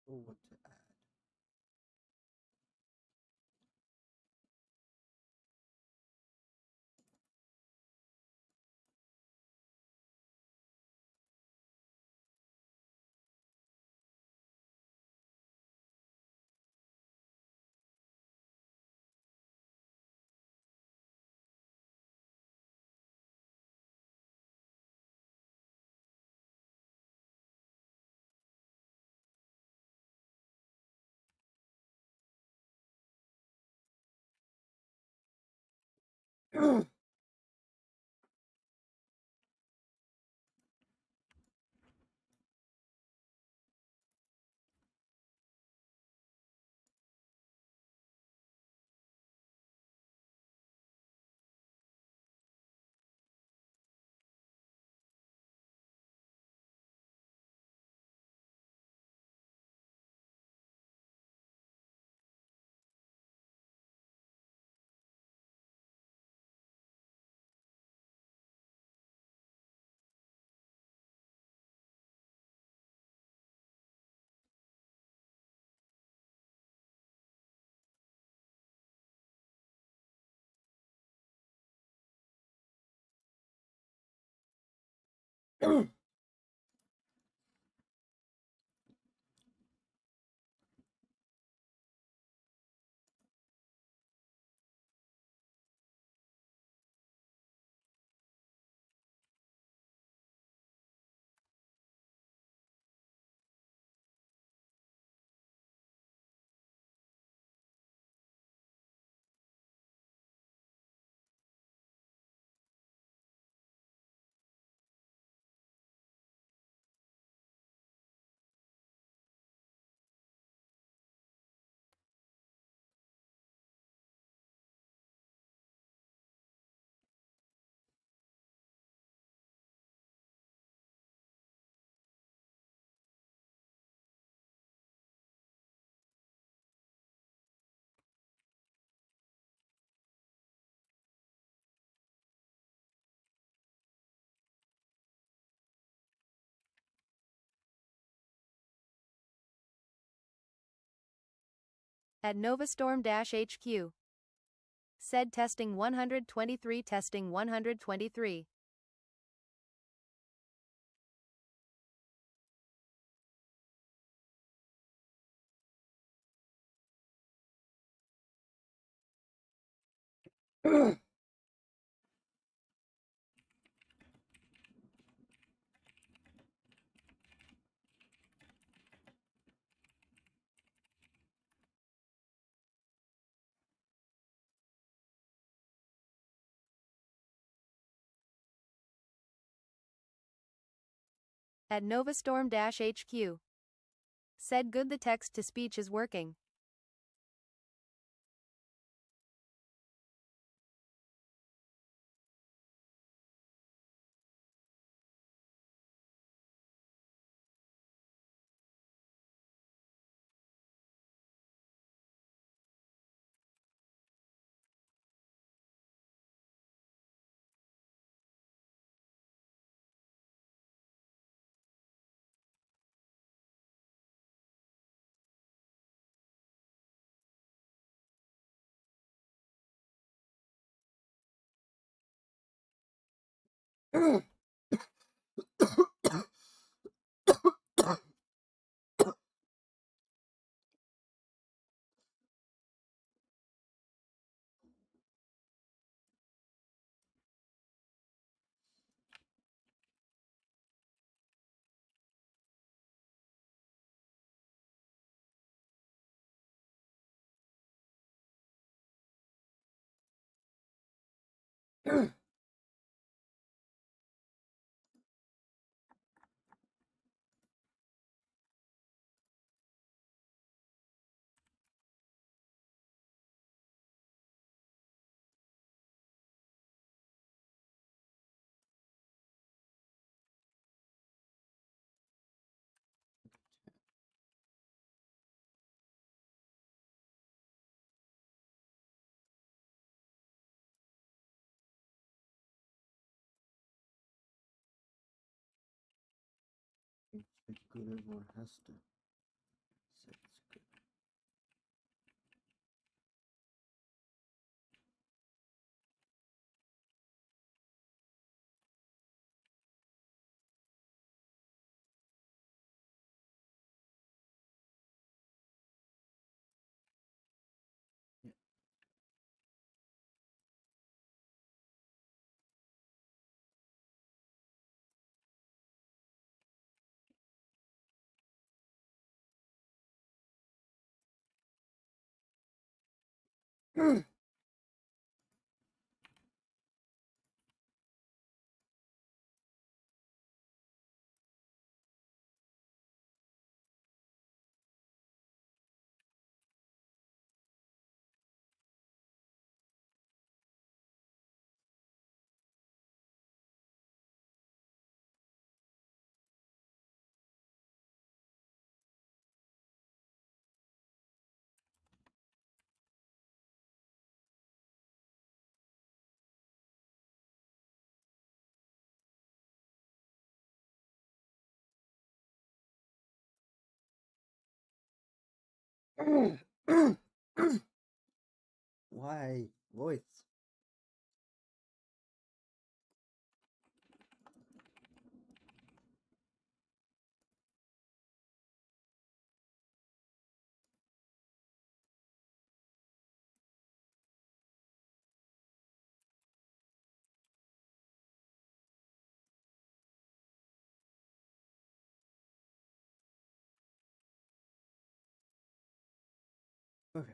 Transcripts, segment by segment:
What to add? At NovaStorm-HQ. Said testing 123 testing 123. At NovaStorm-HQ. Said good, the text to speech is working. Everyone has to say it's good. Yeah. Why voice? Okay.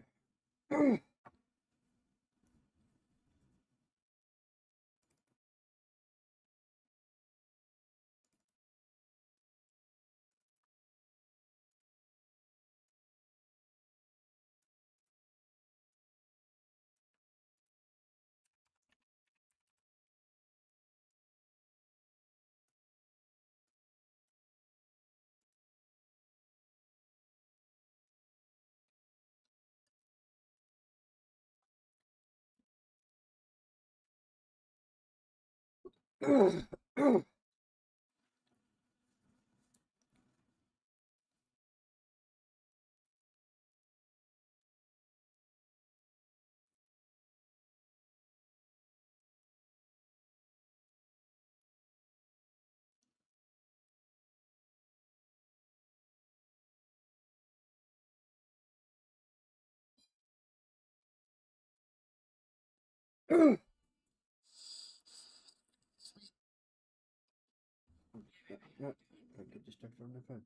No, I get distracted from my phone.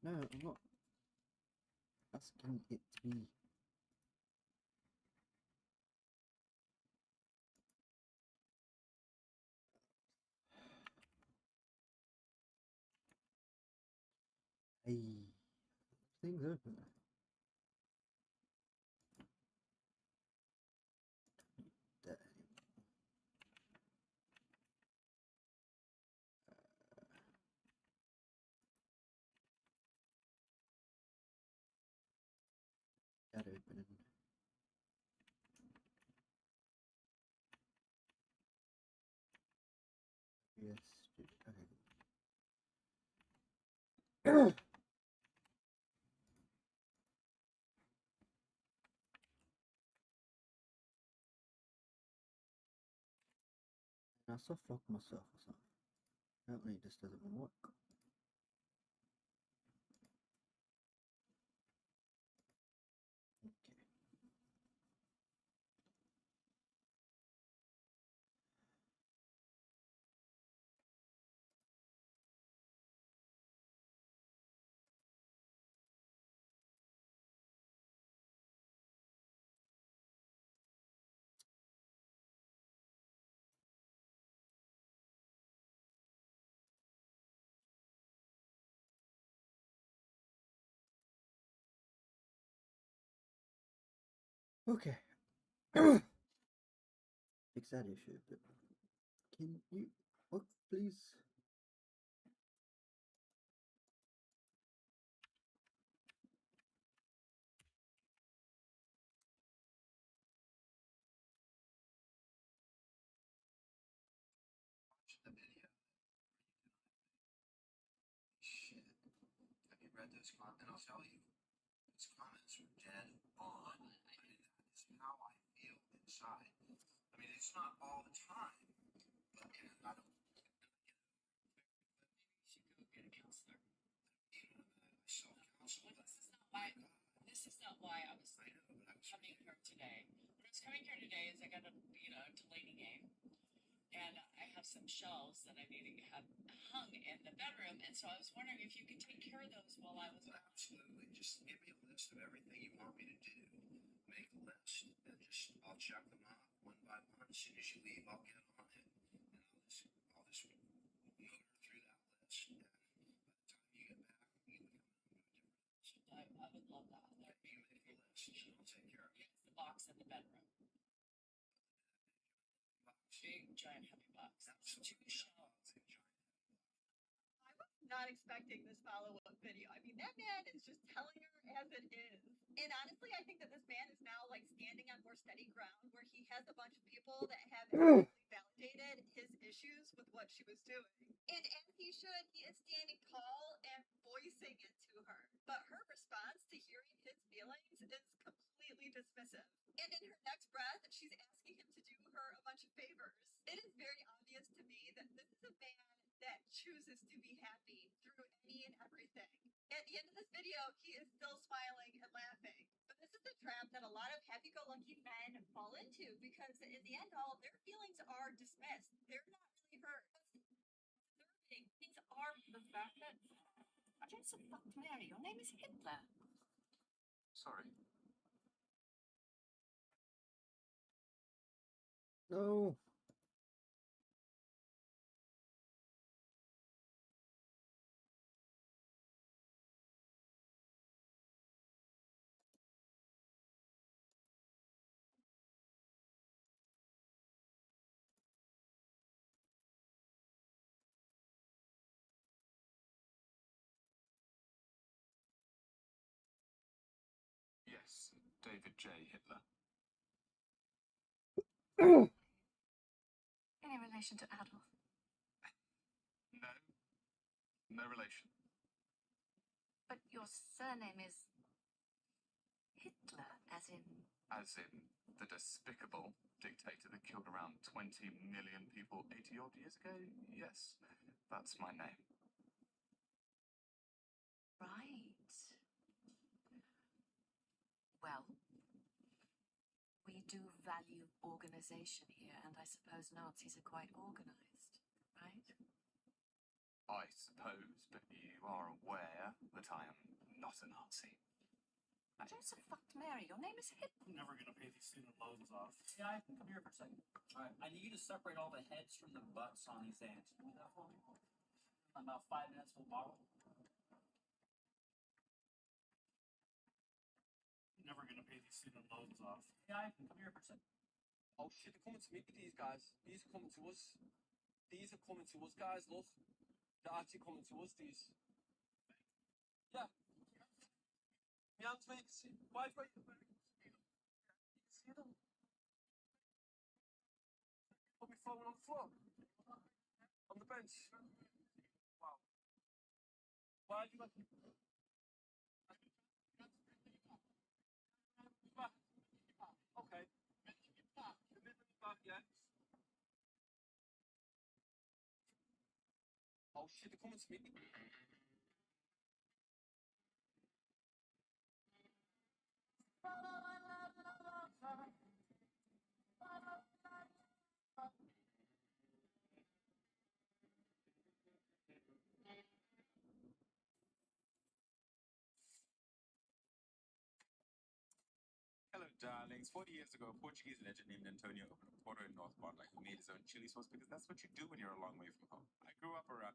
No, I'm not asking it to be. Hey, things open. That open. Yes, okay. I soft lock myself or something. Apparently this doesn't work. Okay. Fix that issue, but can you look, please? The video. Shit. Have you read those comments? And I'll tell you, those comments were dead on. I mean, that is how I feel inside. I mean, it's not all the time, but you know, I don't. Maybe you should go get a counselor. You know, self-counsel. This is not why I was coming here today. When I was coming here today, is I got a delaney game. And I have some shelves that I need to have hung in the bedroom, and so I was wondering if you could take care of those while I was. Absolutely, just give me a list of everything you want me to do. Make a list, and I'll check them off one by one. As soon as you leave, I'll get on it, and I'll just motor through that list. And by the time you get back, you can come up with a different list. I would love that. You make a list, and I'll take care of it. It's the box in the bedroom. Big, giant, heavy box. Two shelves. I was not expecting this follow-up video. I mean, that man is just telling her as it is. And honestly, I think that this man is now like standing on more steady ground where he has a bunch of people that have validated his issues with what she was doing. And as he should, he is standing tall and voicing it to her. But her response to hearing his feelings is completely dismissive. And in her next breath, she's asking him to do her a bunch of favors. It is very obvious to me that this is a man that chooses to be happy through any and everything. At the end of this video, he is still smiling and laughing. But this is the trap that a lot of happy-go-lucky men fall into because in the end, all of their feelings are dismissed. They're not really hurt. Disturbing things are the fact that Jason fucked Mary. Your name is Hitler. Sorry. No. Yes, David J. Hitler. Any relation to Adolf? No. No relation. But your surname is Hitler, as in... As in the despicable dictator that killed around 20 million people 80-odd years ago? Yes, that's my name. Right. Well, we do value organization here, and I suppose Nazis are quite organized, right? I suppose, but you are aware that I am not a Nazi. Joseph fucked Mary. Your name is Hitler. I'm never gonna pay these student loans off. Yeah, come here for a second. All right, I need you to separate all the heads from the butts on these ants. Can you do that for me? In about 5 minutes, we'll borrow. I'm never gonna pay these student loans off. Yeah, come here for a second. Oh shit, they're coming to meet with these guys. These are coming to us. These are coming to us, guys, look. They're actually coming to us, these. Yeah. My hands, mate. Why do you see them? I'll be falling on the floor. On the bench. Wow. Why do you like... Okay. Back, yeah. Oh shit, they're coming to meet me. Hello, darlings. 40 years ago, a Portuguese legend named Antonio opened a porter in North Bartlett who made his own chili sauce because that's what you do when you're a long way from home. I grew up around.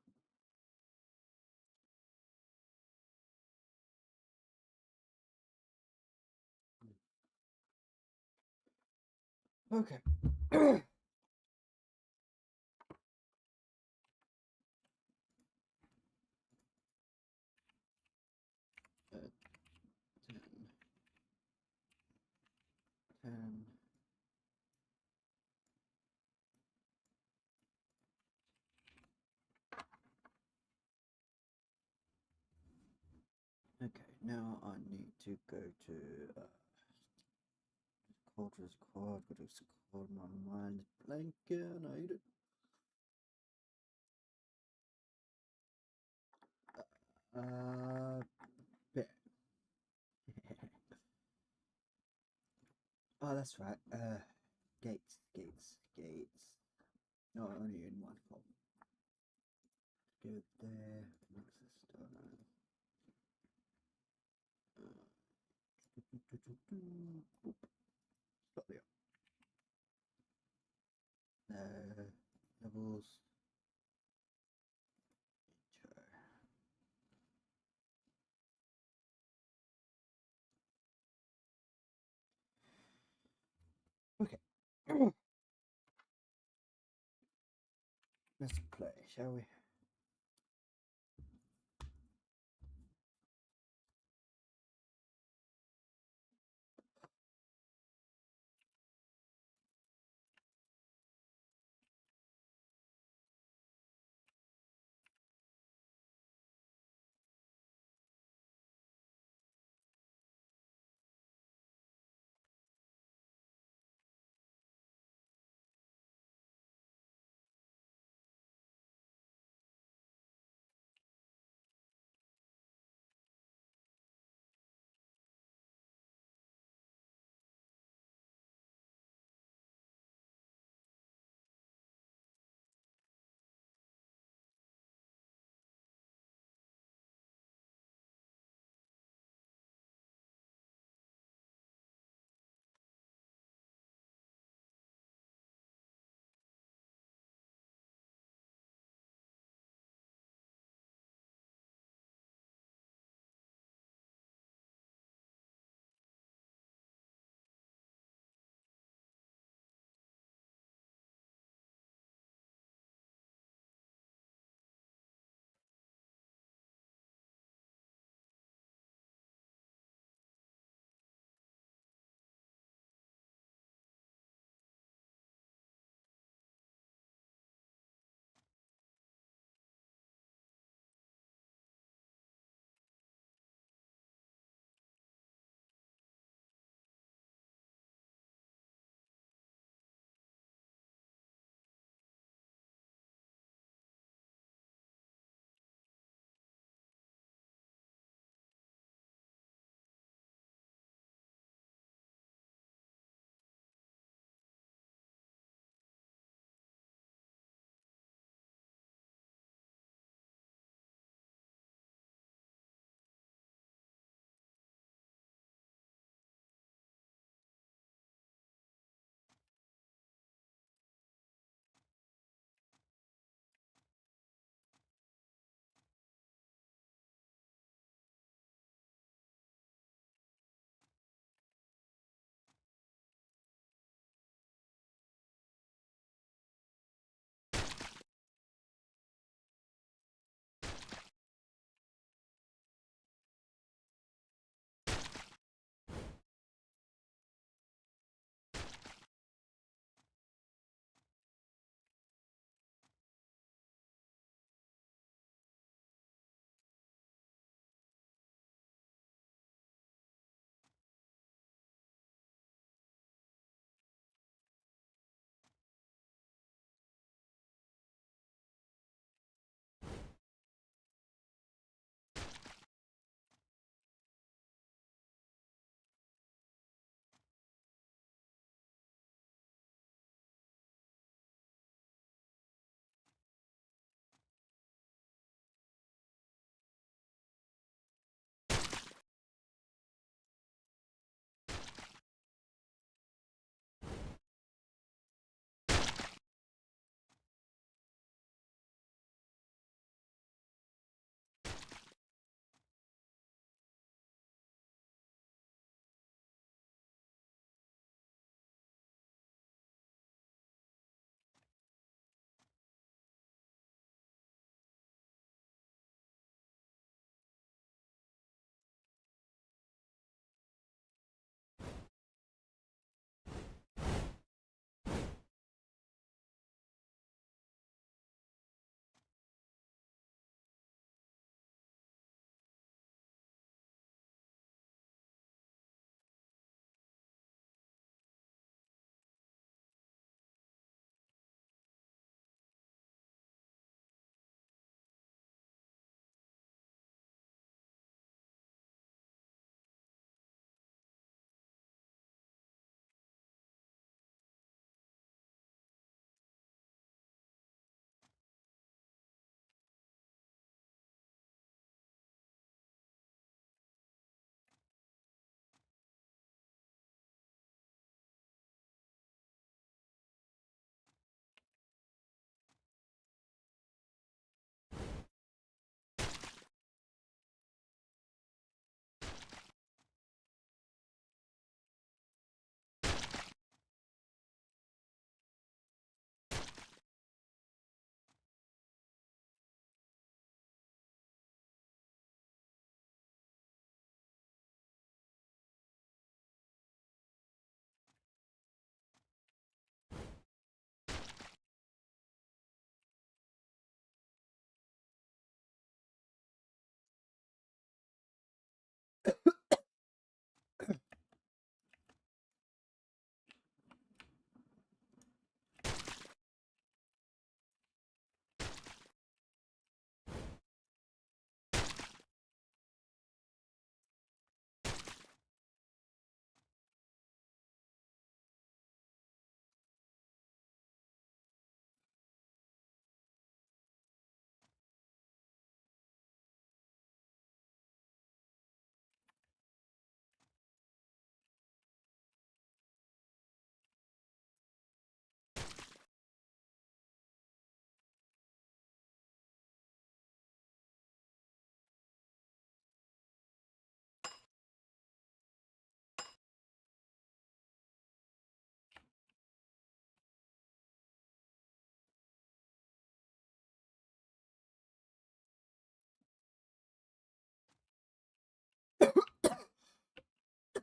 Okay. 10. 10. Okay, now I need to go to Discord, go to Discord, my mind's blanking, I hate it. Bet. Oh, that's right, Gates. No, only in one column. Go there, next stop there. Levels. Intro. Okay. Let's play, shall we?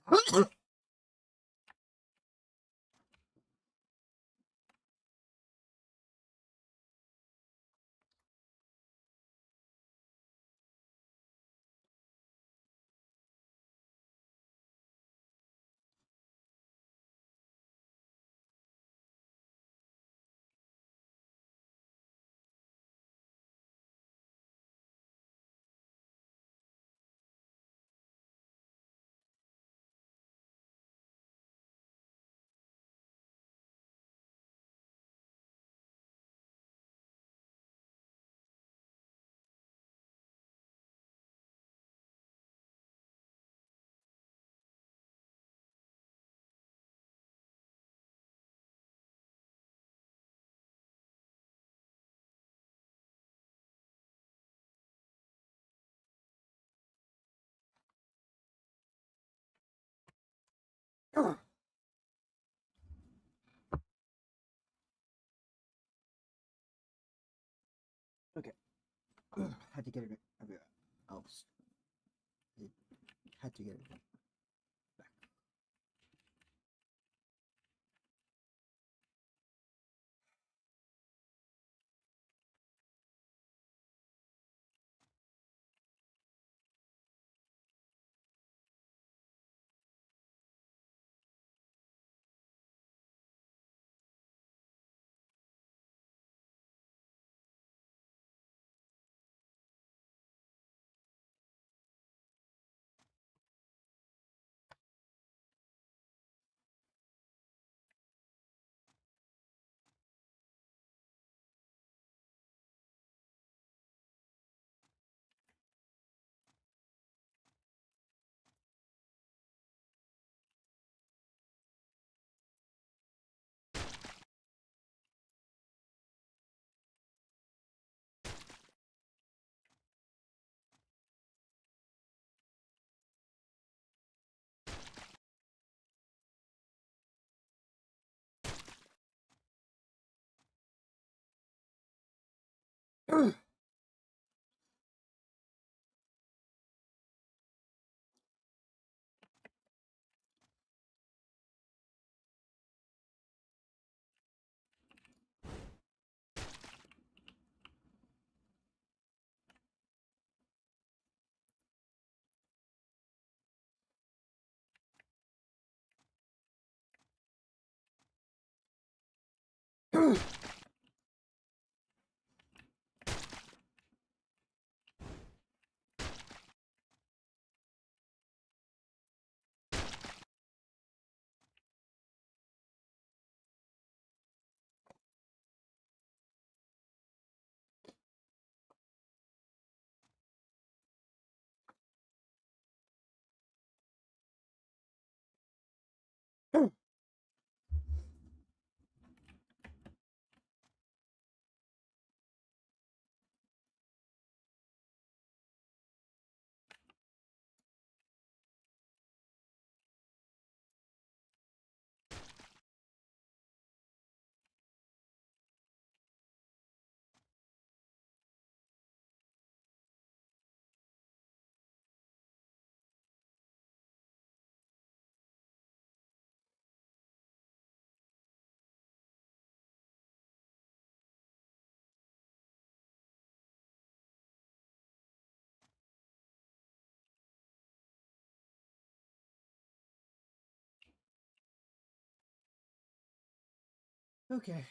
Okay. Had to get it out. Had to get it back. Okay.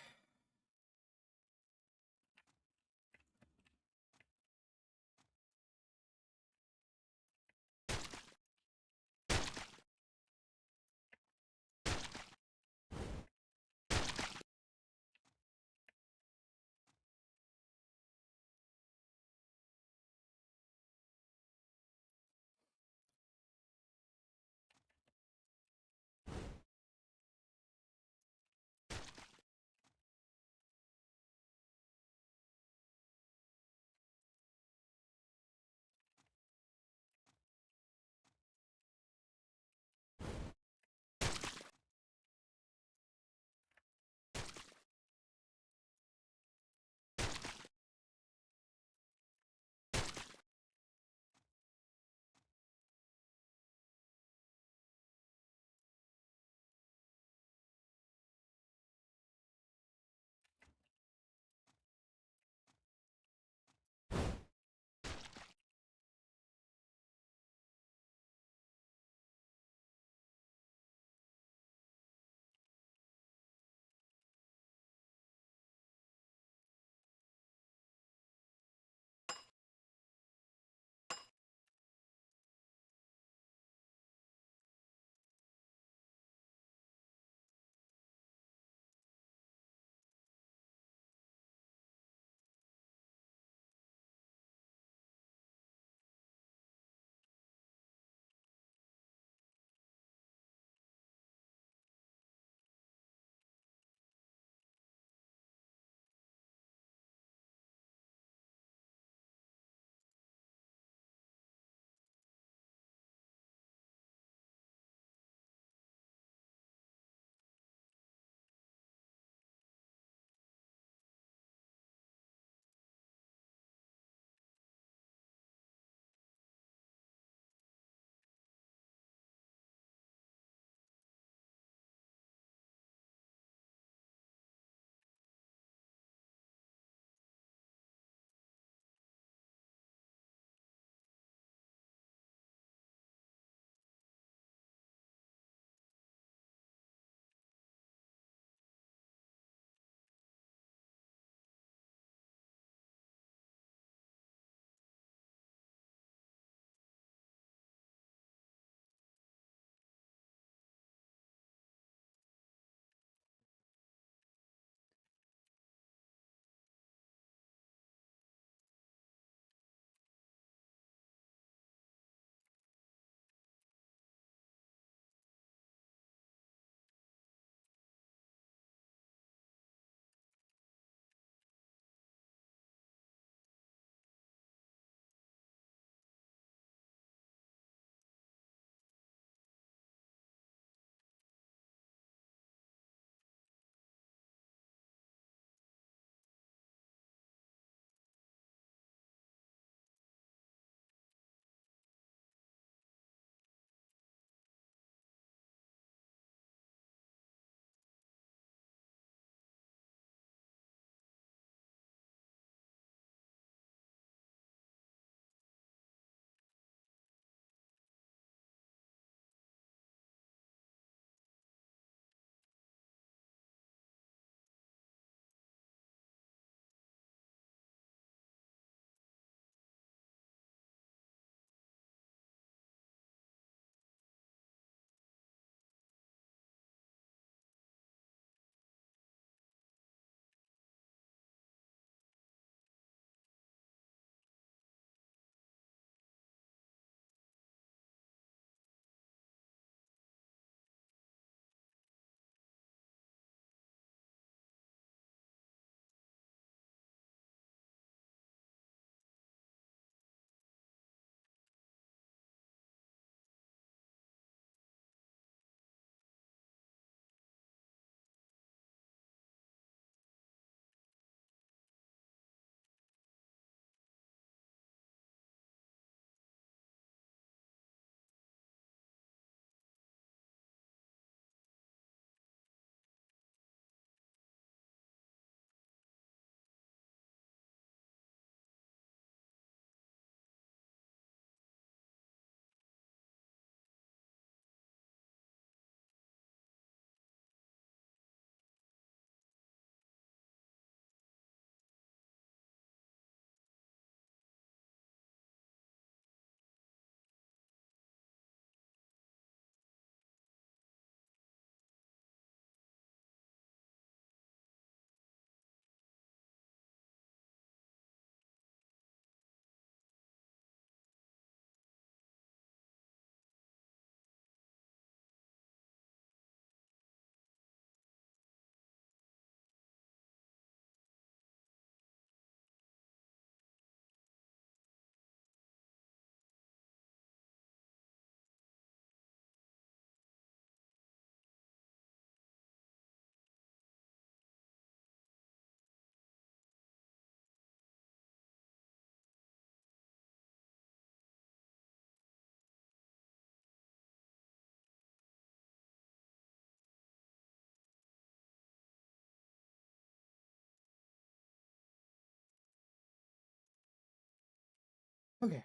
Okay.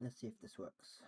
Let's see if this works.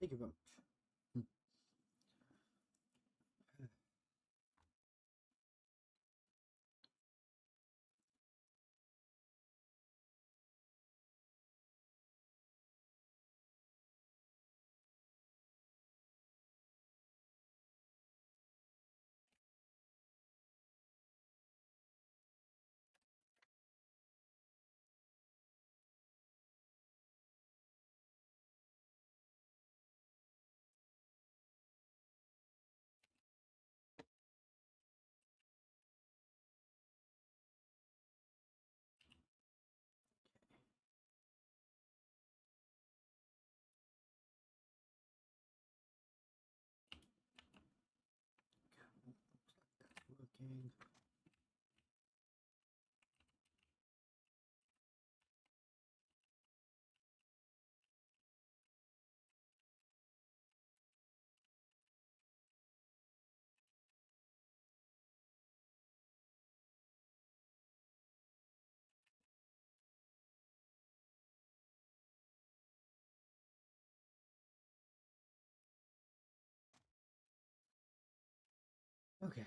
Thank you very much. Looks like that's working. Okay.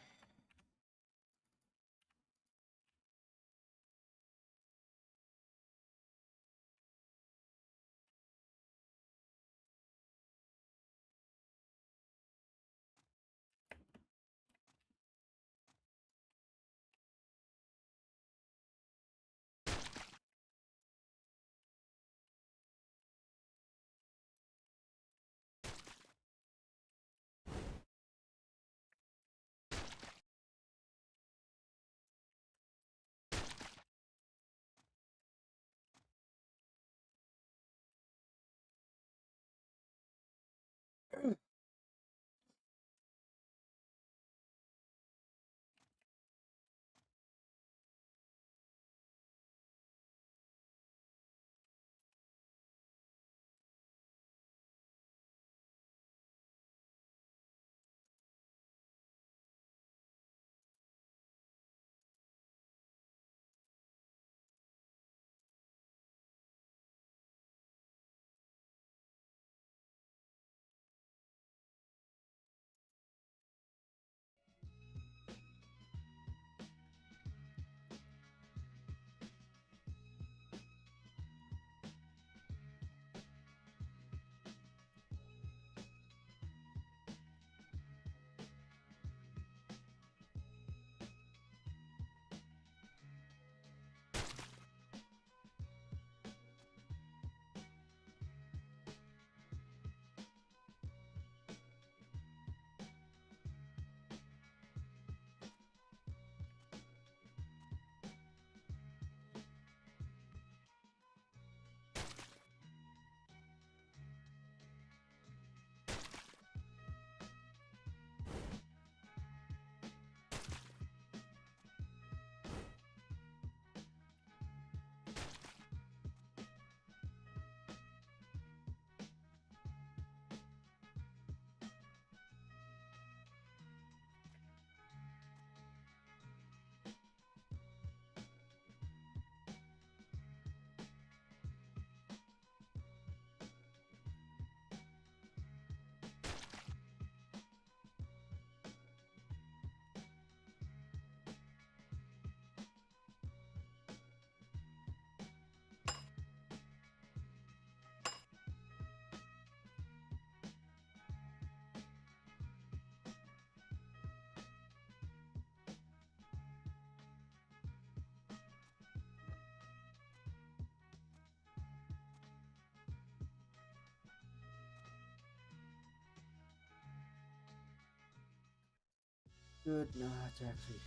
Good, now I have to actually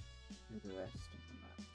do the rest of the map.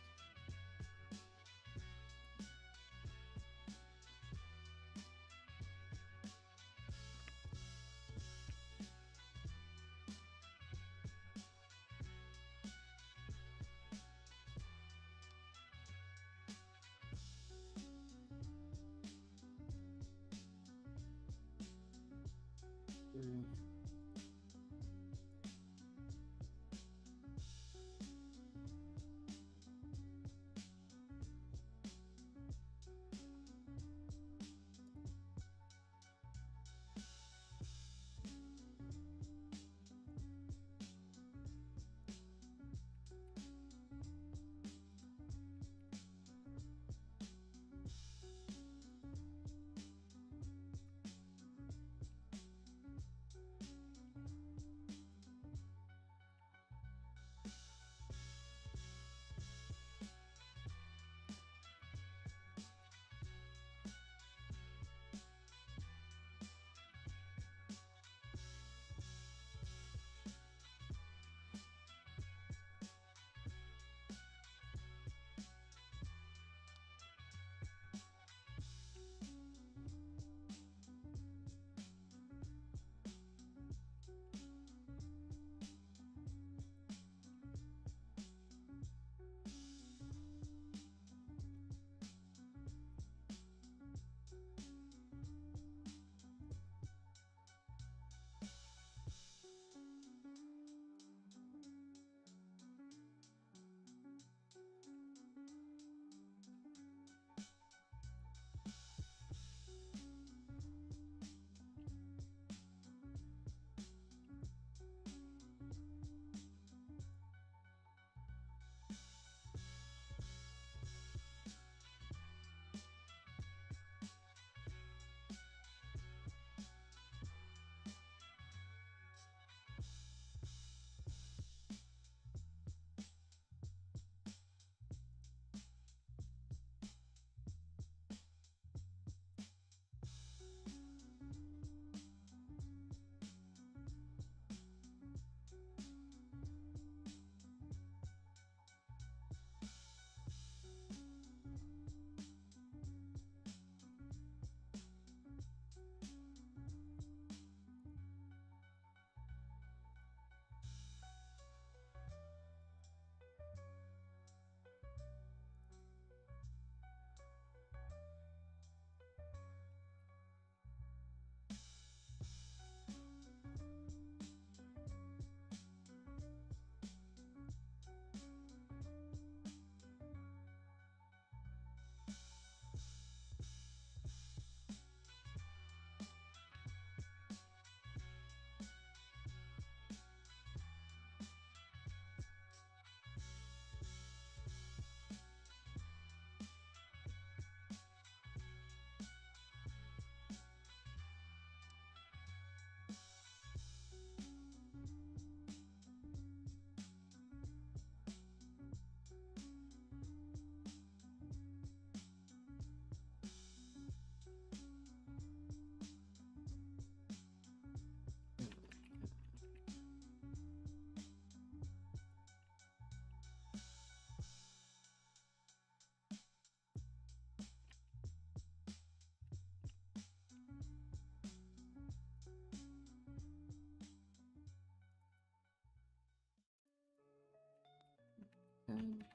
And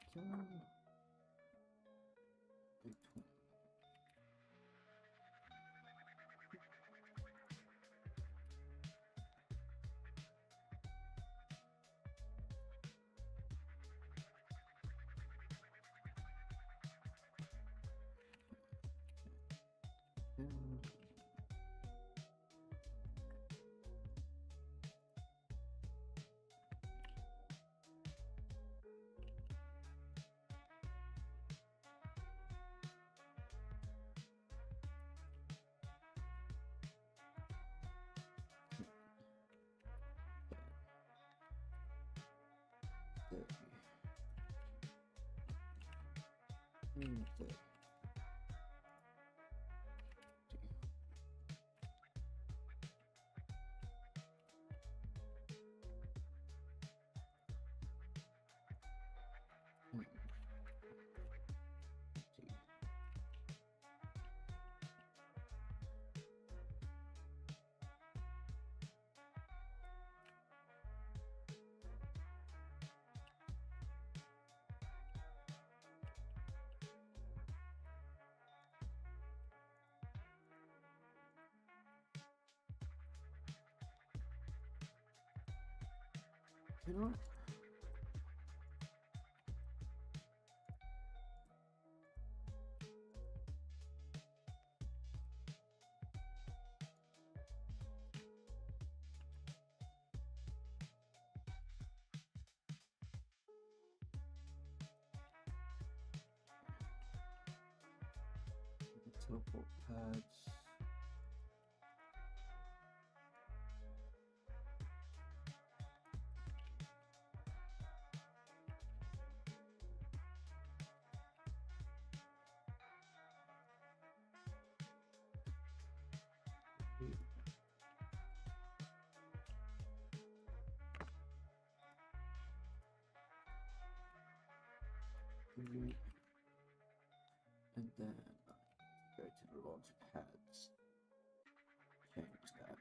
Can I? Teleport pads. And then go to the launch pads. Change that.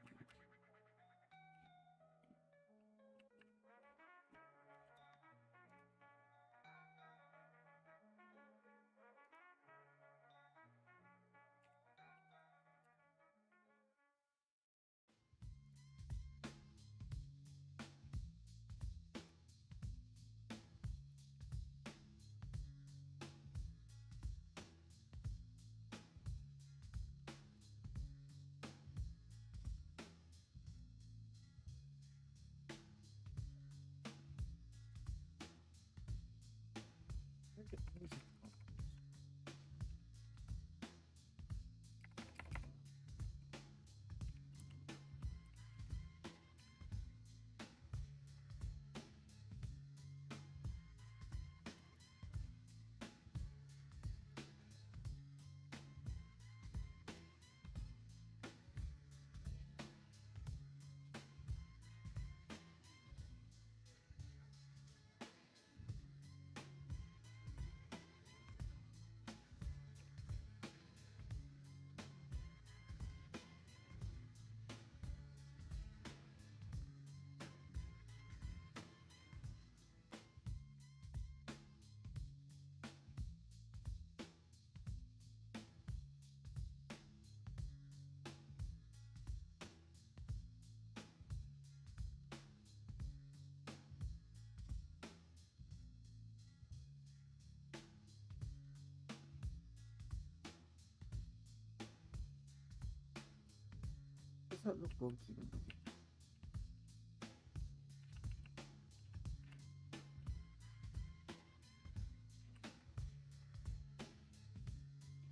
Does that look wonky?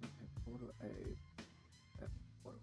Okay, photo A. Photo.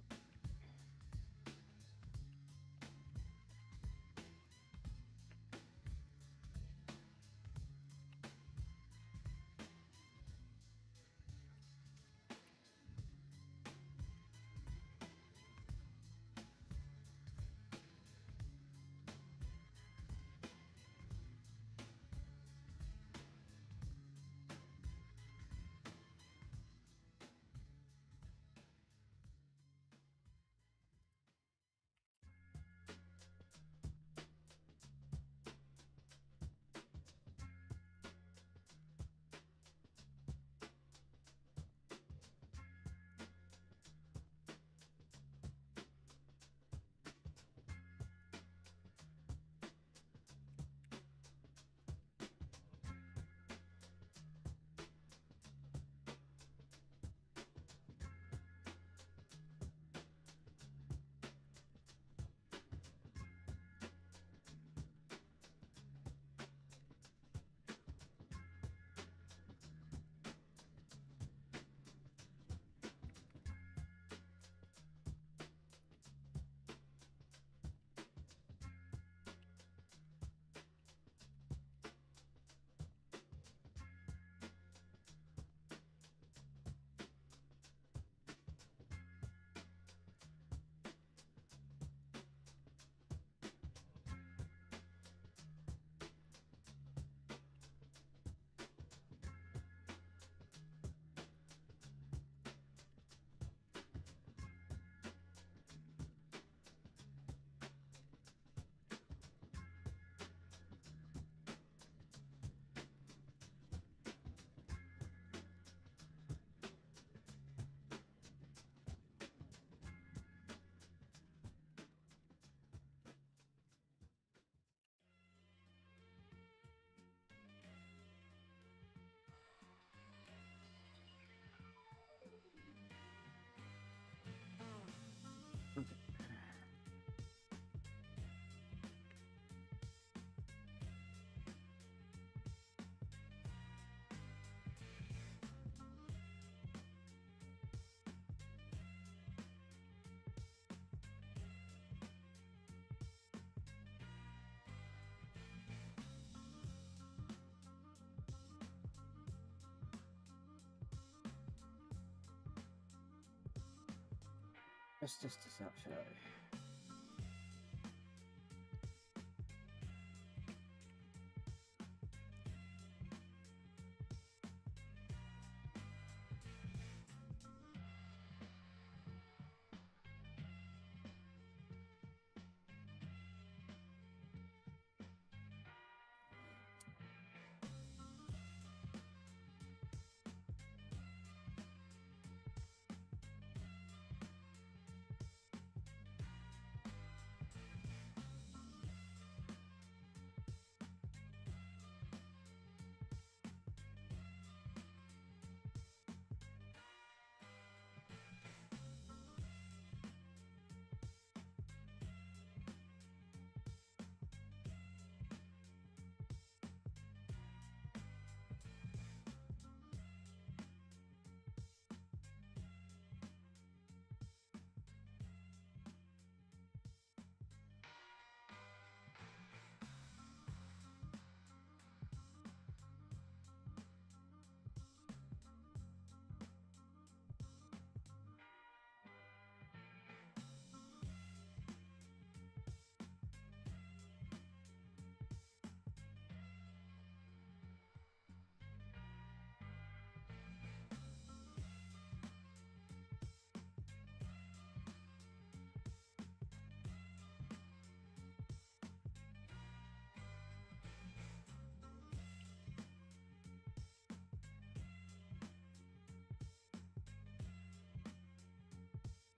That's just a snapshot.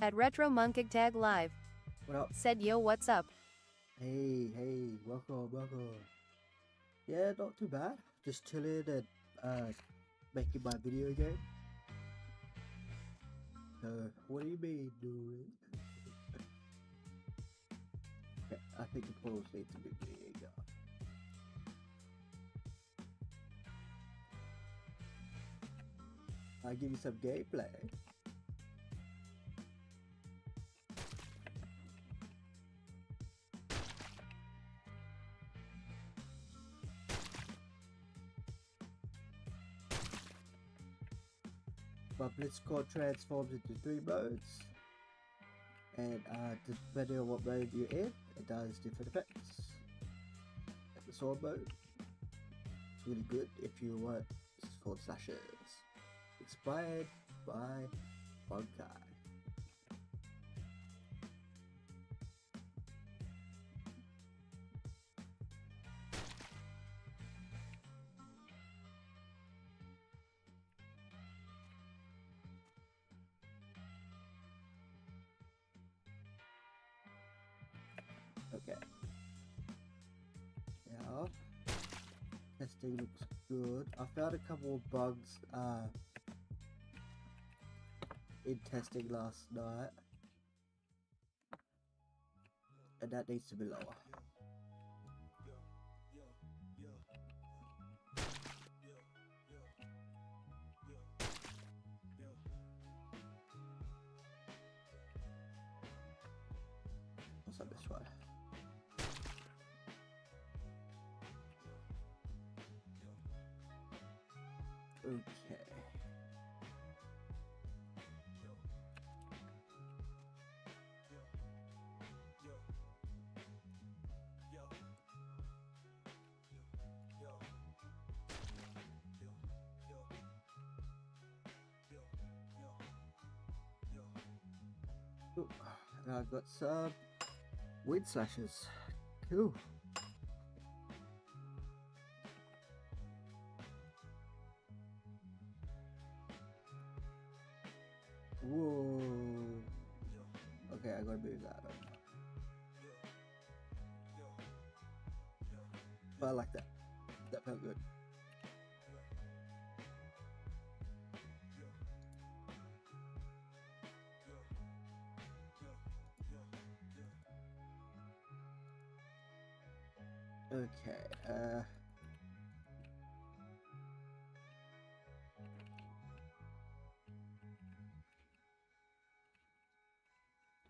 At Retro Monkig Tag Live. What up? Said yo, what's up? Hey, welcome. Yeah, not too bad. Just chilling and making my video game. So, what do you mean, doing? Okay, I think the polls need to be big. I'll give you some gameplay. But BlitzCore transforms into 3 modes, and depending on what mode you're in, it does different effects. Like the sword mode, it's really good if you want sword slashes. Inspired by Bunkai. Okay. Now, testing looks good. I found a couple of bugs in testing last night, and that needs to be lower. What's up this one? Okay. Ooh, and I've got some wind slashes. Cool. Whoa. Okay, I gotta move that. But I like that. That felt good. Okay,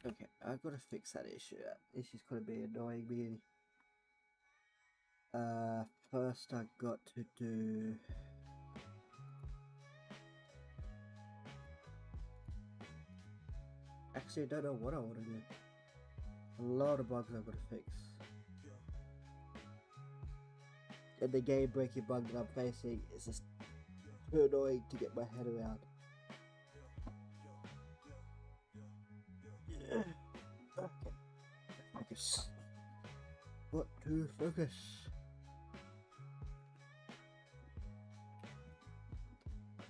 okay, I've got to fix that issue. That issue's gonna be annoying me. First I got to do Actually, I don't know what I want to do. A lot of bugs I've got to fix. And the game breaking bug that I'm facing is just too annoying to get my head around. Okay. Focus. What to focus?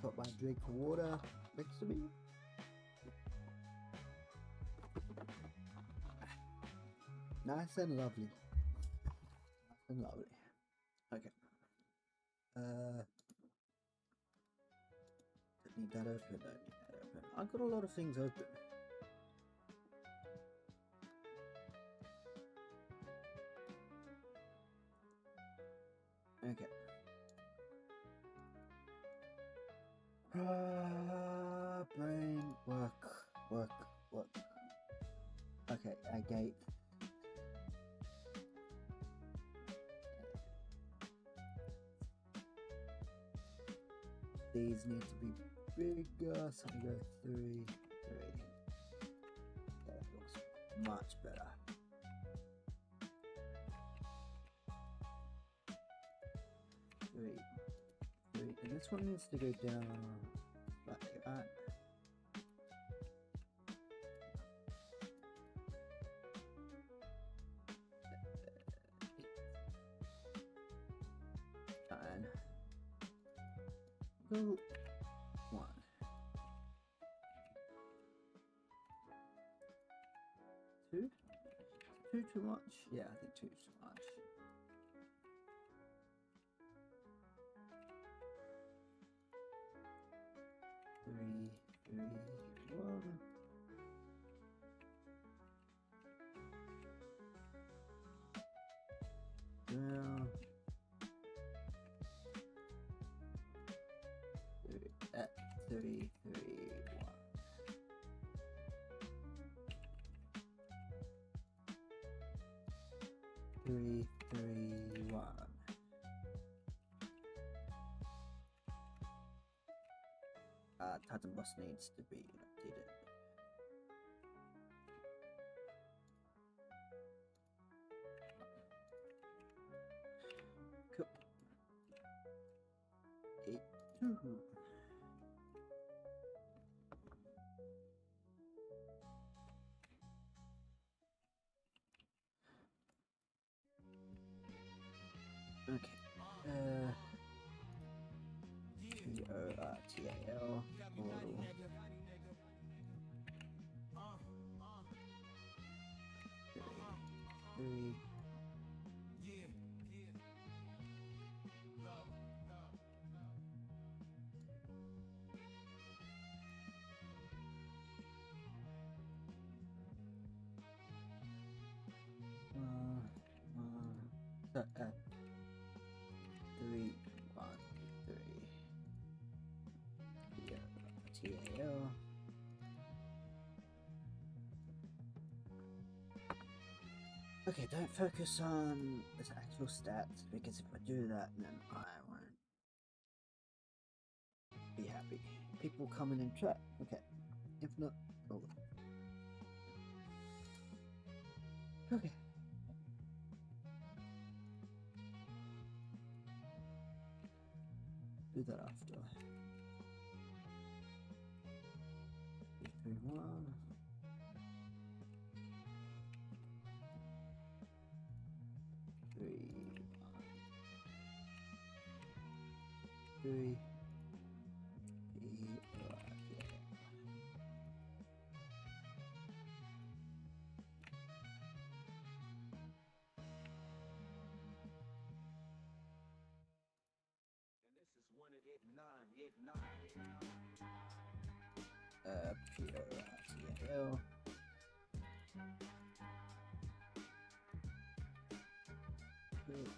Got my drink of water next to me. Nice and lovely. Nice and lovely. Okay. Don't need that open, don't need that open. I've got a lot of things open. Okay. Brain work. Okay, I gate. These need to be bigger, so we go 3. That looks much better. 3, and this one needs to go down like that. And go 1. 2? 2 too much? Yeah, I think 2 is too much. 3, 1. Down. 3, 1. 3, 1. Titan bus needs to be updated. Cool. 8, 2. Okay. TAL. Portal. 3. So, 3, 1, 3. TAL. Okay, don't focus on the actual stats, because if I do that, then I won't be happy. People coming in chat, okay. If not, oh. Okay. Do that after. 3, 1. 3, 1. 3. PORTL. Cool.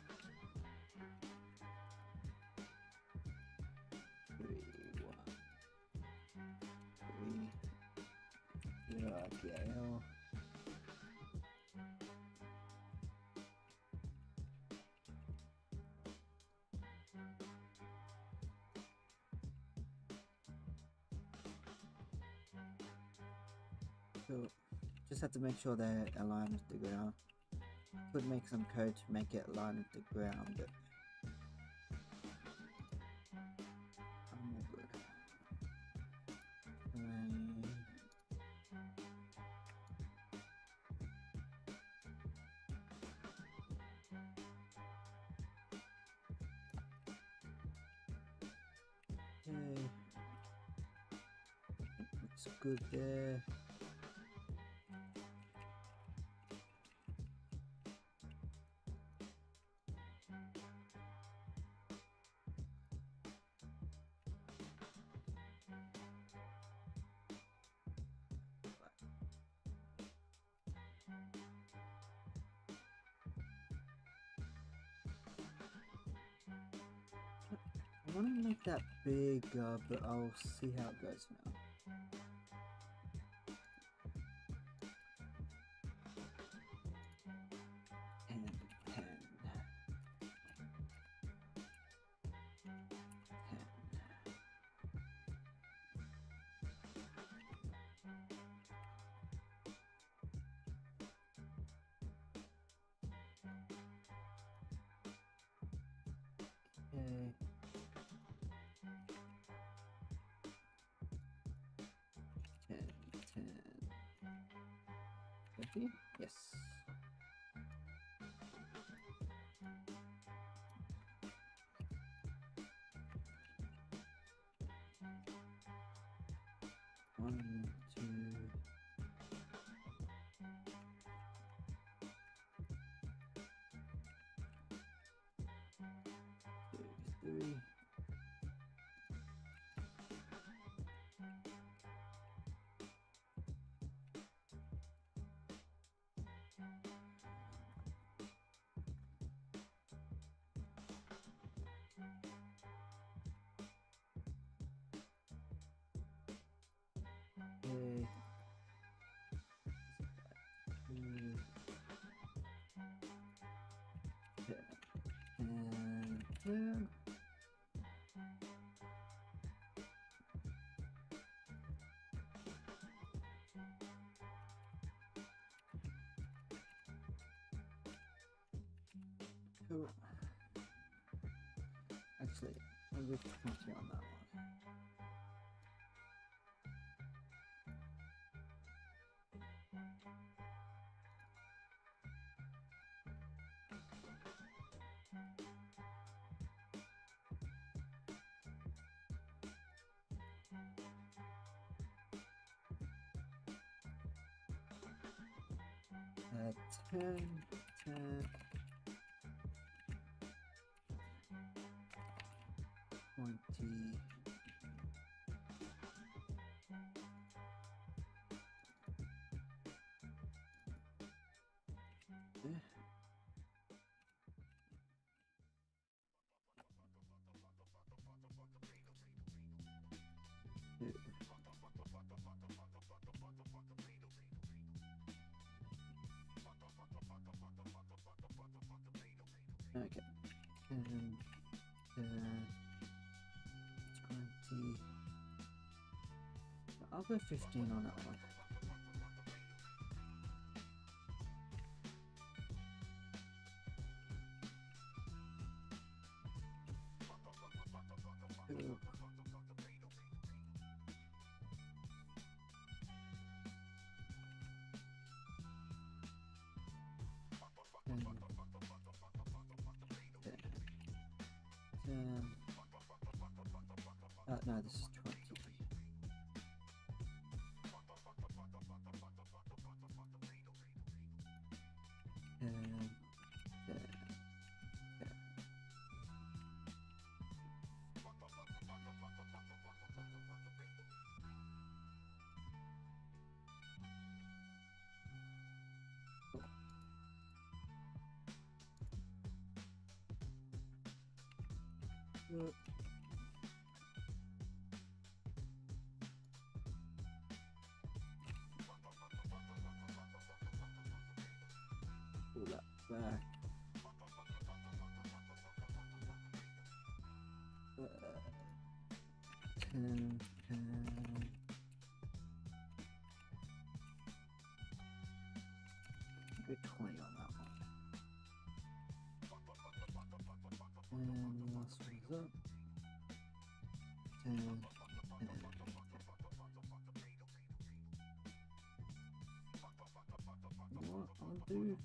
3, 1, 3. PORTL. So just have to make sure they're aligned with the ground. Could make some code to make it align with the ground, but I'm all good. Okay. Looks good there. I want to make that bigger, but I'll see how it goes now. And pen. Okay. 10, 20? Yes. One, two, three. Okay. And 10. Cool. Actually, I'll go 20 on that one. Uh, 10, 10, 20. Okay. 10, 20. I'll go 15 on that one. Cool. No, this is 20. And pull that back. 10, 10. goes up. 10, 10. You know what I'll do?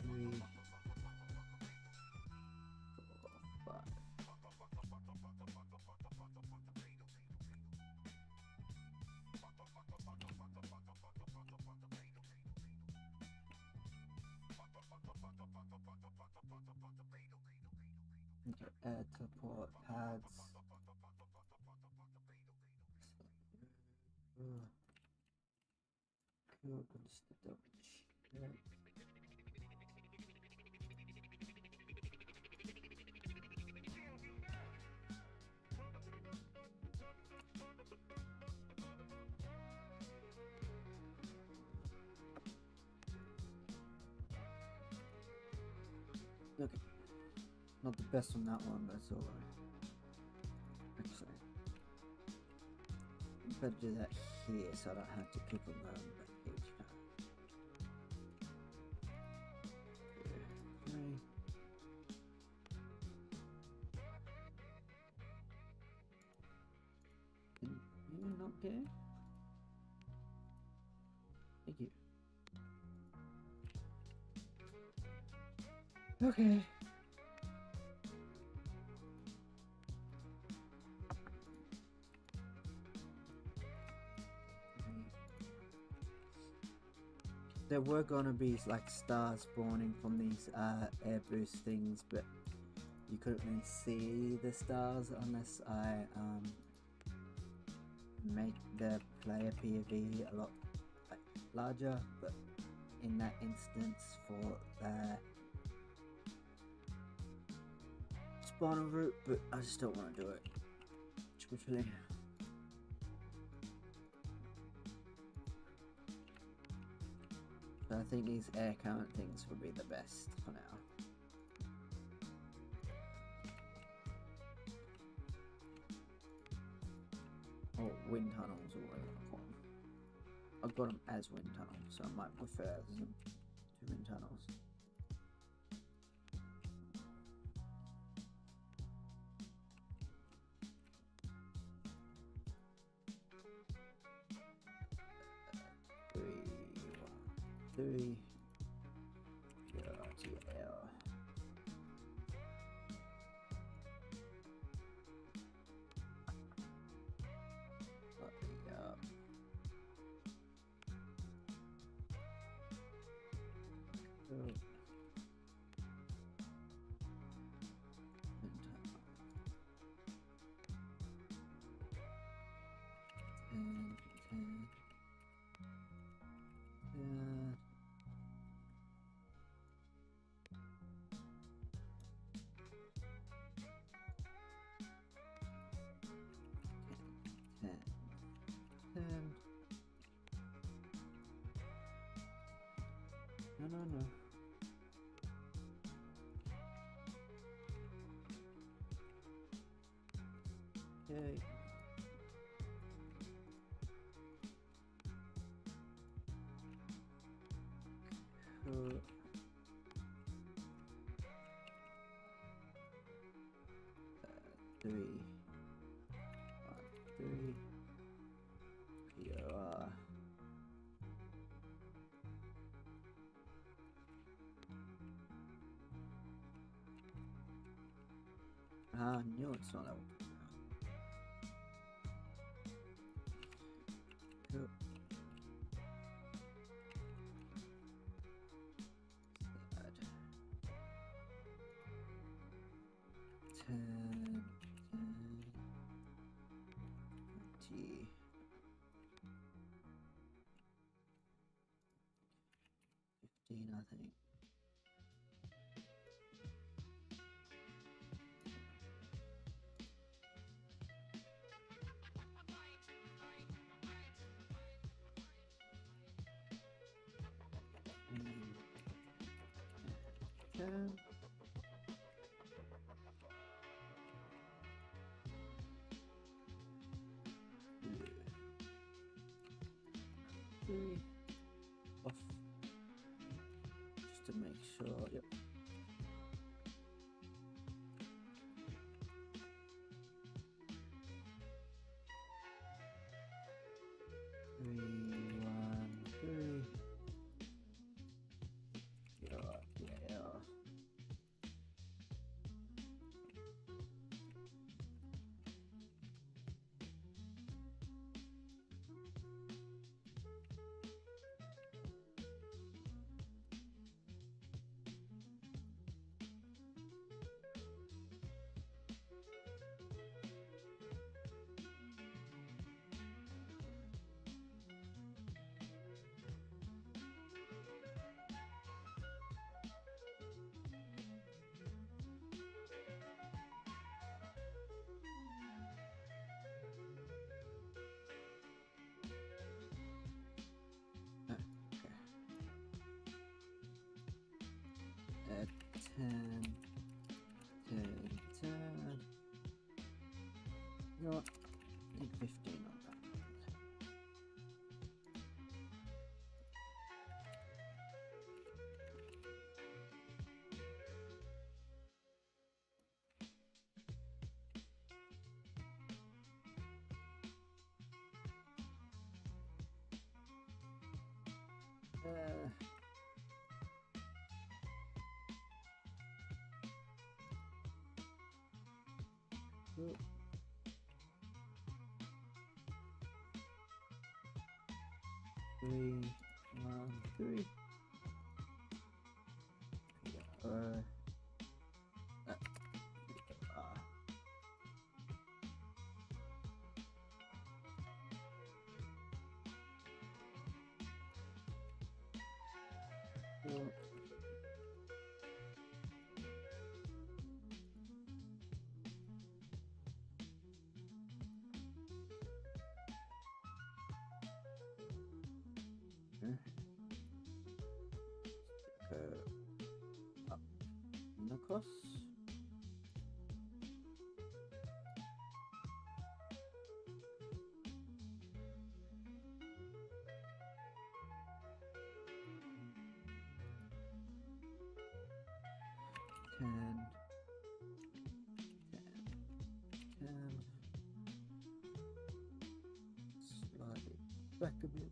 Three, 4, 5. Okay, add support pads. Cool, just to double check. Okay, not the best on that one, but it's alright. Actually, better do that here so I don't have to click on that each time. 3. Can you not get it? Thank you. Okay. There were gonna be like stars spawning from these air boost things, but you couldn't really see the stars unless I make the player POV a lot like, larger. But in that instance, for the spawner route, but I just don't want to do it. Truthfully. So I think these air current things would be the best for now. Oh, wind tunnels or whatever I call them. I've got them as wind tunnels, so I might prefer them to wind tunnels. Three. GL. No. Okay. Cool. 3. 1, 3. PR. No, it's not that one. Cool. Sad. 10, 20. 15, I think. 3 off just to make sure. Yep. Three, 1, 3. Yeah. At 10, 10, 10. You know what? I think 15 on that. Cool. 3, 1, 3. Cool. Up and across. Ten, 10. Slightly back a bit.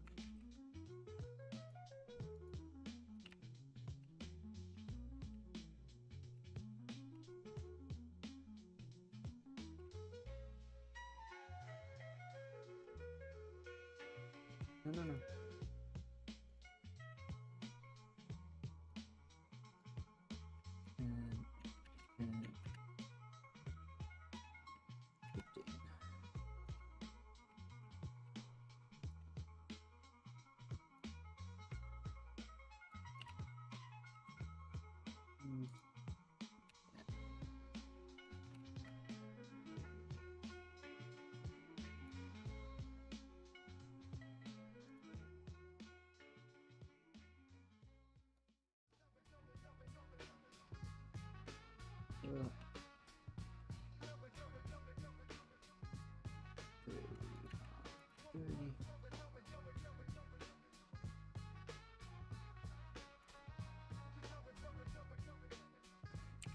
No. 10, 10, 15.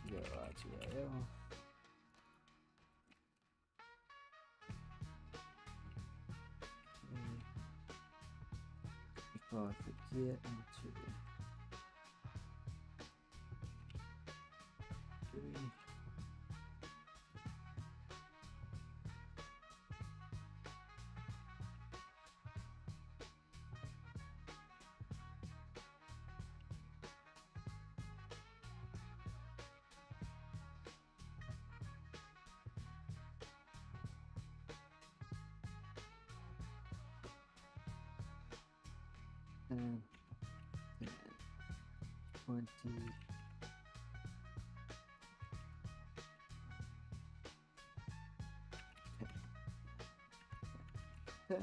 Yeah, right, yeah. 5 for gear and 2. 3. And 20. 10.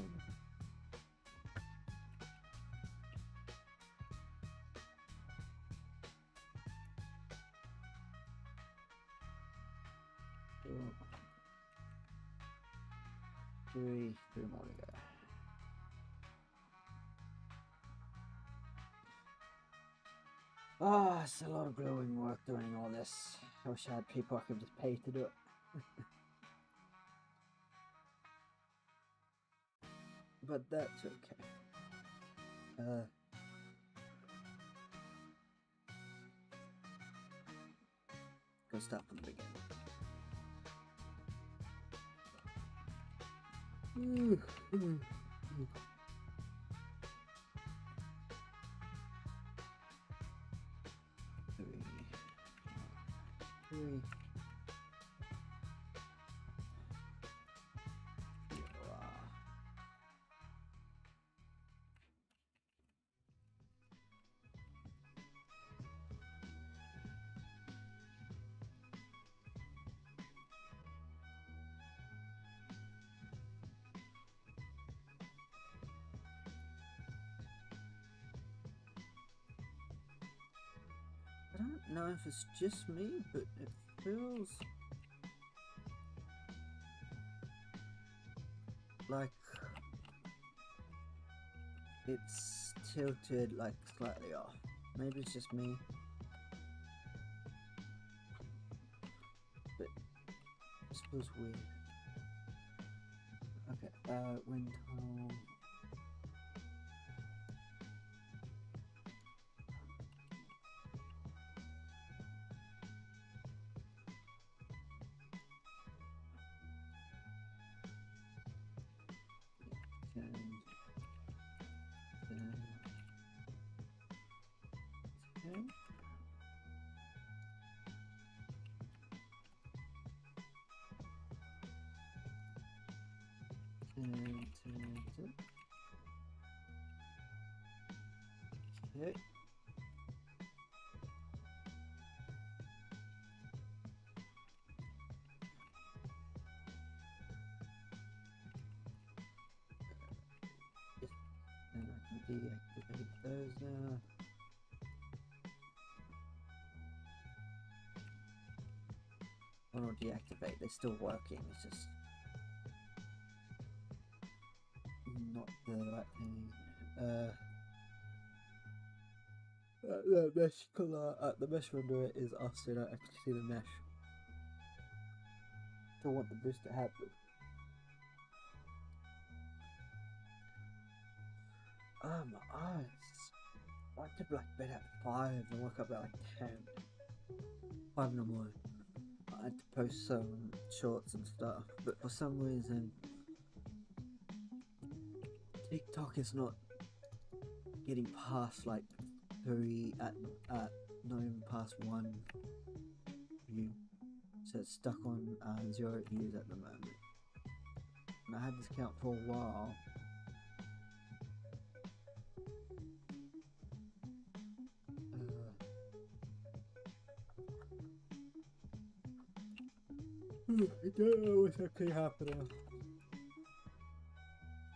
Three more to go. Oh, it's a lot of gluing work doing all this. I wish I had people I could just pay to do it. But that's okay. Go start from the beginning. Three. I don't know if it's just me, but it feels like it's tilted like slightly off. Maybe it's just me, but it feels weird. Okay, wind hole. Okay. And I can deactivate those now. Or not deactivate, they're still working, it's just not the right thing. The mesh color, the mesh renderer is off, so you don't actually see the mesh. Don't want this to happen. My eyes. I went to like bed at 5 and woke up at like 10. 5 in the morning. I had to post some shorts and stuff, but for some reason TikTok is not getting past like 3 at not even past 1 view, so it's stuck on 0 views at the moment. And I had this count for a while. I don't know what's actually happening.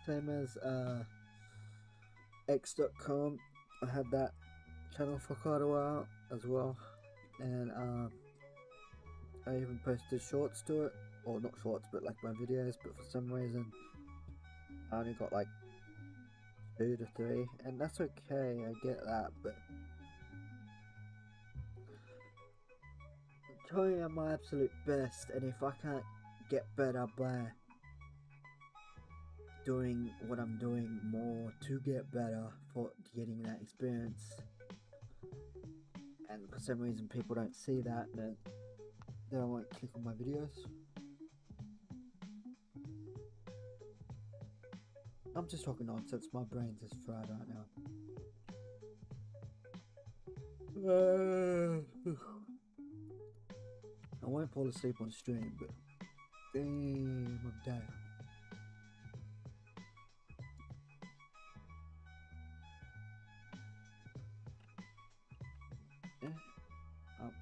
Same as X.com. I had that channel for quite a while as well, and I even posted shorts to it, or not shorts, but like my videos. But for some reason, I only got like 2 to 3, and that's okay. I get that, but I'm trying my absolute best, and if I can't get better by doing what I'm doing more to get better for getting that experience, and for some reason people don't see that, then they won't click on my videos. I'm just talking nonsense, my brain's just fried right now. I won't fall asleep on stream, but damn, I'm dying. Up.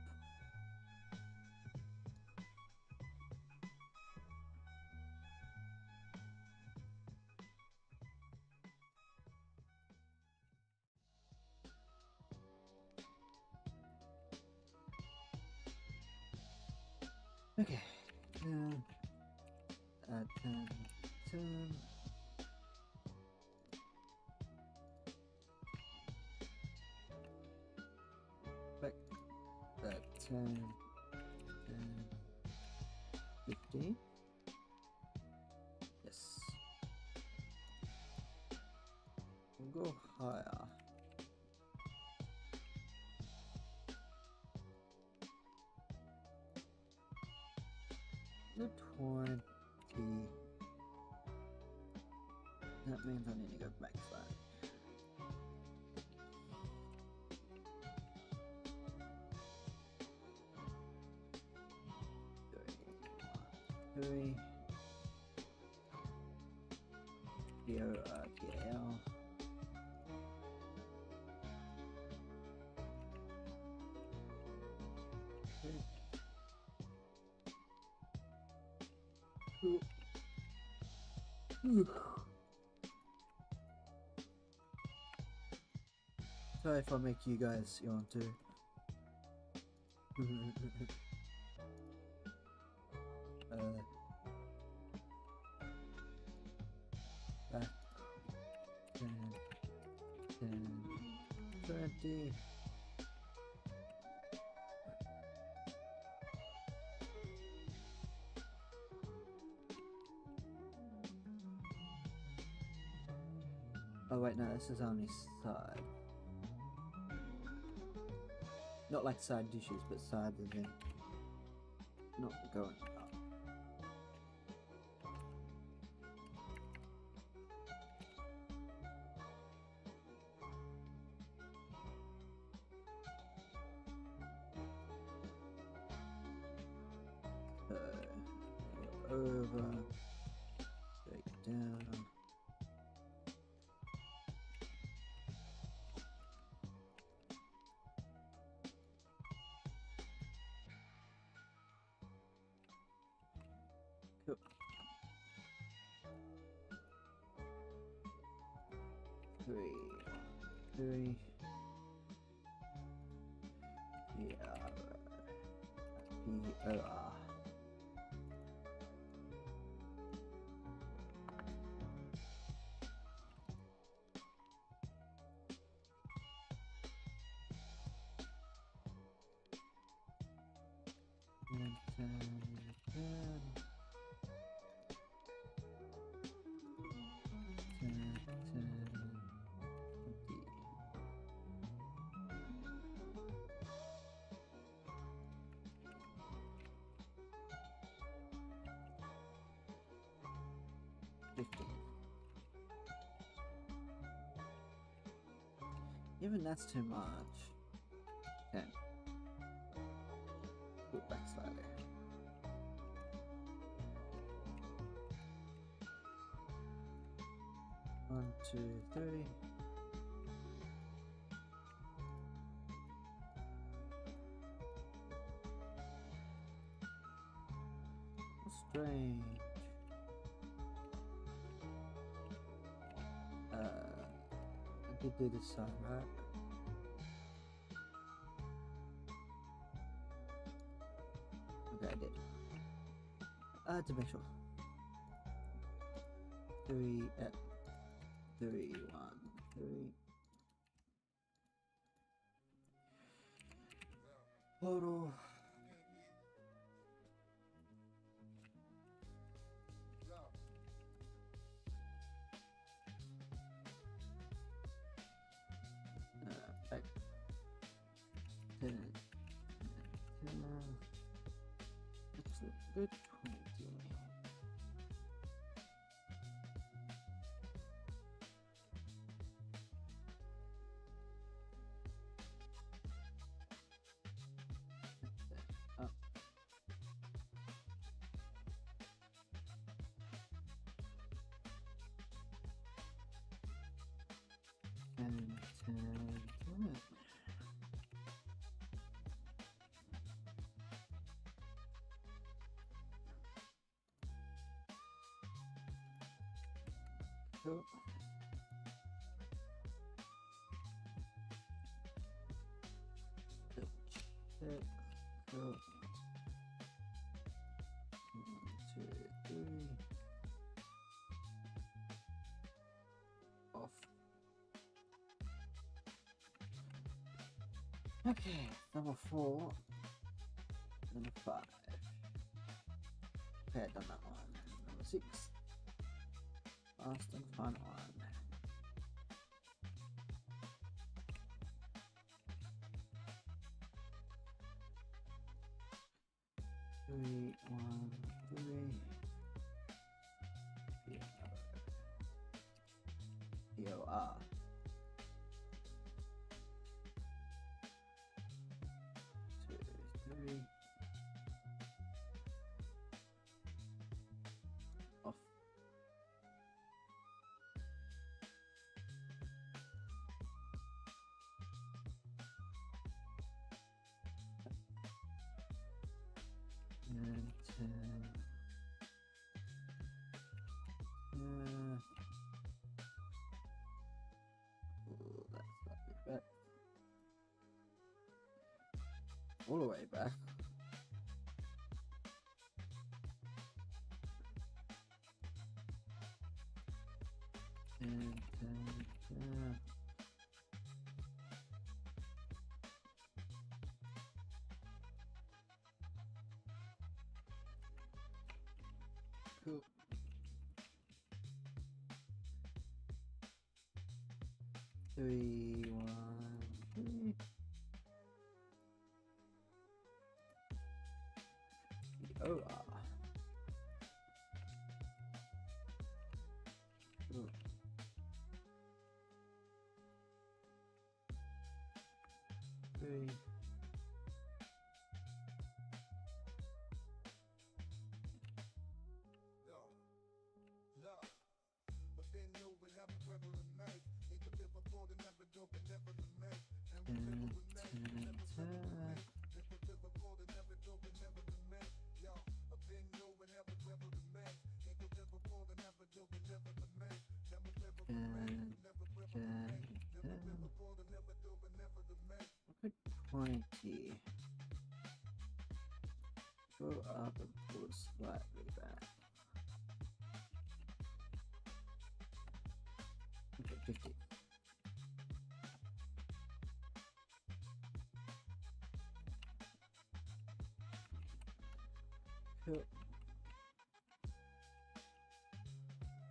Okay. 10, 10. 10, 15. Yes. We'll go higher. The 20. That means I need to go back slightly. Three. DL. Sorry if I make you guys yawn too. Back 10, 20. Oh wait, no, this is only side. Not like side dishes, but side as in not going up. Over, take down. Cool. 3. POR. Even that's too much. Okay. Put back slightly. One, two, three. Strange. I did do this side, right? Okay, I did. To make sure. 3 at 3, 1, 3. Total. Back 10, 10, that's a good 20. Up. And 10, 10. Cool. Check. Cool. 1, 2, 3. Off. Okay, number 4. Number 5. Okay, I've done that one. Number 6. Last and final one. 3, 1, 3. POR. 2, 3. Off. And 10. Oh, that's slightly back. All the way back. And cool. 3, 1, 3. POR. Cool. 3. Look at 20. Go up and pull slightly back. Okay, 50. Cool.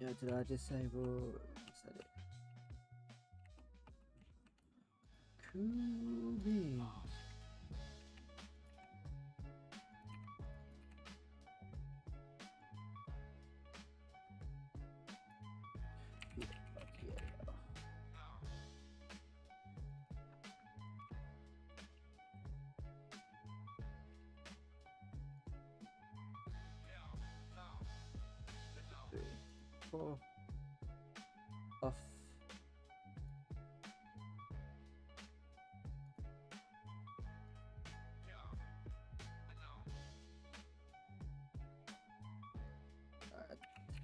Yeah, did I disable? Is that it? Cool beans. Yeah, okay. Three, 4. Off. Alright,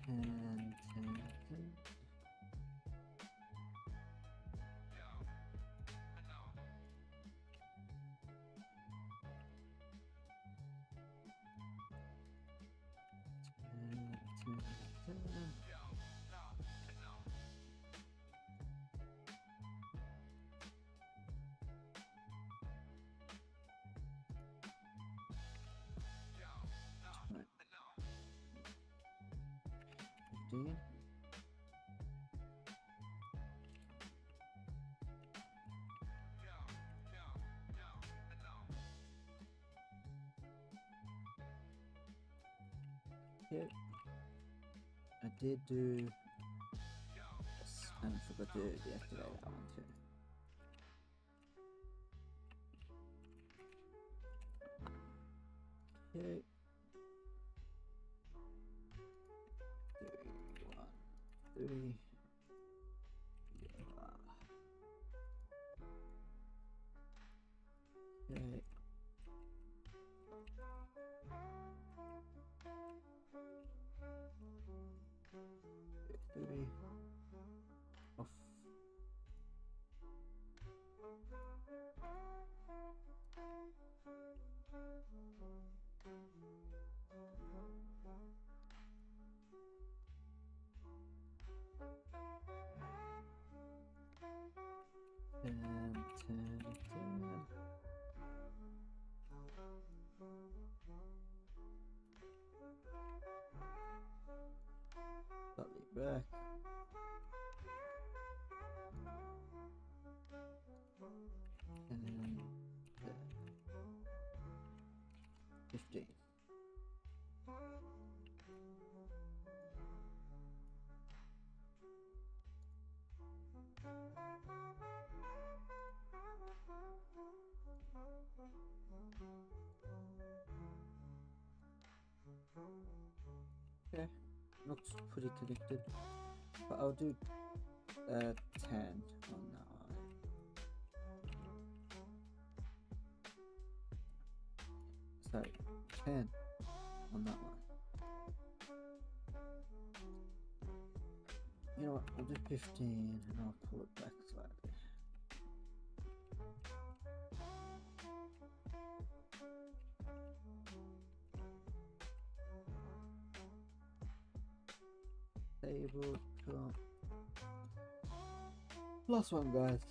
10, 10, 10. Right. 15. Okay. I did do this and I forgot to deactivate that one too. Okay. 3, 1, 3. Yeah. Okay. Three. Off. And 10, 10. 15. Okay, looks pretty connected, but I'll do 10 on that one. So 10 on that one. You know what, I'll do 15 and I'll pull it back slightly. Table, cool. Last one, guys.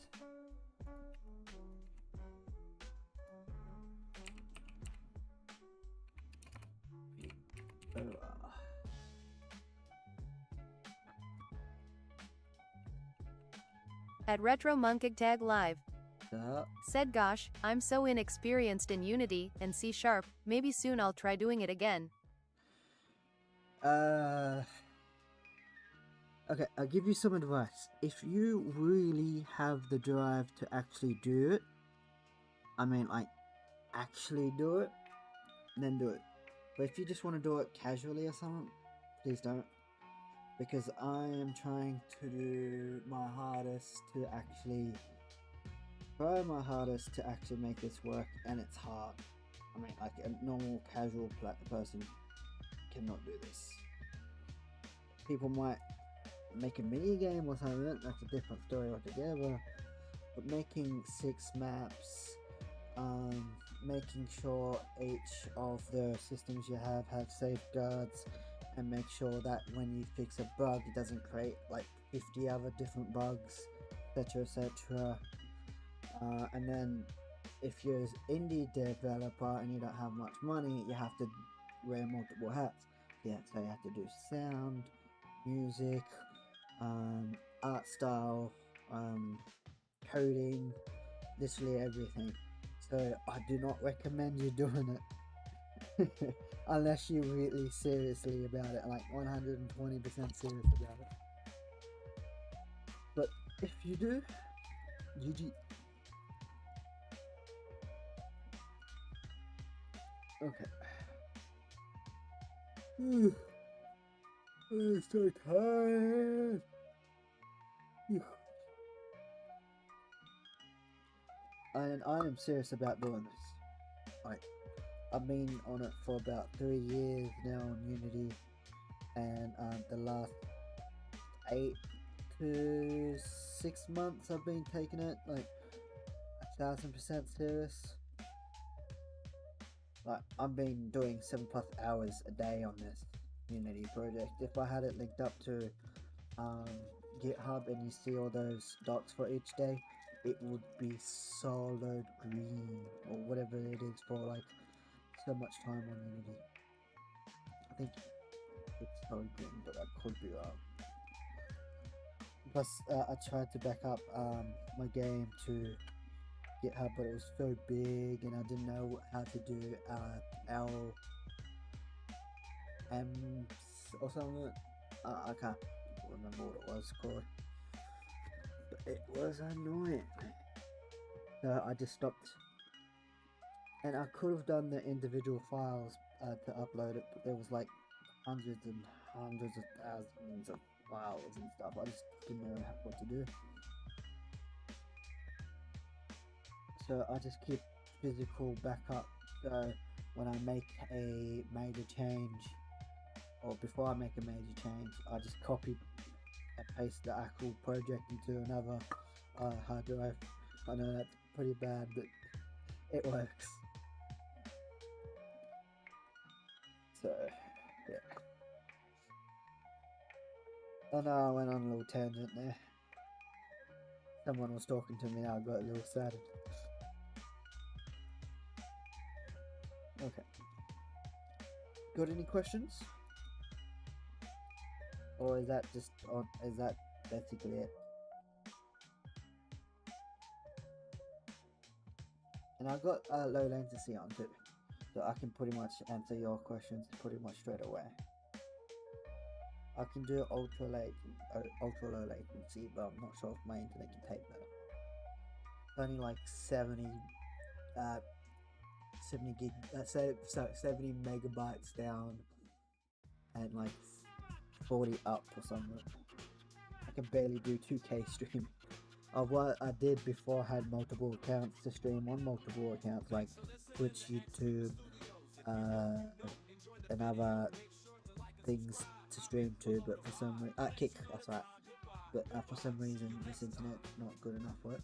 At Retro Monkig Tag Live. So, Said gosh, I'm so inexperienced in Unity and C#, maybe soon I'll try doing it again. okay, I'll give you some advice. If you really have the drive to actually do it, I mean like actually do it, then do it. But if you just want to do it casually or something, please don't. Because I am trying to do my hardest to actually make this work, and it's hard. I mean, like a normal casual person cannot do this. People might make a mini game or something, that's a different story altogether. But making 6 maps, making sure each of the systems you have safeguards, and make sure that when you fix a bug it doesn't create like 50 other different bugs, etc. And then if you're an indie developer and you don't have much money, you have to wear multiple hats. Yeah, so you have to do sound, music, art style, coding, literally everything. So I do not recommend you doing it unless you're really seriously about it, like 120% serious about it. But if you do, GG. Okay. I'm so tired. And I am serious about doing this. Like, I've been on it for about 3 years now on Unity, and the last 8 to 6 months I've been taking it like 1000% serious. Like, I've been doing 7+ hours a day on this Unity project. If I had it linked up to GitHub and you see all those docs for each day, it would be solid green or whatever it is for like so much time on Unity. I think it's solid green, but I could be wrong. Plus, I tried to back up my game to GitHub, but it was so big and I didn't know how to do LMs or something. I can't remember what it was called, but it was annoying. So I just stopped, and I could have done the individual files to upload it, but there was like hundreds and hundreds of thousands of files and stuff. I just didn't know what to do. So I just keep physical backup, so when I make a major change, or before I make a major change, I just copy and paste the actual project into another hard drive. I know that's pretty bad, but it works. So yeah. Oh no, I went on a little tangent there. Someone was talking to me, I got a little excited. Okay. Got any questions? Or is that just on? Is that basically it? And I got low latency on too, so So I can pretty much answer your questions pretty much straight away. I can do ultra low latency, but I'm not sure if my internet can take that. It's only like 70 megabytes down and like 40 up or something. I can barely do 2K stream. What I did before, I had multiple accounts to stream on multiple accounts like Twitch, YouTube, and other things to stream to, but for some reason, Kick, that's right. But for some reason, this internet's not good enough for it.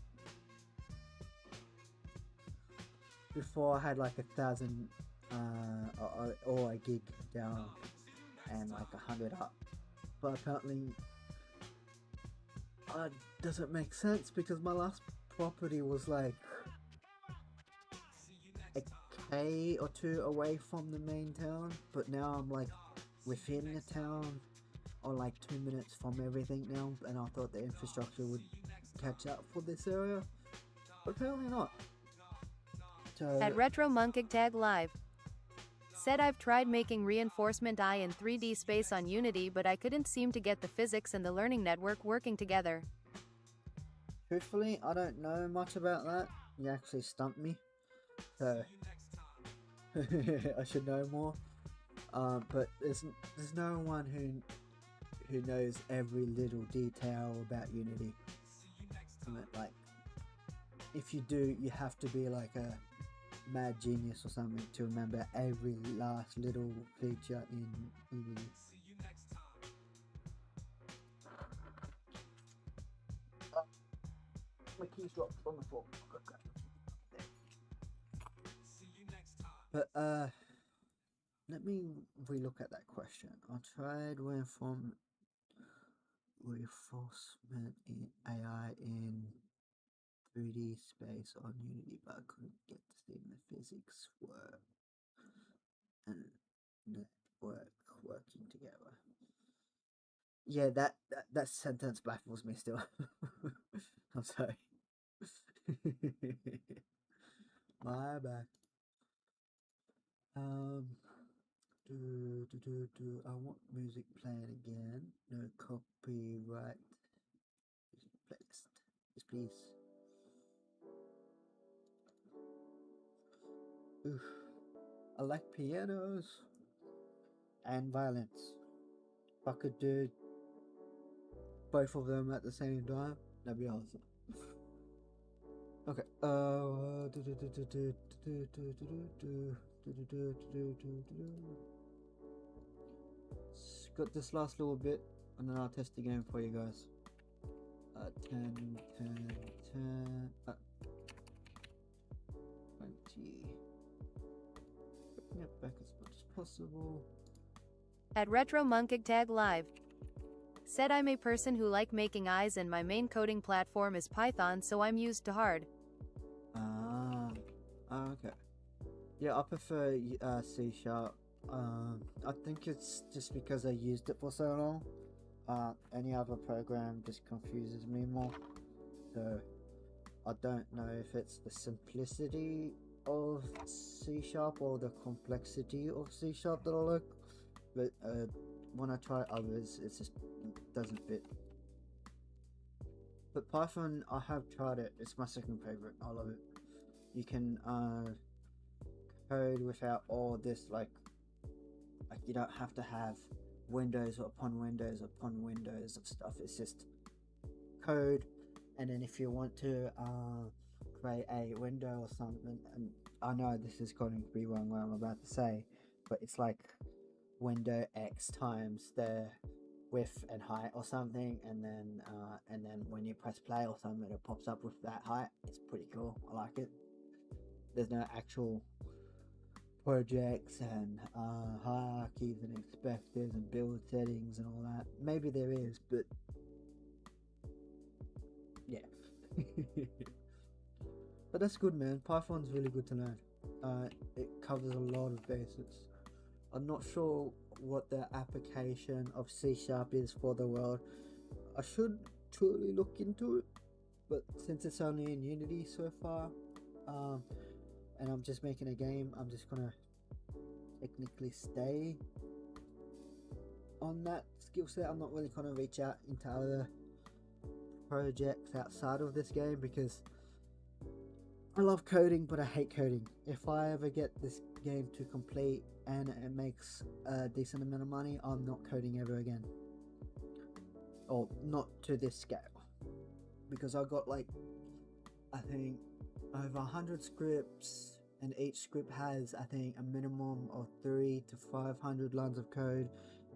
Before I had like 1,000 or a gig down and like 100 up, but apparently doesn't make sense because my last property was like a K or two away from the main town, but now I'm like within the town or like 2 minutes from everything now, and I thought the infrastructure would catch up for this area, but apparently not. So, At Retro Monkig Tag Live. Said I've tried making reinforcement eye in 3D space on Unity, but I couldn't seem to get the physics and the learning network working together. truthfully, I don't know much about that. You actually stumped me. So I should know more. But there's no one who knows every little detail about Unity. Like, if you do, you have to be like a mad genius or something to remember every last little feature in Unity. My keys dropped on the floor. But let me relook at that question. I tried reinforcement in AI in 3D space on Unity, but I couldn't get to see the physics work and network working together. Yeah, that sentence baffles me still. I'm sorry. My bad. I want music playing again. No copyright. Playlist. Yes, please. Oof. I like pianos and violins. If I could do both of them at the same time, that'd be awesome. Okay. Got this last little bit, and then I'll test the game for you guys. 10, 20. Bring it back as much as possible. At Retro Monkig Tag Live. Said I'm a person who like making eyes and my main coding platform is Python, so I'm used to hard. Okay. Yeah, I prefer C#. I think it's just because I used it for so long. Any other program just confuses me more. So I don't know if it's the simplicity of C# or the complexity of C# that I like. But when I try others, it just doesn't fit. But Python, I have tried it. It's my second favorite. I love it. You can code without all this like you don't have to have windows upon windows upon windows of stuff. It's just code, and then if you want to create a window or something, and I know this is going to be wrong what I'm about to say, but it's like window X times the width and height or something, and then when you press play or something, it pops up with that height. It's pretty cool. I like it. There's no actual projects and hierarchies and expectors and build settings and all that. Maybe there is, but yeah. But that's good, man. Python's really good to learn. It covers a lot of bases. I'm not sure what the application of C# is for the world. I should truly look into it, but since it's only in Unity so far, and I'm just making a game, I'm just gonna technically stay on that skill set. I'm not really going to reach out into other projects outside of this game because I love coding, but I hate coding. If I ever get this game to complete and it makes a decent amount of money, I'm not coding ever again. Or not to this scale. Because I got like, I think, over 100 scripts, and each script has, I think, a minimum of 300 to 500 lines of code,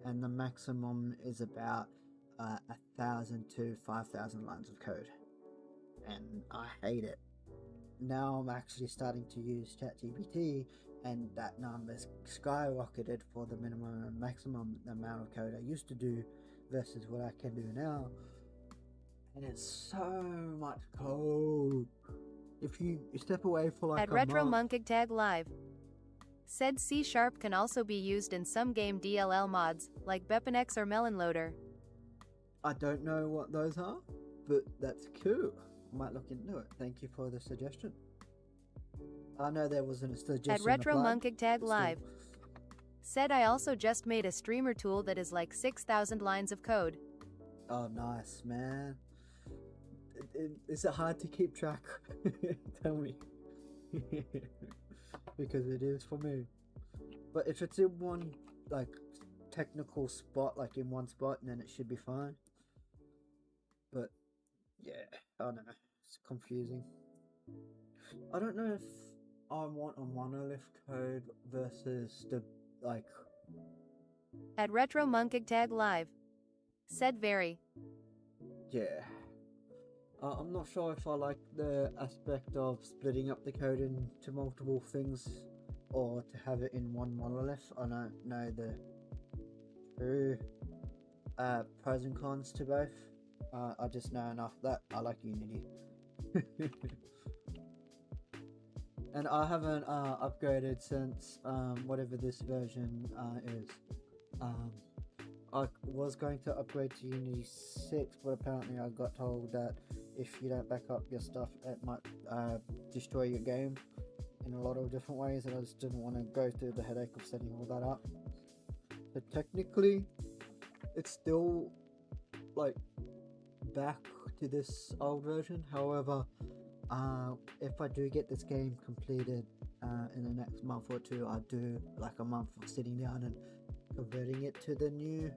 and the maximum is about 1,000 to 5,000 lines of code. And I hate it. Now I'm actually starting to use ChatGPT, and that number's skyrocketed for the minimum and maximum amount of code I used to do versus what I can do now. And it's so much code. If you step away for like At a Retro month, Monkig Tag Live. Said C# can also be used in some game DLL mods, like Bepinex or Melon Loader. I don't know what those are, but that's cool. I might look into it. Thank you for the suggestion. I know there wasn't a suggestion At Retro applied, Monkig Tag but still. Live. Said I also just made a streamer tool that is like 6,000 lines of code. Oh, nice, man. Is it hard to keep track? Tell me. Because it is for me. But if it's in one, like, technical spot, like in one spot, then it should be fine. But, yeah, I don't know. It's confusing. I don't know if I want a monolith code versus the, like... At Retro Monkig Tag Live. Said very. Yeah. I'm not sure if I like the aspect of splitting up the code into multiple things or to have it in one monolith. I don't know the true pros and cons to both. I just know enough that I like Unity. And I haven't upgraded since whatever this version is. I was going to upgrade to Unity 6, but apparently I got told that if you don't back up your stuff, it might destroy your game in a lot of different ways, and I just didn't want to go through the headache of setting all that up. But technically, it's still like back to this old version. However, if I do get this game completed in the next month or two, I do like a month of sitting down and converting it to the new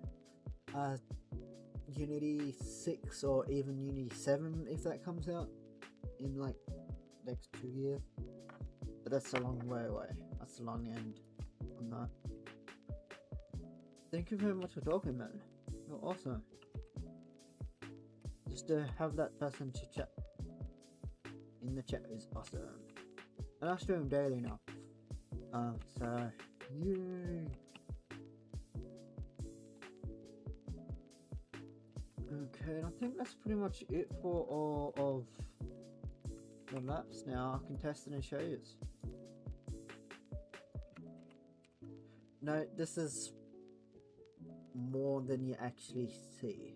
Unity 6 or even Unity 7 if that comes out in like next 2 years. But that's a long way away. That's a long end on that. Thank you very much for talking, man. You're awesome. Just to have that person to chat in the chat is awesome. And I stream daily now. So yay. Okay, and I think that's pretty much it for all of the maps now. I can test it and show you. No, this is more than you actually see.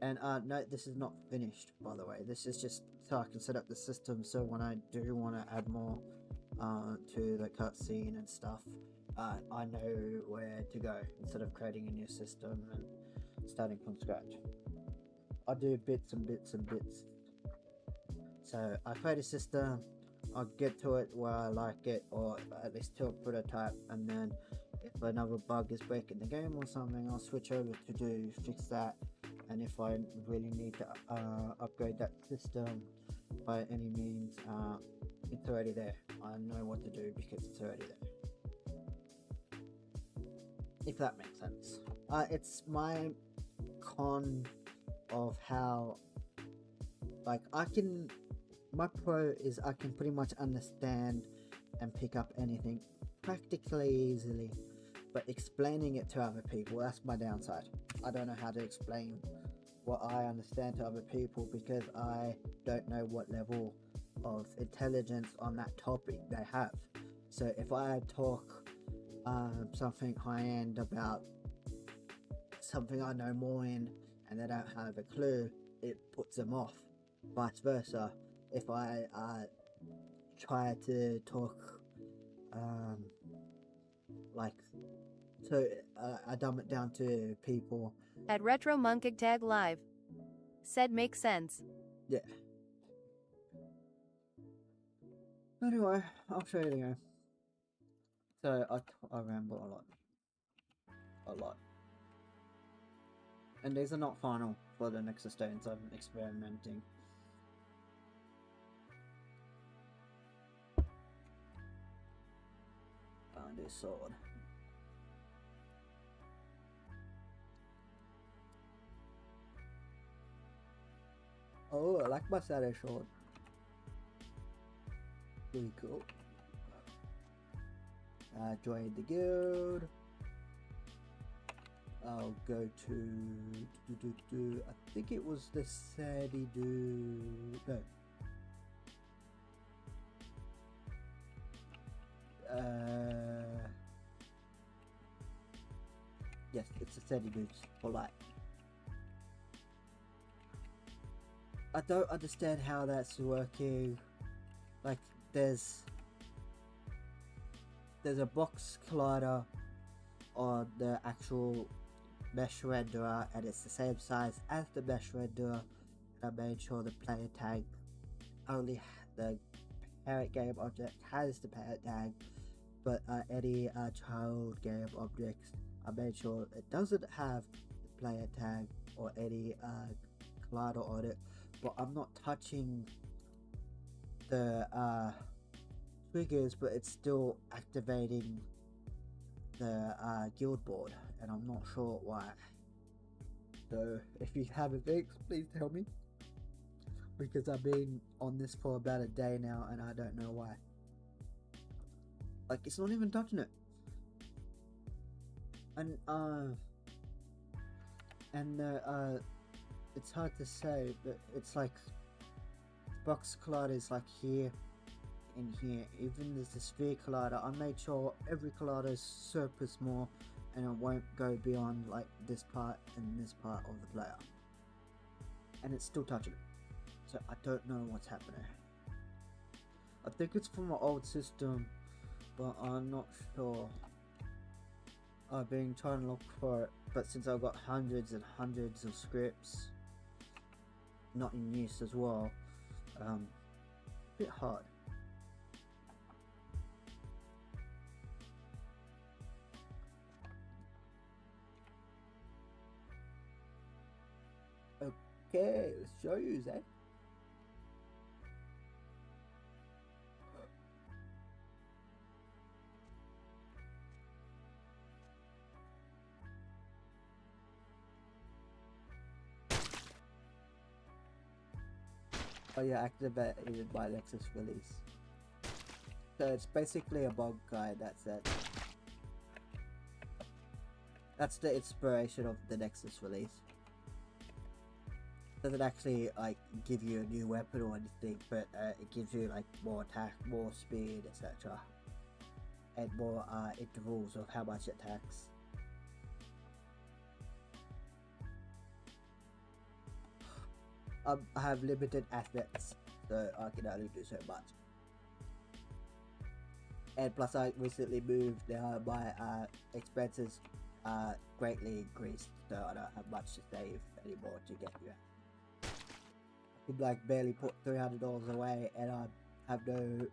And no, this is not finished, by the way. This is just so I can set up the system, so when I do want to add more to the cutscene and stuff, I know where to go instead of creating a new system and starting from scratch. I do bits and bits and bits. So I create a system, I'll get to it where I like it, or at least to a prototype, and then if another bug is breaking the game or something, I'll switch over to fix that. And if I really need to upgrade that system by any means, it's already there. I know what to do because it's already there. If that makes sense. It's my con of how, like, my pro is I can pretty much understand and pick up anything practically easily, but explaining it to other people, that's my downside. I don't know how to explain what I understand to other people because I don't know what level of intelligence on that topic they have. So if I talk something high-end about something I know more in and they don't have a clue, it puts them off. Vice versa, if I try to talk like, so I dumb it down to people. At Retro Monkig Tag Live. Said makes sense. Yeah. Anyway, I'll show you the game. So I ramble a lot. And these are not final for the Nexus stones. I'm experimenting. Found his sword. Oh, I like my saddle sword. Pretty cool. Join the guild. I'll go to I think it was the Sadie dude. No. Yes, it's the Sadie dudes for life. I don't understand how that's working. Like, there's a box collider on the actual mesh renderer, and it's the same size as the mesh renderer. I made sure the player tag only the parent game object has the parent tag, but any child game objects, I made sure it doesn't have the player tag or any collider on it. But I'm not touching the triggers, but it's still activating the guild board, and I'm not sure why. So if you have a fix, please tell me, because I've been on this for about a day now and I don't know why. Like, it's not even touching it. And it's hard to say, but it's like box collider is like here and here. Even there's the sphere collider. I made sure every collider is super small and it won't go beyond like this part and this part of the player, and it's still touching it. So I don't know what's happening. I think it's from my old system, but I'm not sure. I've been trying to look for it, but since I've got hundreds and hundreds of scripts not in use as well, a bit hard. Okay, let's show you, Zach. Oh yeah, activated by Nexus release. So it's basically a bug guide, that's it. That's the inspiration of the Nexus release. Doesn't actually like give you a new weapon or anything, but it gives you like more attack, more speed, etc. And more intervals of how much it attacks. I have limited assets, so I can only do so much. And plus I recently moved, my expenses greatly increased, so I don't have much to save anymore to get you. I could like barely put $300 away, and I have no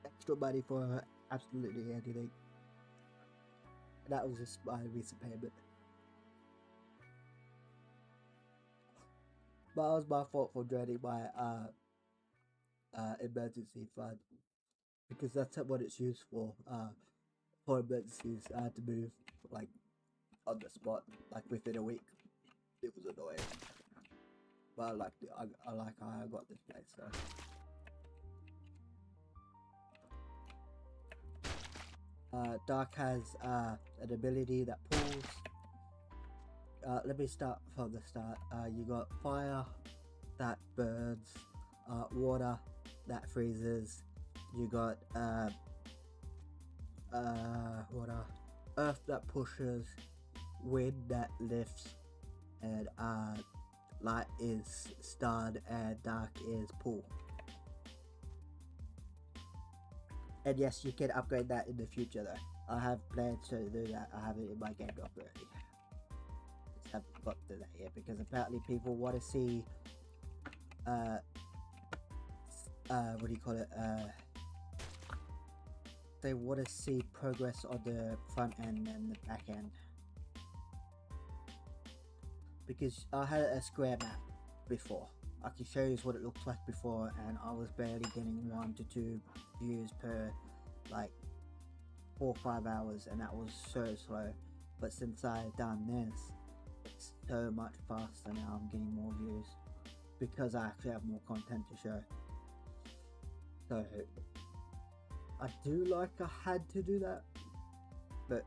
extra money for absolutely anything. And that was just my recent payment. But it was my fault for draining my emergency fund, because that's what it's used for emergencies. I had to move like on the spot, like within a week. It was annoying, but I liked it. I like how I got this place. So Dark has an ability that pulls. Let me start from the start. You got fire that burns, water that freezes. You got water, earth that pushes, wind that lifts, and light is stun and dark is pull. And yes, you can upgrade that in the future though. I have plans to do that. I have it in my game doc already. Just haven't got to that yet because apparently people want to see what do you call it? They want to see progress on the front end and the back end. Because I had a square map before. I can show you what it looked like before, and I was barely getting 1 to 2 views per like 4 or 5 hours, and that was so slow. But since I've done this, it's so much faster now. I'm getting more views because I actually have more content to show. So I do like I had to do that, but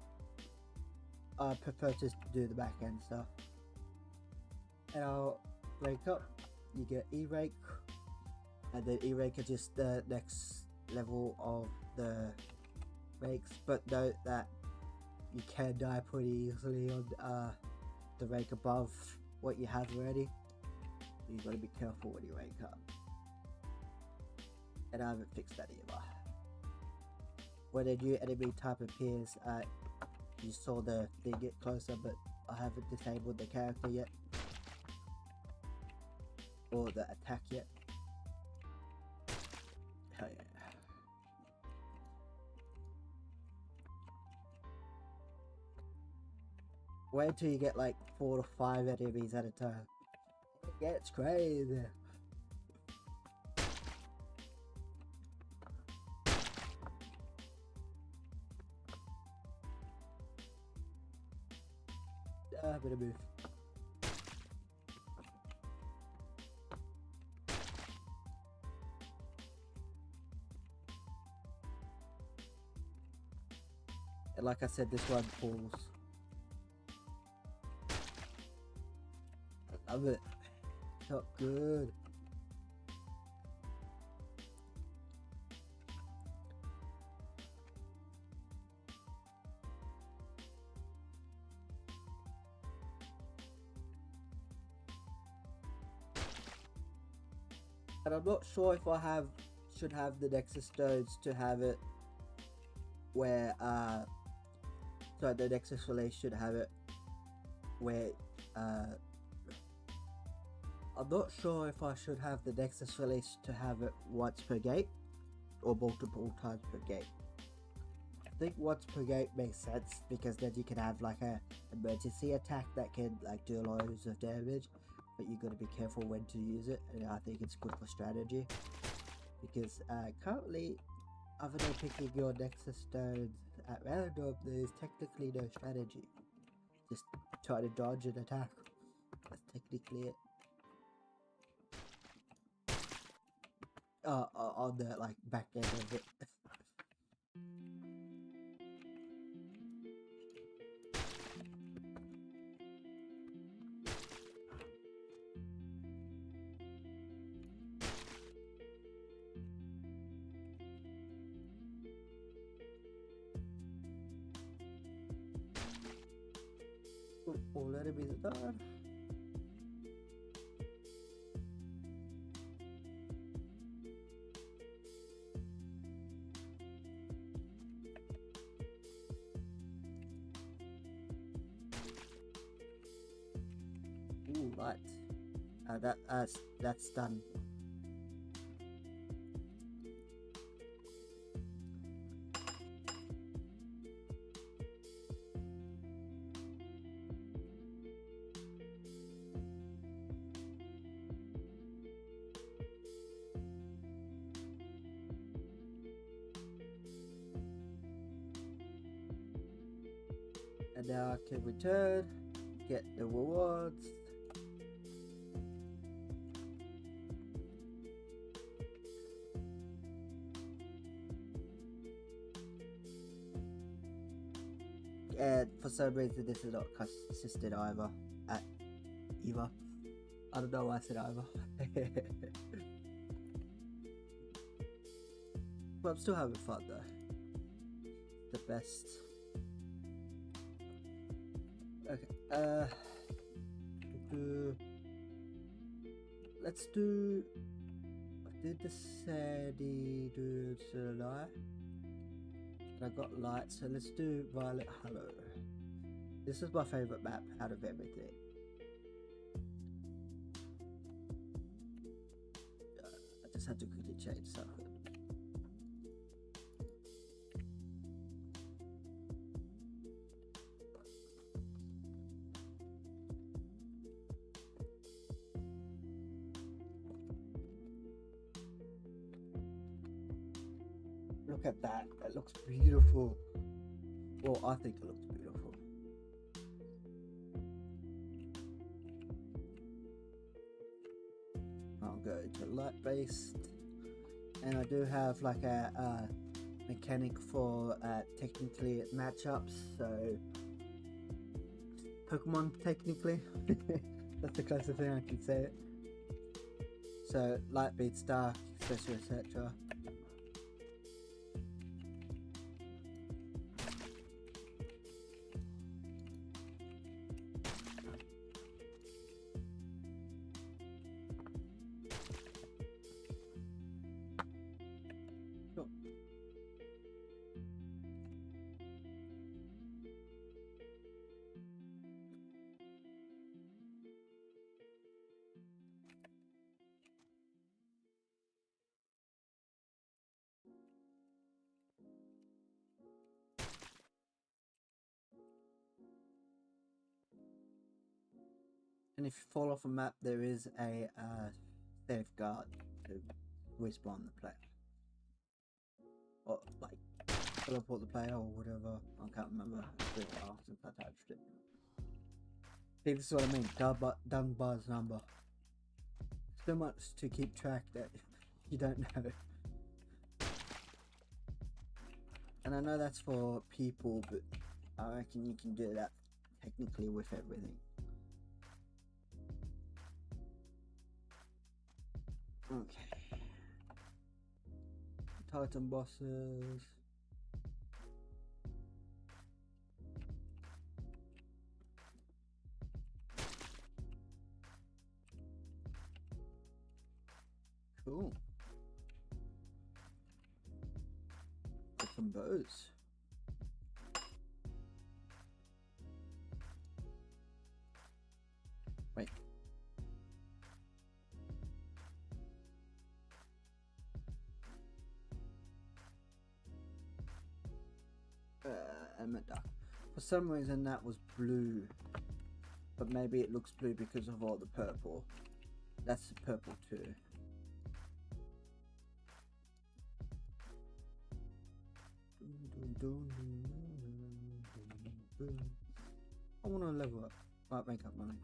I prefer to do the back end stuff. And I'll rake up. You get E-rake, and then E-rake is just the next level of the rakes. But note that you can die pretty easily on the rake above what you have already. You gotta be careful when you rake up. And I haven't fixed that either. When a new enemy type appears, you saw the thing get closer, but I haven't disabled the character yet. Or the attack yet. Hell yeah. Wait until you get like 4 to 5 enemies at a time. It gets crazy. Better move. And like I said, this one pulls. I love it. Felt good. And I'm not sure if I should have the Nexus stones to have it where so the Nexus release should have it where I'm not sure if I should have the Nexus release to have it once per gate or multiple times per gate. I think once per gate makes sense because then you can have like a emergency attack that can like do loads of damage, but you gotta be careful when to use it, and I think it's good for strategy because currently, other than picking your Nexus stones at random, there is technically no strategy. Just try to dodge an attack. That's technically it. On the like back end of it. All enemies are done. Ooh, right. That's done. And now I can return, get the rewards. And for some reason this is not consistent either. Either. I don't know why I said either. But I'm still having fun though. The best. Okay, let's do. I did the Sandy dude, should I? I got lights, so let's do Violet Hollow. This is my favourite map out of everything. I just had to quickly change something. Look at that, that looks beautiful. Well, I think it looks beautiful. I'll go to light based, and I do have like a mechanic for technically matchups, so Pokemon technically. That's the closest thing I can say it. So light beats dark, etc, etc. And if you fall off a map, there is a safeguard to respawn the player, or like teleport the player or whatever. I can't remember. It's been a while since I touched it. See, this is what I mean. Dunbar's number. So much to keep track that you don't know. And I know that's for people, but I reckon you can do that technically with everything. Okay. Titan bosses. Cool. Get some bows. Wait. For some reason that was blue, but maybe it looks blue because of all the purple. That's purple too. I want to level up. Might make up money.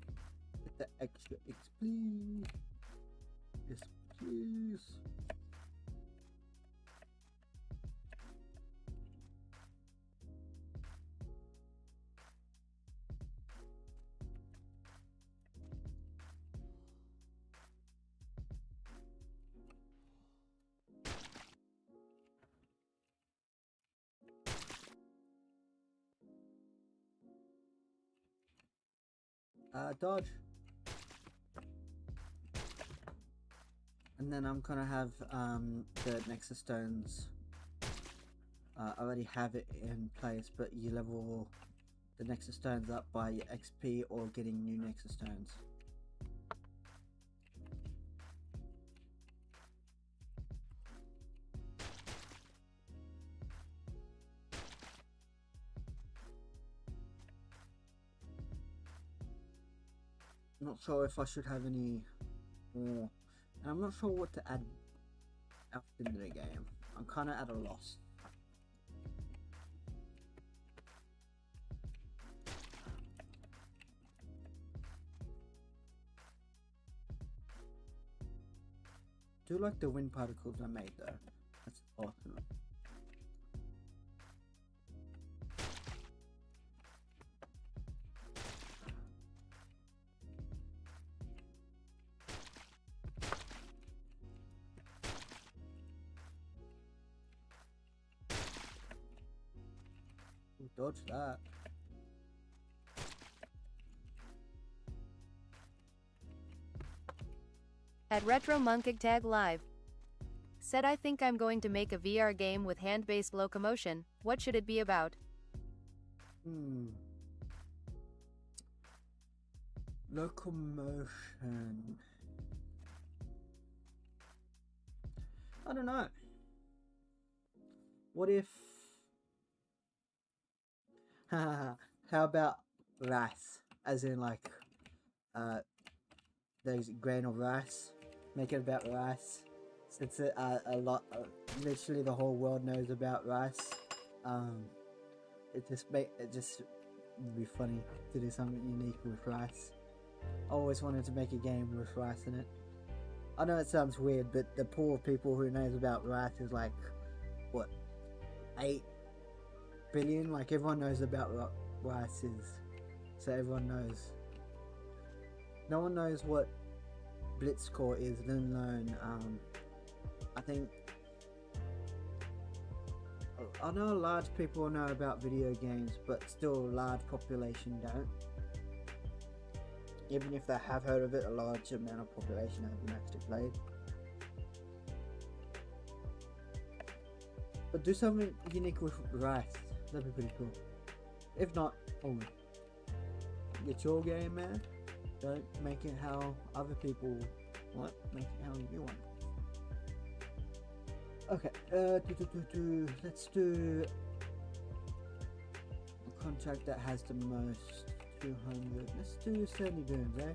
Get the extra XP. Yes, please. Dodge. And then I'm gonna have the Nexus Stones. I already have it in place, but you level the Nexus Stones up by your XP or getting new Nexus Stones. Not sure if I should have any more, and I'm not sure what to add after the game. I'm kind of at a loss. Do like the wind particles I made though. That's awesome. Dodge that. At Retro Monkig Tag Live. Said I think I'm going to make a VR game with hand-based locomotion. What should it be about? Locomotion. I don't know. What if... How about rice? As in like, there's grain of rice. Make it about rice. Since a lot, literally the whole world knows about rice. It just would be funny to do something unique with rice. I always wanted to make a game with rice in it. I know it sounds weird, but the pool of people who knows about rice is like, what, 8 billion? Like everyone knows about what rice is, so everyone knows. No one knows what BlitzCore is, let alone, I think, I know large people know about video games, but still a large population don't. Even if they have heard of it, a large amount of population haven't actually played. But do something unique with rice, that'd be pretty cool. If not, it's your game, man. Don't make it how other people want, make it how you want. Okay, let's do a contract that has the most 200. Let's do 70 booms, eh?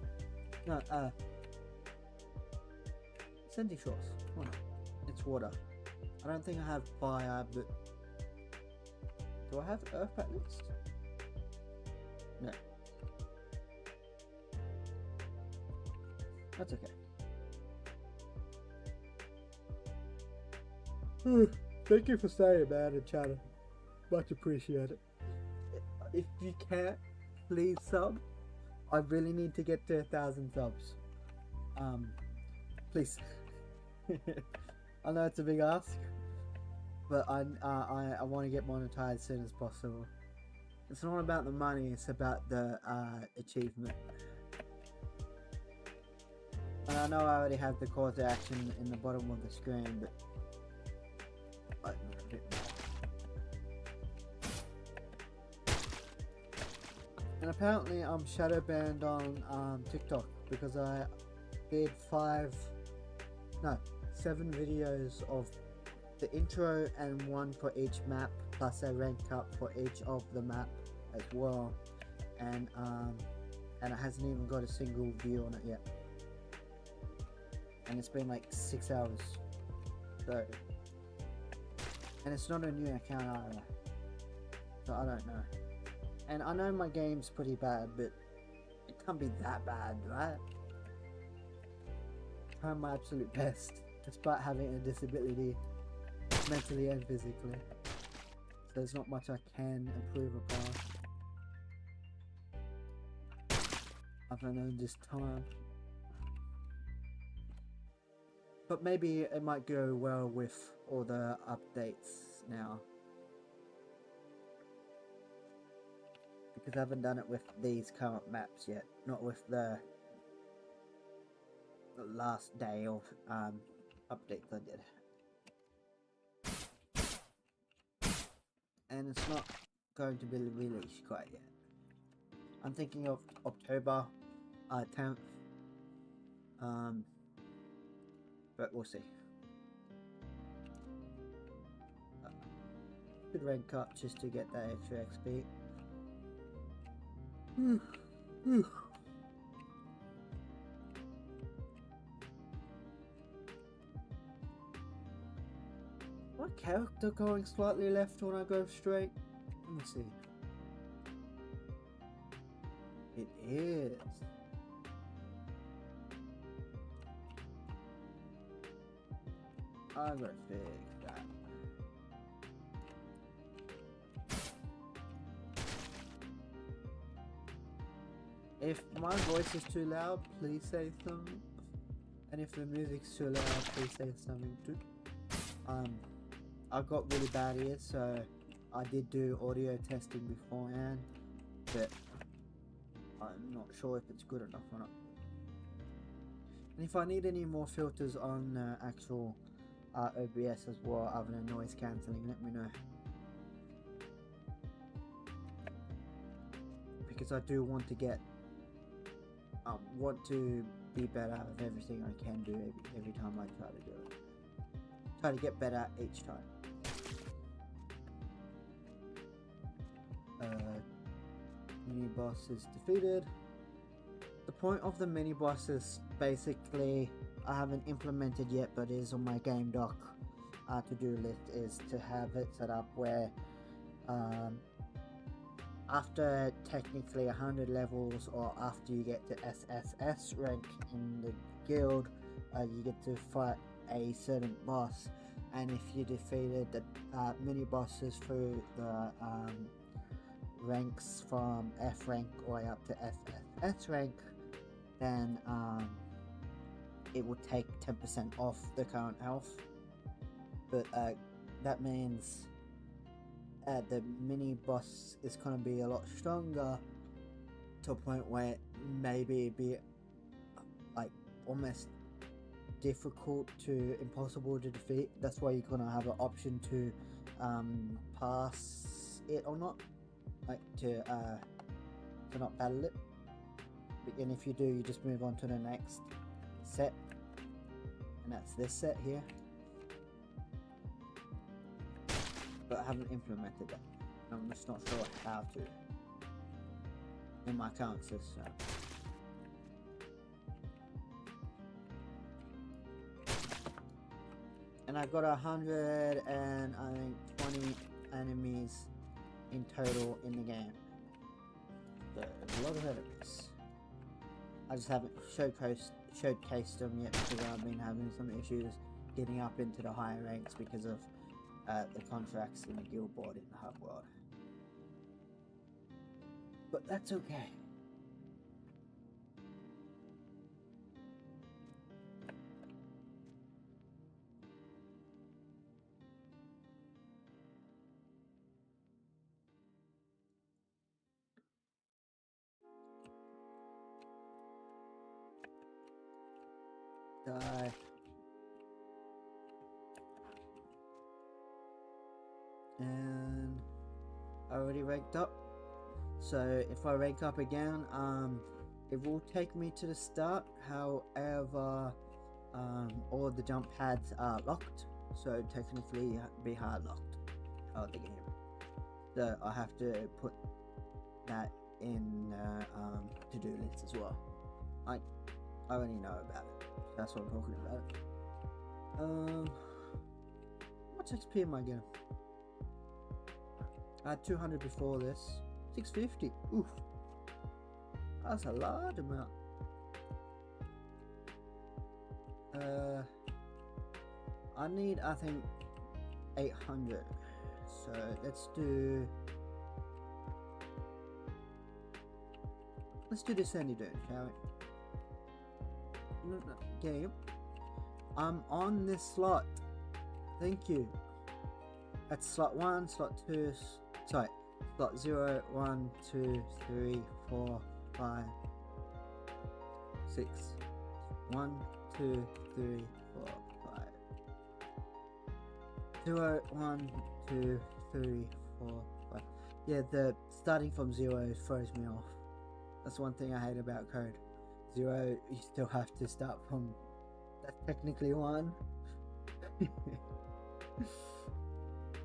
No, 70 shorts. Why not? It's water. I don't think I have fire, but do I have earth at least? No. That's okay. Thank you for staying, man, and chatting. Much appreciated. If you can't, please sub. I really need to get to 1,000 subs. Please. I know it's a big ask, but I want to get monetized as soon as possible. It's not about the money; it's about the achievement. And I know I already have the call to action in the bottom of the screen, but a bit more. And apparently I'm shadow banned on TikTok because I did 7 videos of the intro and 1 for each map, plus I ranked up for each of the map as well, and it hasn't even got a single view on it yet, and it's been like 6 hours. So, and it's not a new account either, so I don't know. And I know my game's pretty bad, but it can't be that bad, right? Trying my absolute best, despite having a disability, mentally and physically. So there's not much I can improve upon, other than just time. But maybe it might go well with all the updates now, because I haven't done it with these current maps yet, not with the last day of updates I did. And it's not going to be released quite yet. I'm thinking of October 10th, but we'll see. Could rank up just to get that extra XP. My character going slightly left when I go straight? Let me see. It is. I'm gonna fix that. If my voice is too loud, please say something. And if the music's too loud, please say something too. I got really bad ears, so I did do audio testing beforehand, but I'm not sure if it's good enough or not. And if I need any more filters on actual OBS as well, other than noise cancelling, let me know. because I do want to get, want to be better at everything I can do every time I try to do it. Try to get better each time. Mini boss is defeated. The point of the mini boss is basically, I haven't implemented yet, but it is on my game doc to-do list, is to have it set up where after technically 100 levels, or after you get to SSS rank in the guild, you get to fight a certain boss, and if you defeated the mini bosses through the ranks from F rank all the way up to SSS rank, then it will take 10% off the current health. But that means the mini boss is going to be a lot stronger, to a point where maybe it'd be like almost difficult to impossible to defeat. That's why you're going to have an option to pass it or not, like to not battle it. And if you do, you just move on to the next set, and that's this set here. But I haven't implemented that. I'm just not sure how to in my current system. And I've got 120 enemies in total in the game. So a lot of enemies. I just haven't showcased them yet because I've been having some issues getting up into the higher ranks because of the contracts in the guild board in the hub world. But that's okay. Die. And I already ranked up, so if I rank up again, it will take me to the start. However, all the jump pads are locked, so technically be hard locked out of the game. So I have to put that in to-do list as well. I already know about it. That's what I'm talking about. How much XP am I getting? I had 200 before this. 650. Oof. That's a large amount. I need, I think, 800. So let's do the sandy dune, shall we? Game. I'm on this slot. Thank you. That's slot 1, slot 2, sorry, slot 0, 1, 2, 3, 4, 5, 6. 1, 2, 3, 4, 5. 0, 1, 2, 3, 4, 5. Yeah, the starting from 0 throws me off. That's one thing I hate about code. 0, you still have to start from, that's technically 1.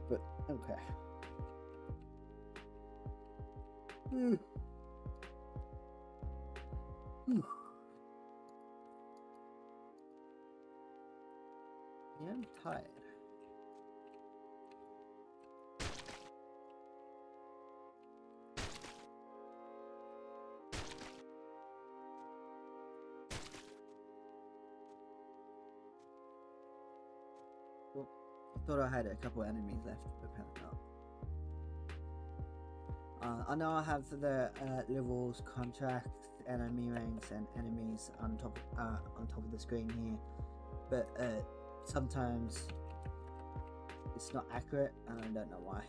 But okay. Yeah, I'm tired. Well, I thought I had a couple enemies left, but apparently not. I know I have the levels, contracts, enemy ranks, and enemies on top of the screen here, but sometimes it's not accurate, and I don't know why.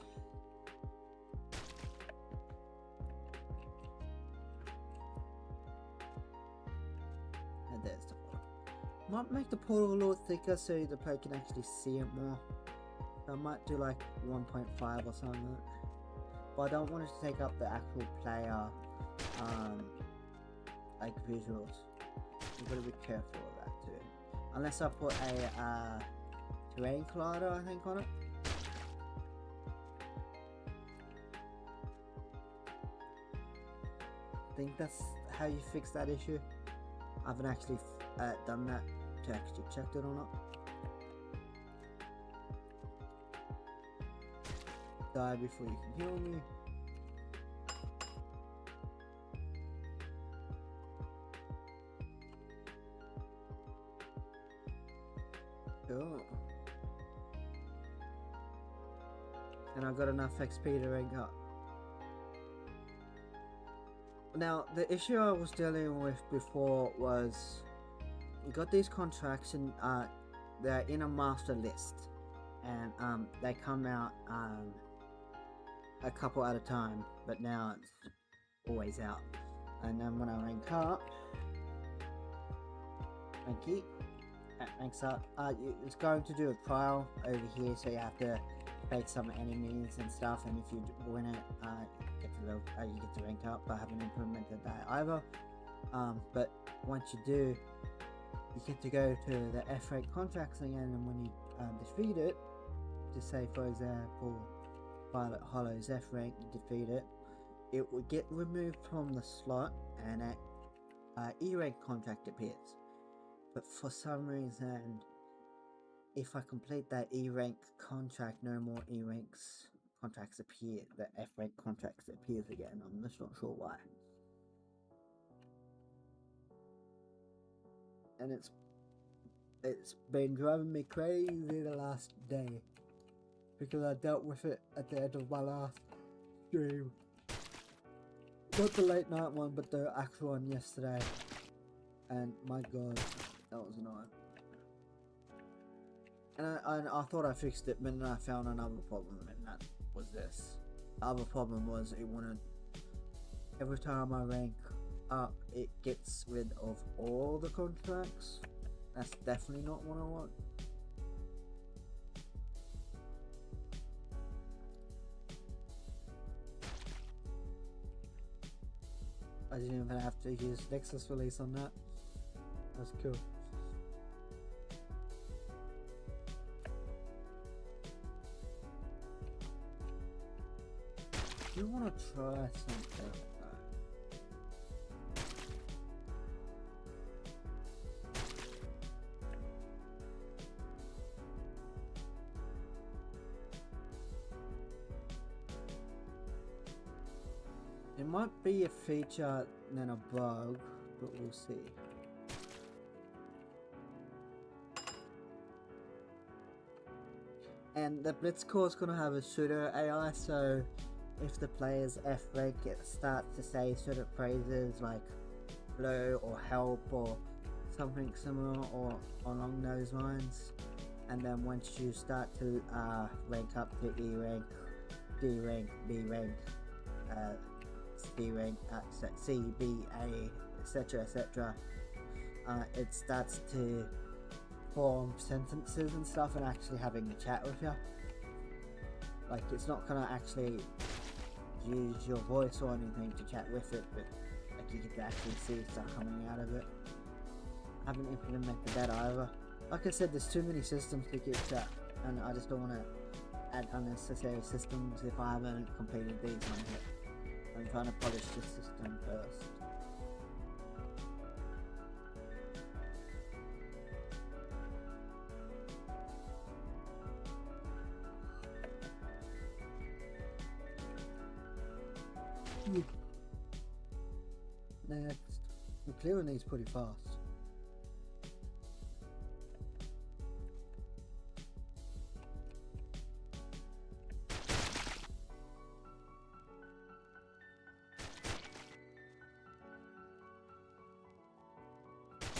And there's the portal. Might make the portal a little thicker so the player can actually see it more. So I might do like 1.5 or something. But I don't want it to take up the actual player like visuals. You've got to be careful of that too. Unless I put a terrain collider, I think, on it. I think that's how you fix that issue. I haven't actually done that to actually check it or not. Die before you can heal me. Oh. And I got enough XP to rank up. Now, the issue I was dealing with before was you got these contracts and they're in a master list, and they come out a couple at a time, but now it's always out. And then when I rank up, rank ranks up, it's going to do a trial over here, so you have to fake some enemies and stuff, and if you win it, you get to rank up. I haven't implemented that either, but once you do, you get to go to the F rank contracts again, and when you defeat it, just say for example Violet Hollow's F rank, you defeat it, it will get removed from the slot and an E rank contract appears. But for some reason, if I complete that E rank contract, no more E ranks contracts appear. The F rank contracts appears again. I'm just not sure why. And it's been driving me crazy the last day, because I dealt with it at the end of my last stream. Not the late night one, but the actual one yesterday. And my god, that was annoying. And I thought I fixed it, but then I found another problem, and that was this. The other problem was it wouldn't. Every time I rank up, it gets rid of all the contracts. That's definitely not what I want. I didn't even have to use Nexus release on that. That's cool. You want to try something? It might be a feature than a bug, but we'll see. And the BlitzCore is going to have a pseudo AI, so if the player's F rank, it starts to say certain phrases like hello or help or something similar or along those lines, and then once you start to rank up to E rank, D rank, B rank, C rank, C, B, A, etc, etc, it starts to form sentences and stuff and actually having a chat with you. Like, it's not gonna actually use your voice or anything to chat with it, but like you get to actually see stuff coming out of it. I haven't implemented that either. Like I said, there's too many systems to get chat, and I just don't want to add unnecessary systems if I haven't completed these ones yet. I'm trying to polish the system first. Next, I'm clearing these pretty fast.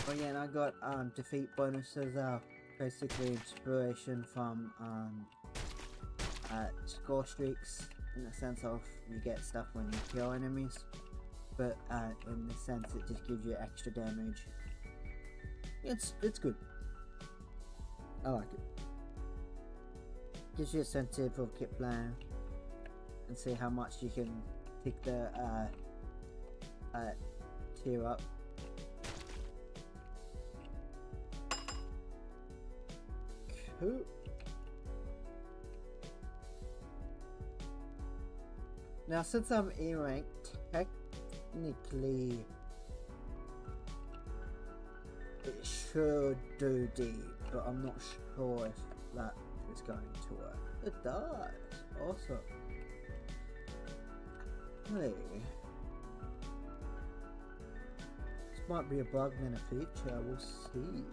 Oh yeah, and I got defeat bonuses, basically inspiration from score streaks, in the sense of you get stuff when you kill enemies, but in the sense it just gives you extra damage. It's good. I like it. Gives you a incentive to keep playing and see how much you can take the tier up. Cool. Now, since I'm E ranked, technically it should do D, but I'm not sure if that is going to work. It does. Awesome. Hey. This might be a bug and a feature, we'll see.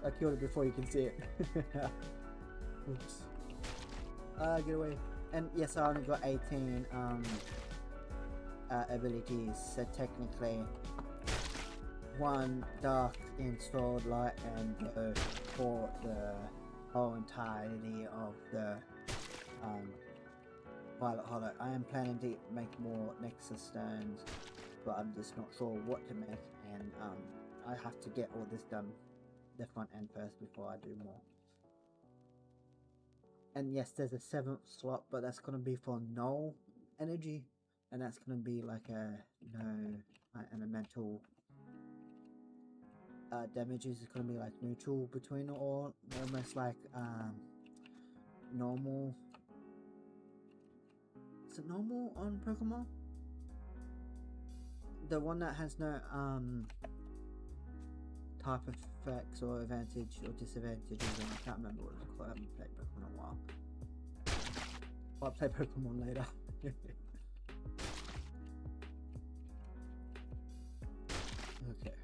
I killed it before you can see it. Oops. Get away. And yes, I only got 18 abilities, so technically one dark installed light and for the whole entirety of the Violet Hollow. I am planning to make more Nexus stones, but I'm just not sure what to make, and I have to get all this done, the front end first, before I do more. And yes, there's a 7th slot, but that's going to be for null energy, and that's going to be like a elemental damages is going to be like neutral between all, almost like normal. Is it normal on Pokemon? The one that has no type effects or advantage or disadvantages, and I can't remember what it's called. I haven't played Pokemon in a while. I'll play Pokemon later. Okay.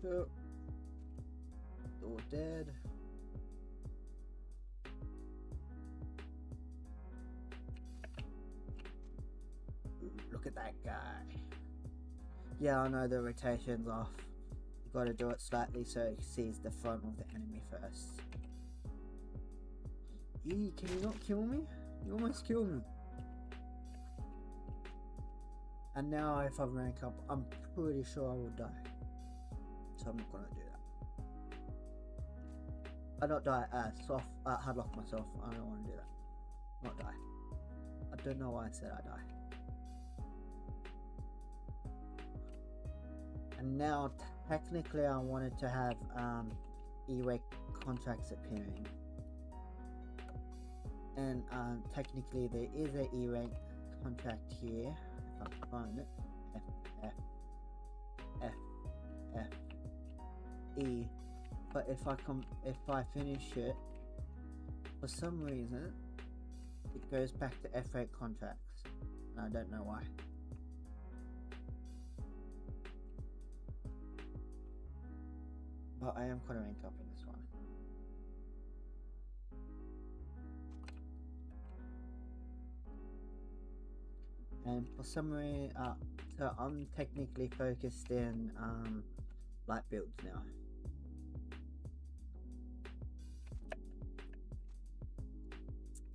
Oh. All dead. Look at that guy. Yeah, I know the rotation's off. You gotta do it slightly so it sees the front of the enemy first. Eee, can you not kill me? You almost killed me. And now if I rank up, I'm pretty sure I will die. So I'm not gonna do that. I don't die, hardlock myself. I don't want to do that. Not die. I don't know why I said I die. And now technically I wanted to have E-rank contracts appearing. And technically there is a E-rank contract here. If I can find it. F E. But if I finish it, for some reason it goes back to F8 contracts. And I don't know why. But I am gonna rank up in this one. And for some reason, so I'm technically focused in light builds now.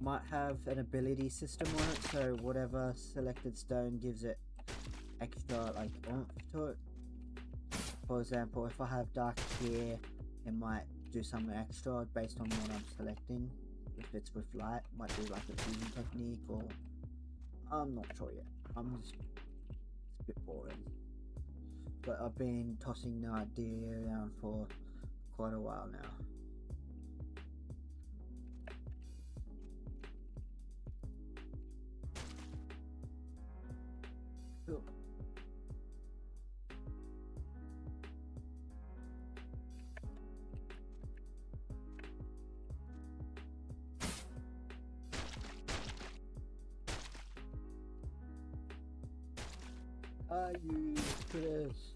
Might have an ability system on it, so whatever selected stone gives it extra like oomph to it. For example, if I have dark here, it might do something extra based on what I'm selecting. If it's with light, it might be like a fusion technique, or I'm not sure yet. It's a bit boring. But I've been tossing the idea around for quite a while now. Cool. You Chris.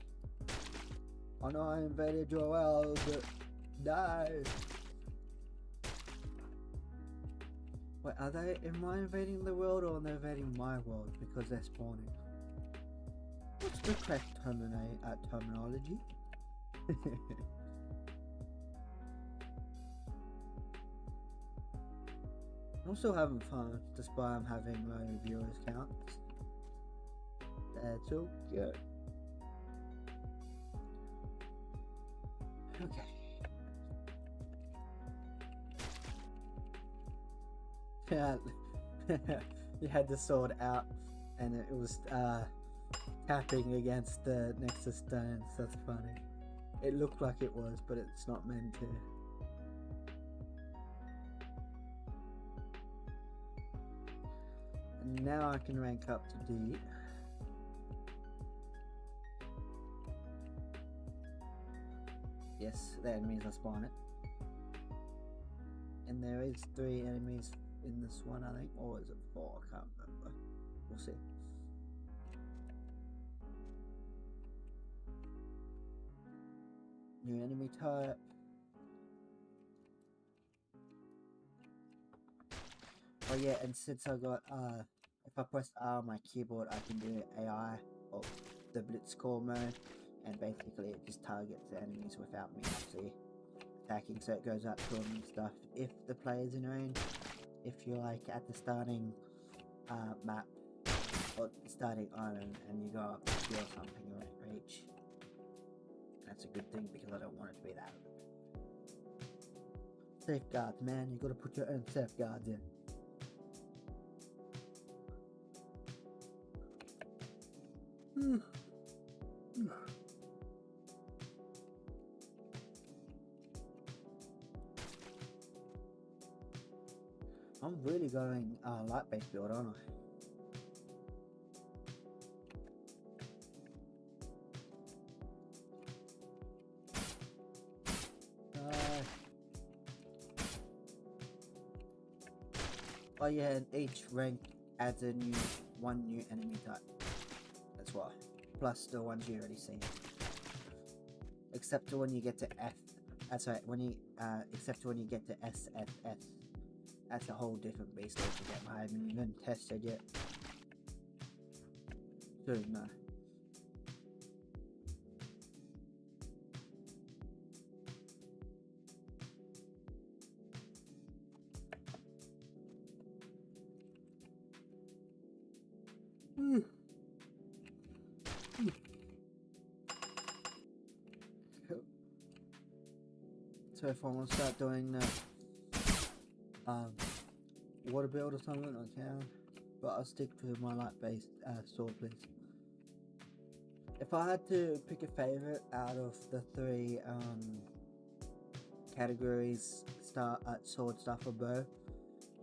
I know I invaded your world, but die. Wait, am I invading the world or are they invading my world because they're spawning? What's the correct terminology? I'm still having fun despite I'm having low viewers counts. That's all good. Okay. Yeah, you had the sword out, and it was tapping against the Nexus stones. That's funny. It looked like it was, but it's not meant to. And now I can rank up to D. Yes, the enemies are spawning. And there is 3 enemies in this one, I think. Or is it 4? I can't remember. We'll see. New enemy type. Oh yeah, and since I got if I press R on my keyboard, I can do AI or the BlitzCore mode, and basically it just targets the enemies without me actually attacking, so it goes out to them and stuff. If the player's in range, if you're like at the starting map or starting island and you go up to or something or reach, that's a good thing because I don't want it to be that. Safeguards, man, you gotta put your own safeguards in. I'm really going light-based build, aren't I? Oh yeah, and each rank adds one new enemy type. That's why. Plus the ones you already seen. Except when you get to F. Sorry, except when you get to SFS. That's a whole different beast altogether. I haven't even tested yet. Soon, no. So if I want to start doing the water build or something, I can, but I'll stick to my light-based sword, please. If I had to pick a favorite out of the 3 categories, sword, staff, or bow,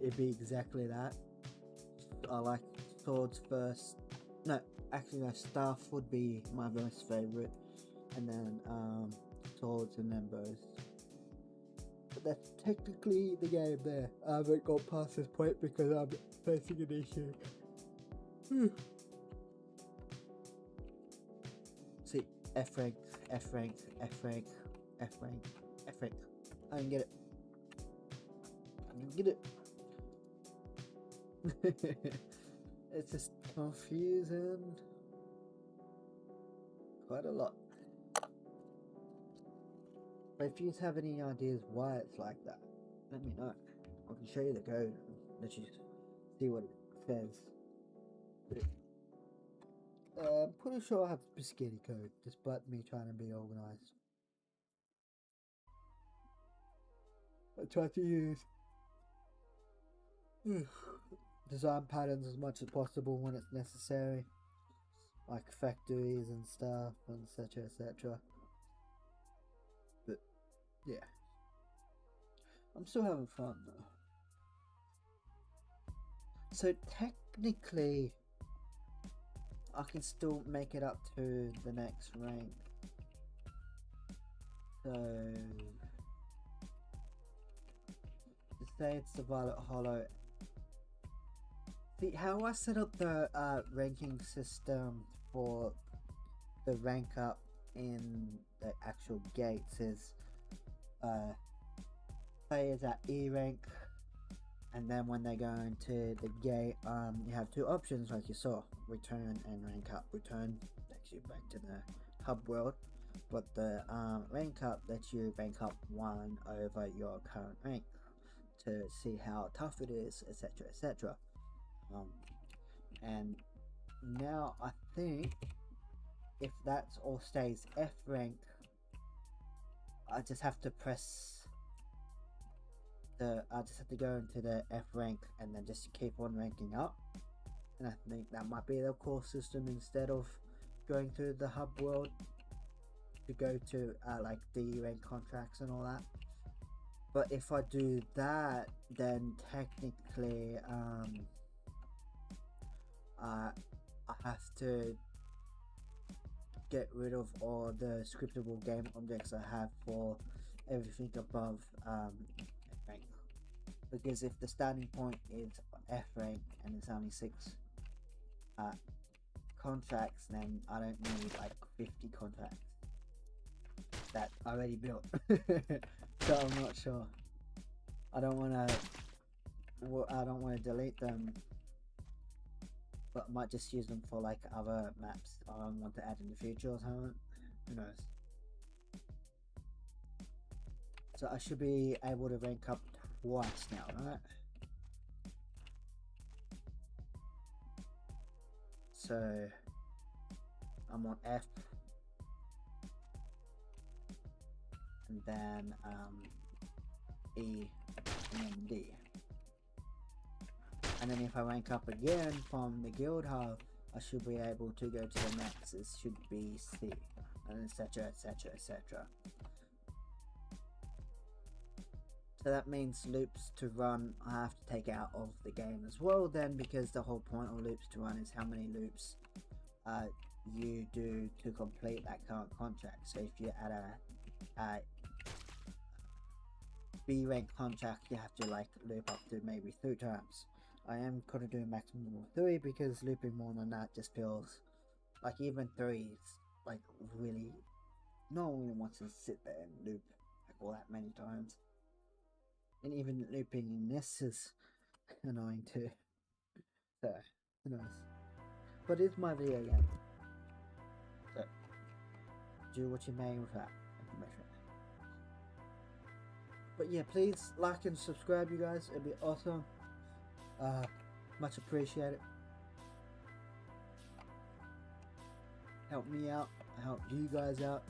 it'd be exactly that. I like swords first. No, actually no, staff would be my most favorite, and then swords and then bows. But that's technically the game there. I haven't got past this point because I'm facing an issue. See, F rank, F rank, F rank, F rank, F rank. I didn't get it. I didn't get it. It's just confusing. Quite a lot. But if you have any ideas why it's like that, let me know. I can show you the code and let you see what it says. I'm pretty sure I have spaghetti code, despite me trying to be organized. I try to use design patterns as much as possible when it's necessary, like factories and stuff, and etc, etc. But yeah, I'm still having fun though. So technically I can still make it up to the next rank. So to say it's the Violet Hollow. See how I set up the ranking system for the rank up in the actual gates is players at E rank, and then when they go into the gate, you have 2 options like you saw: return and rank up. Return takes you back to the hub world, but the rank up lets you rank up 1 over your current rank to see how tough it is, etc, etc. And now I think if that's all stays F rank, I just have to press I just have to go into the F rank and then just keep on ranking up. And I think that might be the core system instead of going through the hub world to go to like D rank contracts and all that. But if I do that, then technically I have to get rid of all the scriptable game objects I have for everything above F rank, because if the starting point is F rank and it's only 6 contracts, then I don't need like 50 contracts that I already built. So I'm not sure. I don't want to delete them, but I might just use them for like other maps I want to add in the future or something. Who knows? So I should be able to rank up twice now, right? So I'm on F, and then E, and then D. And then if I rank up again from the guild hub, I should be able to go to the next. It should be C, and etc, etc, etc. So that means loops to run I have to take out of the game as well then, because the whole point of loops to run is how many loops you do to complete that current contract. So if you add a B rank contract, you have to like loop up to maybe 3 times. I am gonna do a maximum of 3 because looping more than that just feels like, even 3 is like really, no one really wants to sit there and loop like all that many times. And even looping in this is annoying too. So, who knows? But it's my video game. So, do what you may with that information. But yeah, please like and subscribe, you guys. It'd be awesome. Much appreciated. Help me out. Help you guys out.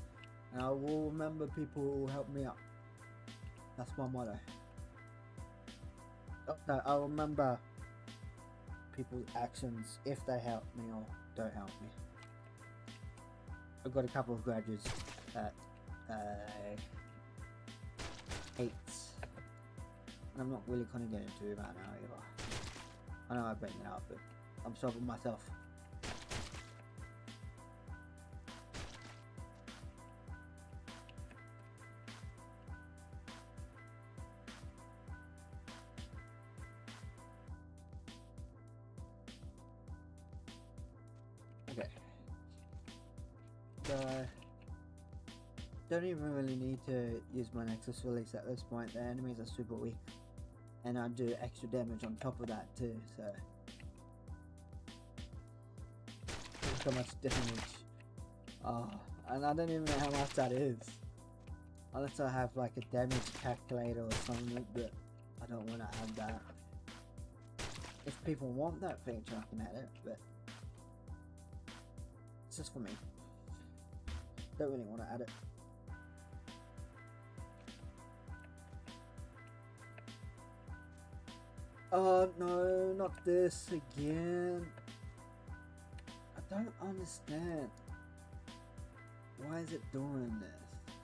And I will remember people who will help me out. That's my motto. Oh, no, I'll remember people's actions if they help me or don't help me. I've got a couple of grudges that hates, and I'm not really gonna get into it right now either. I know I bring it up, but I'm stopping myself. Okay. So, don't even really need to use my Nexus release at this point. The enemies are super weak, and I do extra damage on top of that too, so look how much damage. Oh, and I don't even know how much that is, unless I have like a damage calculator or something, but I don't want to add that. If people want that feature, I can add it, but it's just for me. Don't really want to add it. Oh no, not this again. I don't understand. Why is it doing this?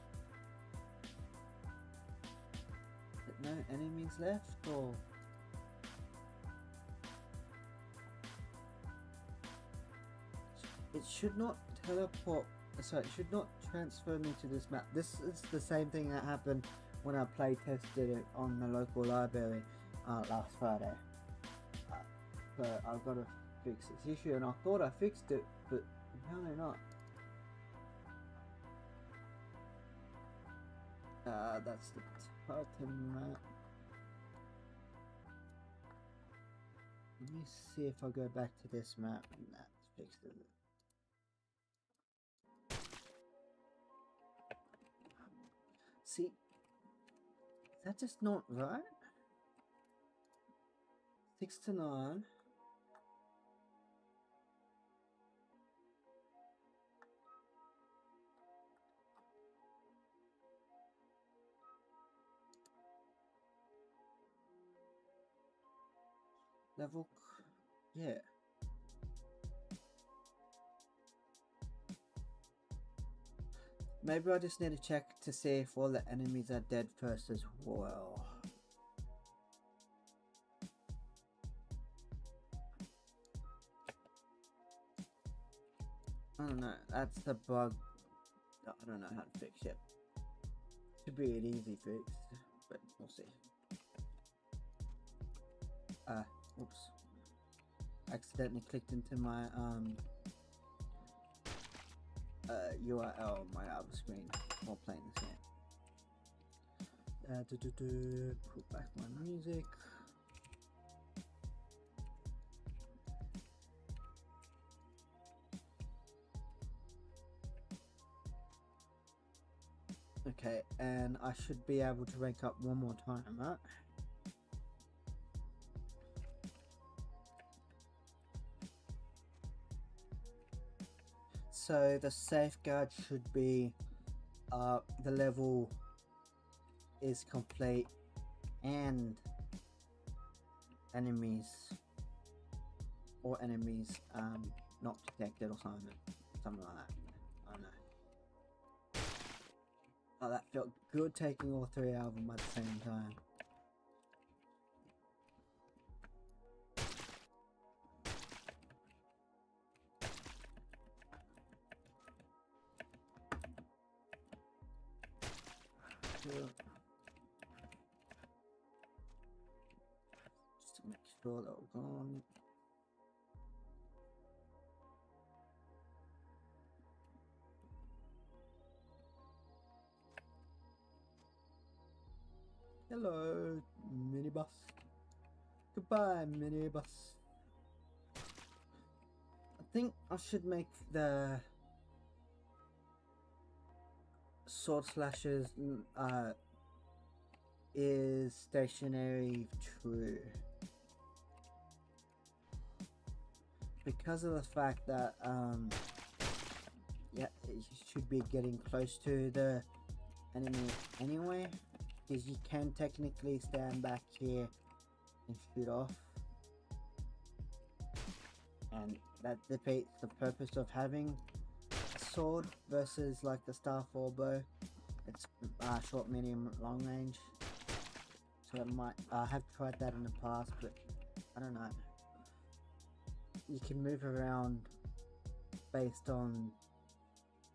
Is there no enemies left, or? It should not teleport. Sorry, it should not transfer me to this map. This is the same thing that happened when I play tested it on the local library last Friday. So I've got to fix this issue, and I thought I fixed it, but apparently not. That's the Titan map. Let me see if I go back to this map and that's fixed it. See, is that just not right? 6 to 9. level. Yeah. Maybe I just need to check to see if all the enemies are dead first as well. I don't know, that's the bug that I don't know how to fix yet. Should be an easy fix, but we'll see. Oops. Accidentally clicked into my URL on my other screen while playing this game. Put back my music. Okay, and I should be able to rank up one more time, right? So the safeguard should be the level is complete and enemies not detected or something like that. I don't know. Oh, that felt good taking all three out of them at the same time. Just to make sure that we're gone. Hello, minibus. Goodbye, minibus. I think I should make the sword slashes is stationary true, because of the fact that yeah, it should be getting close to the enemy anyway, because you can technically stand back here and shoot off, and that defeats the purpose of having a sword versus like the Starfall bow. It's short, medium, long range. So it might, I have tried that in the past, but I don't know. You can move around based on,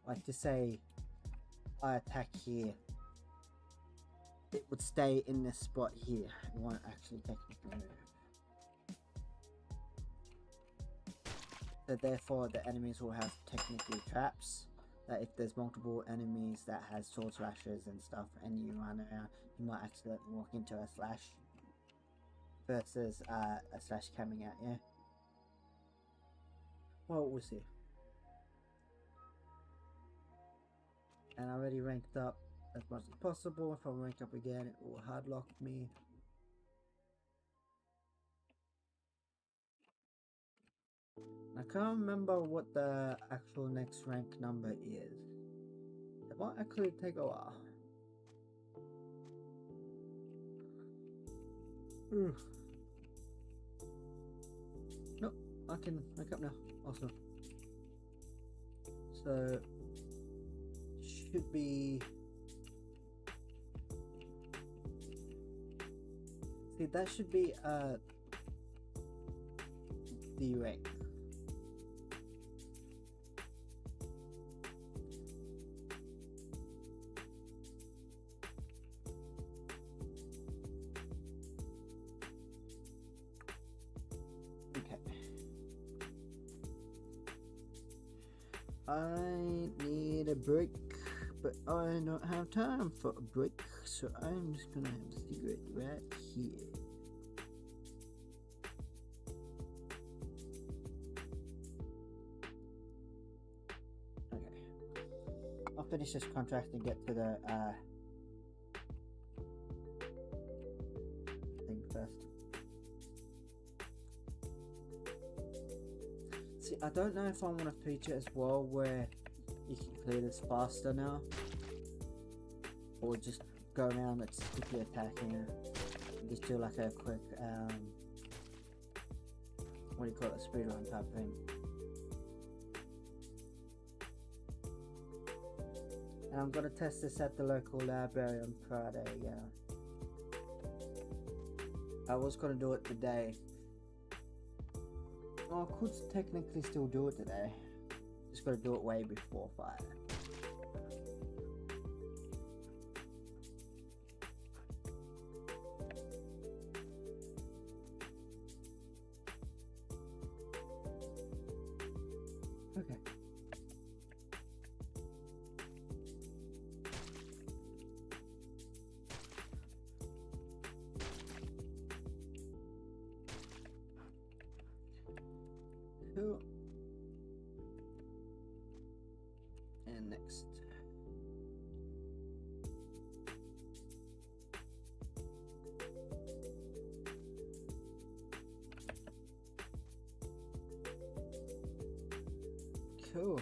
like, to say I attack here, it would stay in this spot here. It won't actually technically move. So therefore the enemies will have technically traps, that if there's multiple enemies that has sword slashes and stuff and you run around, you might accidentally walk into a slash versus a slash coming at you. Well, we'll see. And I already ranked up as much as possible. If I rank up again, it will hardlock me. I can't remember what the actual next rank number is. It might actually take a while. Nope, I can rank up now. Awesome. So should be, see, that should be the rank. I need a break, but I don't have time for a break, so I'm just gonna have a cigarette right here. Okay, I'll finish this contract and get to the thing first. See, I don't know if I want to feature as well where you can clear this faster now, or just go around and just quickly attacking it and just do like a quick what do you call it, speedrun type thing. And I'm gonna test this at the local library on Friday, yeah. I was gonna do it today. Well, I could technically still do it today. Just gotta do it way before 5. Okay. Cool. And next. Cool.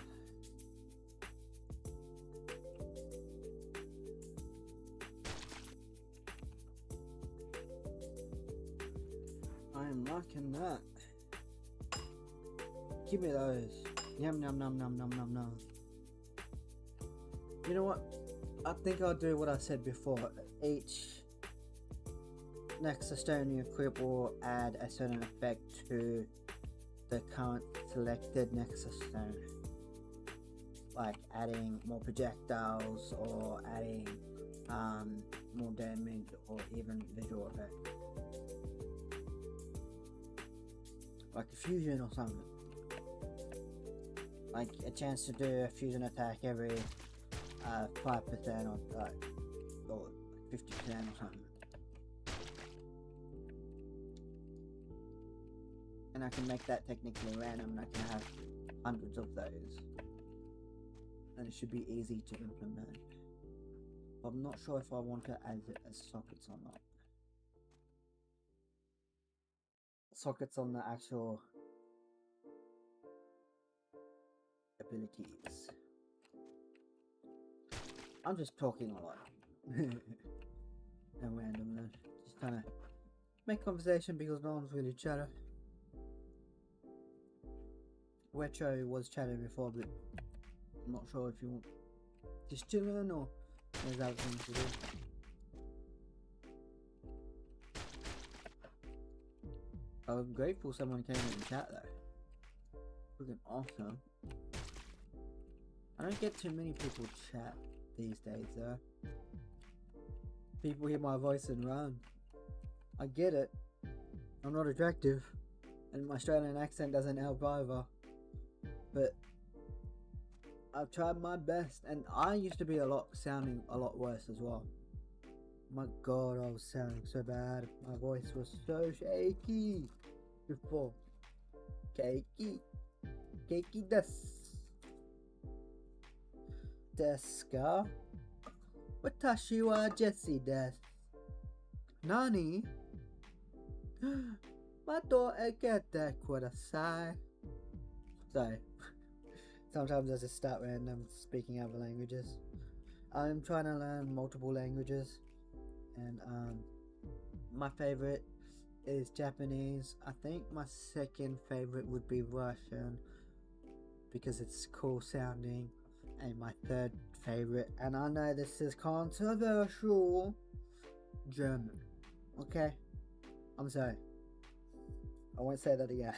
I am liking that. Give me those. Yum yum num num num num num. You know what? I think I'll do what I said before. Each Nexus stone you equip will add a certain effect to the current selected Nexus stone. Like adding more projectiles or adding more damage or even visual effect. Like a fusion or something. Like a chance to do a fusion attack every 5% or 50% or something. And I can make that technically random and I can have hundreds of those. And it should be easy to implement. But I'm not sure if I want to add it as sockets or not. Sockets on the actual abilities. I'm just talking a lot. And random, just trying to make conversation because no one's really chatting. Retro was chatting before, but I'm not sure if you want just chilling or there's other things to do. I'm grateful someone came in and chat though. Freaking awesome. I don't get too many people chat these days though. People hear my voice and run. I get it. I'm not attractive. And my Australian accent doesn't help either. But I've tried my best, and I used to be sounding a lot worse as well. My god, I was sounding so bad. My voice was so shaky before. Cakey desu. Desu ka? Watashi wa Jessie desu. Nani? Mato ekete kudasai. Sorry. Sometimes I just start random speaking other languages. I'm trying to learn multiple languages, and my favorite is Japanese. I think my second favorite would be Russian because it's cool sounding, and my third favorite, and I know this is controversial, German. Okay, I'm sorry, I won't say that again.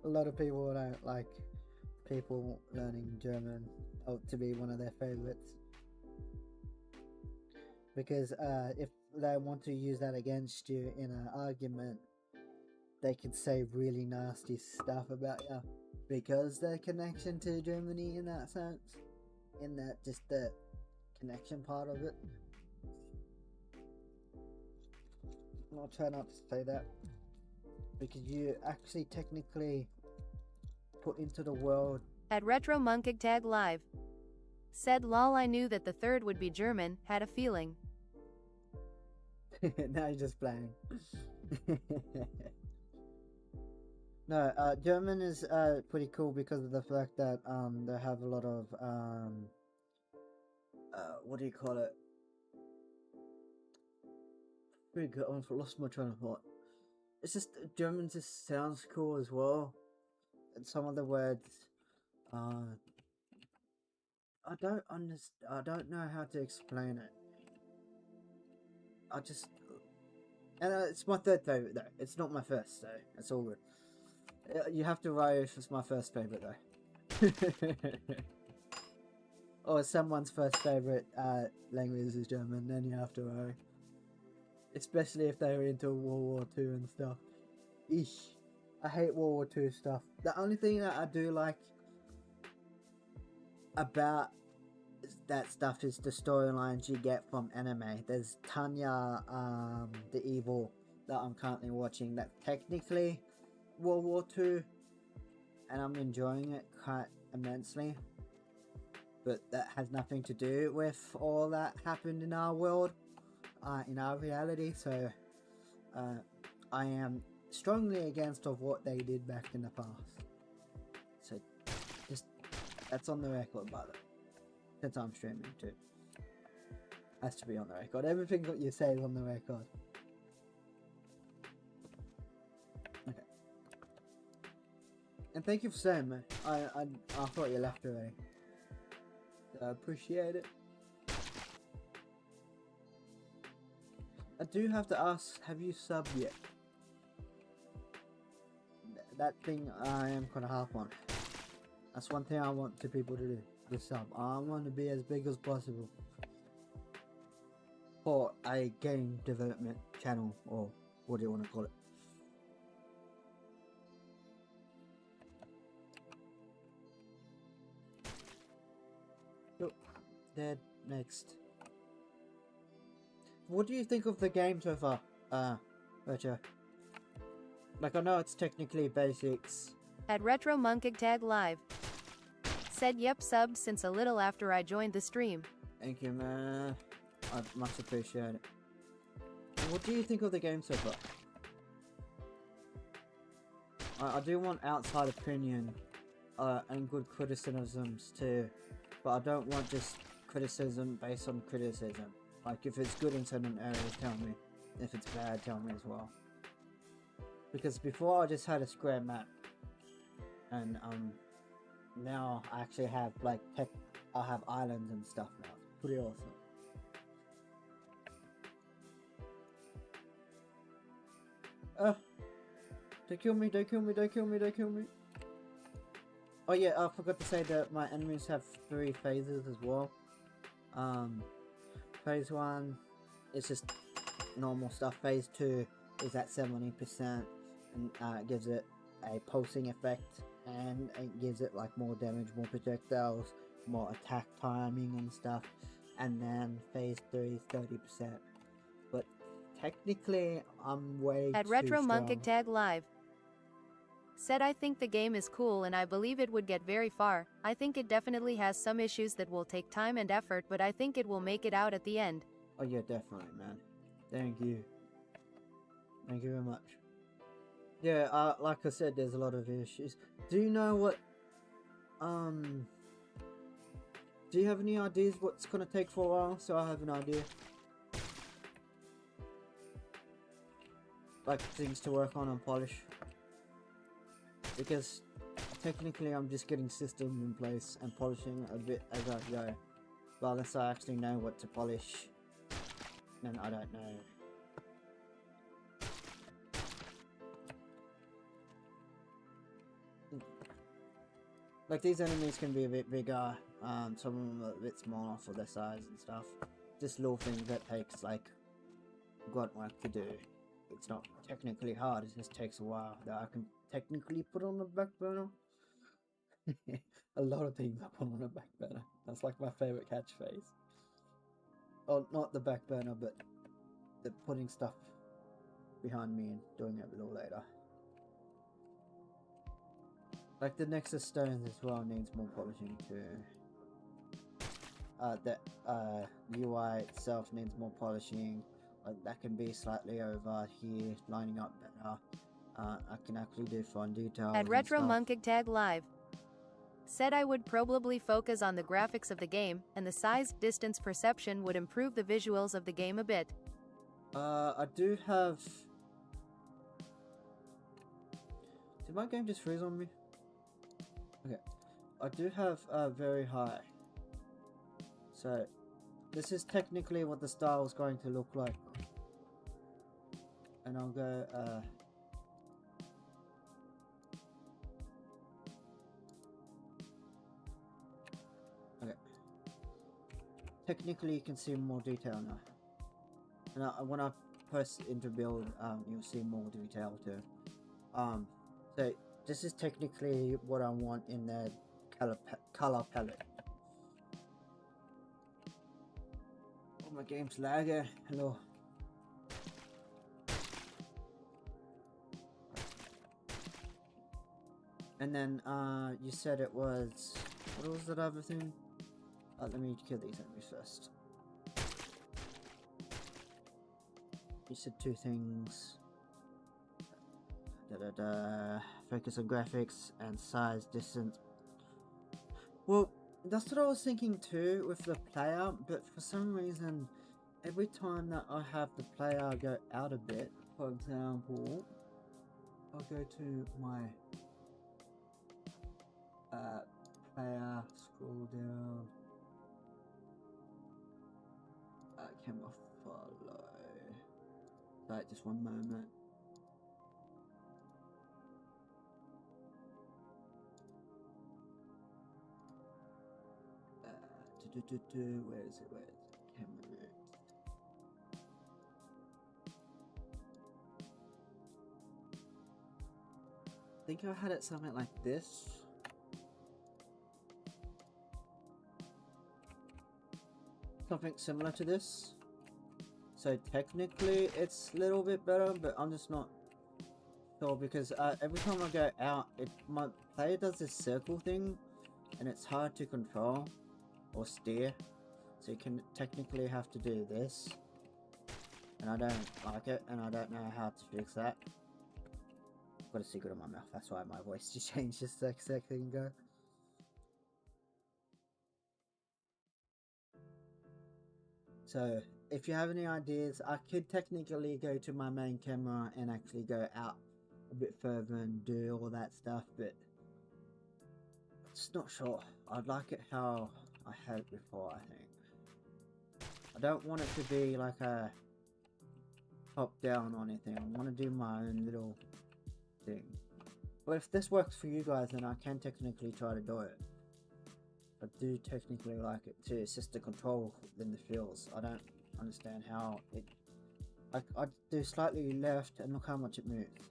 A lot of people don't like people learning German to be one of their favorites, because if they want to use that against you in an argument, they could say really nasty stuff about you because their connection to Germany in that sense, in that just the connection part of it. I'll try not to say that because you actually technically put into the world. At Retro Monkig Tag Live. Said lol, I knew that the third would be German, had a feeling. Now you're just playing. No, German is pretty cool because of the fact that they have a lot of what do you call it? Pretty good. I lost my train of thought. it's just German just sounds cool as well, and some of the words, I don't know how to explain it. And it's my third favorite though. It's not my first, so it's all good. You have to row if it's my first favorite though. Or someone's first favorite language is German, then you have to row. Especially if they're into World War II and stuff. Eesh. I hate World War II stuff. The only thing that I do like about that stuff is the storylines you get from anime. There's Tanya, the Evil, that I'm currently watching. That's technically World War II, and I'm enjoying it quite immensely. But that has nothing to do with all that happened in our world, in our reality. So I am strongly against of what they did back in the past. So just that's on the record, by the way. Since I'm streaming too, has to be on the record. Everything that you say is on the record. Okay. And thank you for saying, man. I thought you left already. I appreciate it. I do have to ask, have you subbed yet? That thing I am gonna harp on. That's one thing I want the people to do. The sub. I want to be as big as possible for a game development channel, or what do you want to call it? Look, dead. Next. What do you think of the game so far, Retro? Like, I know it's technically basics. At Retro Monkig Tag Live. Said yep, subbed since a little after I joined the stream. Thank you, man. I much appreciate it. What do you think of the game so far? I do want outside opinion and good criticisms too, but I don't want just criticism based on criticism. Like, if it's good in certain areas, tell me. If it's bad, tell me as well. Because before I just had a square map, and now I actually have like I have islands and stuff now. It's pretty awesome. They kill me, they kill me, they kill me, they kill me. Oh yeah, I forgot to say that my enemies have 3 phases as well. Phase 1 is just normal stuff. Phase 2 is at 70%, and it gives it a pulsing effect, and it gives it like more damage, more projectiles, more attack timing and stuff. And then phase 3 is 30%. But technically, I'm way At too Retro strong. Monkig Tag Live. Said I think the game is cool and I believe it would get very far. I think it definitely has some issues that will take time and effort, but I think it will make it out at the end. Oh yeah, definitely, man. Thank you. Thank you very much. Yeah, like I said, there's a lot of issues. Do you know what, do you have any ideas what's gonna take for a while, so I have an idea? Like, things to work on and polish. Because technically I'm just getting systems in place and polishing a bit as I go. But unless I actually know what to polish, then I don't know. Like, these enemies can be a bit bigger, some of them are a bit smaller for their size and stuff. Just little things that takes like grunt work to do. It's not technically hard, it just takes a while that I can technically put on the back burner. A lot of things I put on the back burner. That's like my favorite catchphrase. Oh, not the back burner, but the putting stuff behind me and doing it a little later. Like the Nexus stones as well needs more polishing too. The UI itself needs more polishing. That can be slightly over here, lining up better. I can actually do fine details. At Retro Monkig Tag Live. Said I would probably focus on the graphics of the game, and the size distance perception would improve the visuals of the game a bit. I do have Did my game just freeze on me? Okay. I do have very high. So this is technically what the style is going to look like. And I'll go okay. Technically you can see more detail now. And when I press into build, you'll see more detail too. So this is technically what I want in the color palette. Oh, my game's lagging. Hello. And then you said it was, what was that other thing? Let me kill these enemies first. You said two things. Focus on graphics and size distance. Well, that's what I was thinking too with the player, but for some reason every time that I have the player go out a bit, for example, I'll go to my player, scroll down, camera follow. Right, just one moment. Where is it? Camera. I think I had it something like this. Something similar to this. So technically it's a little bit better, but I'm just not sure because every time I go out, my player does this circle thing and it's hard to control or steer. So you can technically have to do this. And I don't like it, and I don't know how to fix that. I've got a secret in my mouth, that's why my voice just changed just a second ago. So, if you have any ideas, I could technically go to my main camera and actually go out a bit further and do all that stuff, but I'm just not sure. I'd like it how I had it before, I think. I don't want it to be like a top down or anything. I want to do my own little thing. But if this works for you guys, then I can technically try to do it. I do technically like it too. It's just the control in the feels. I don't understand how it. I do slightly left and look how much it moves.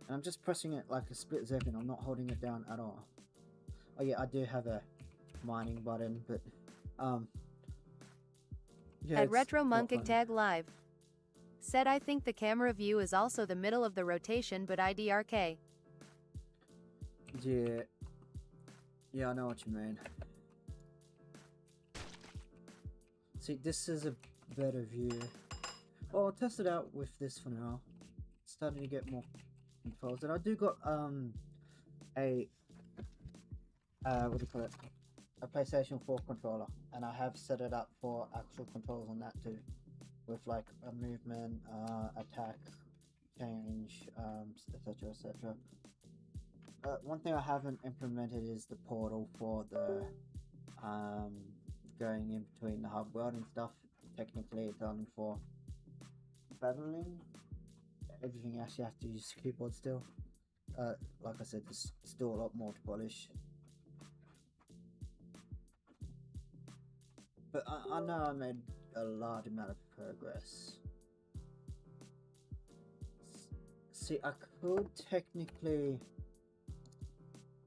And I'm just pressing it like a split second. I'm not holding it down at all. Oh yeah, I do have a mining button, but yeah. At Retro Munkig Tag Live said, I think the camera view is also the middle of the rotation, but IDRK. Yeah, I know what you mean. See, this is a better view. Well, I'll test it out with this for now. It's starting to get more controls, and I do got a what do you call it? A PlayStation 4 controller, and I have set it up for actual controls on that too, with like a movement, attack, change, etc, etc. One thing I haven't implemented is the portal for the going in between the hub world and stuff. Technically it's only for battling. Everything else you have to use keyboard still. Like I said, there's still a lot more to polish. But I know I made a large amount of progress. See, I could technically...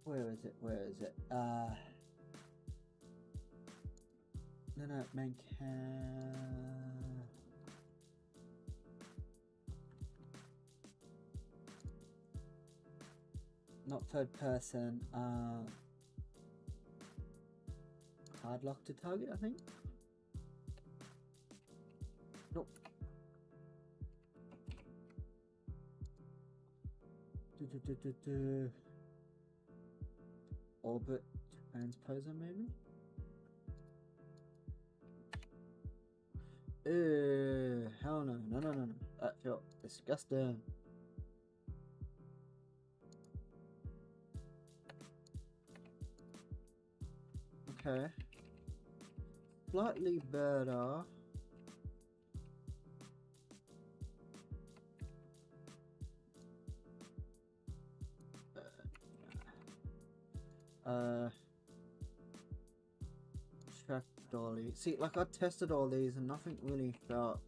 Where is it? No, main cam... Not third person, hard lock to target, I think? Nope. Orbit transposer, maybe? Hell no. That felt disgusting. okay. Slightly better. Tracked all these. See, like I tested all these and nothing really felt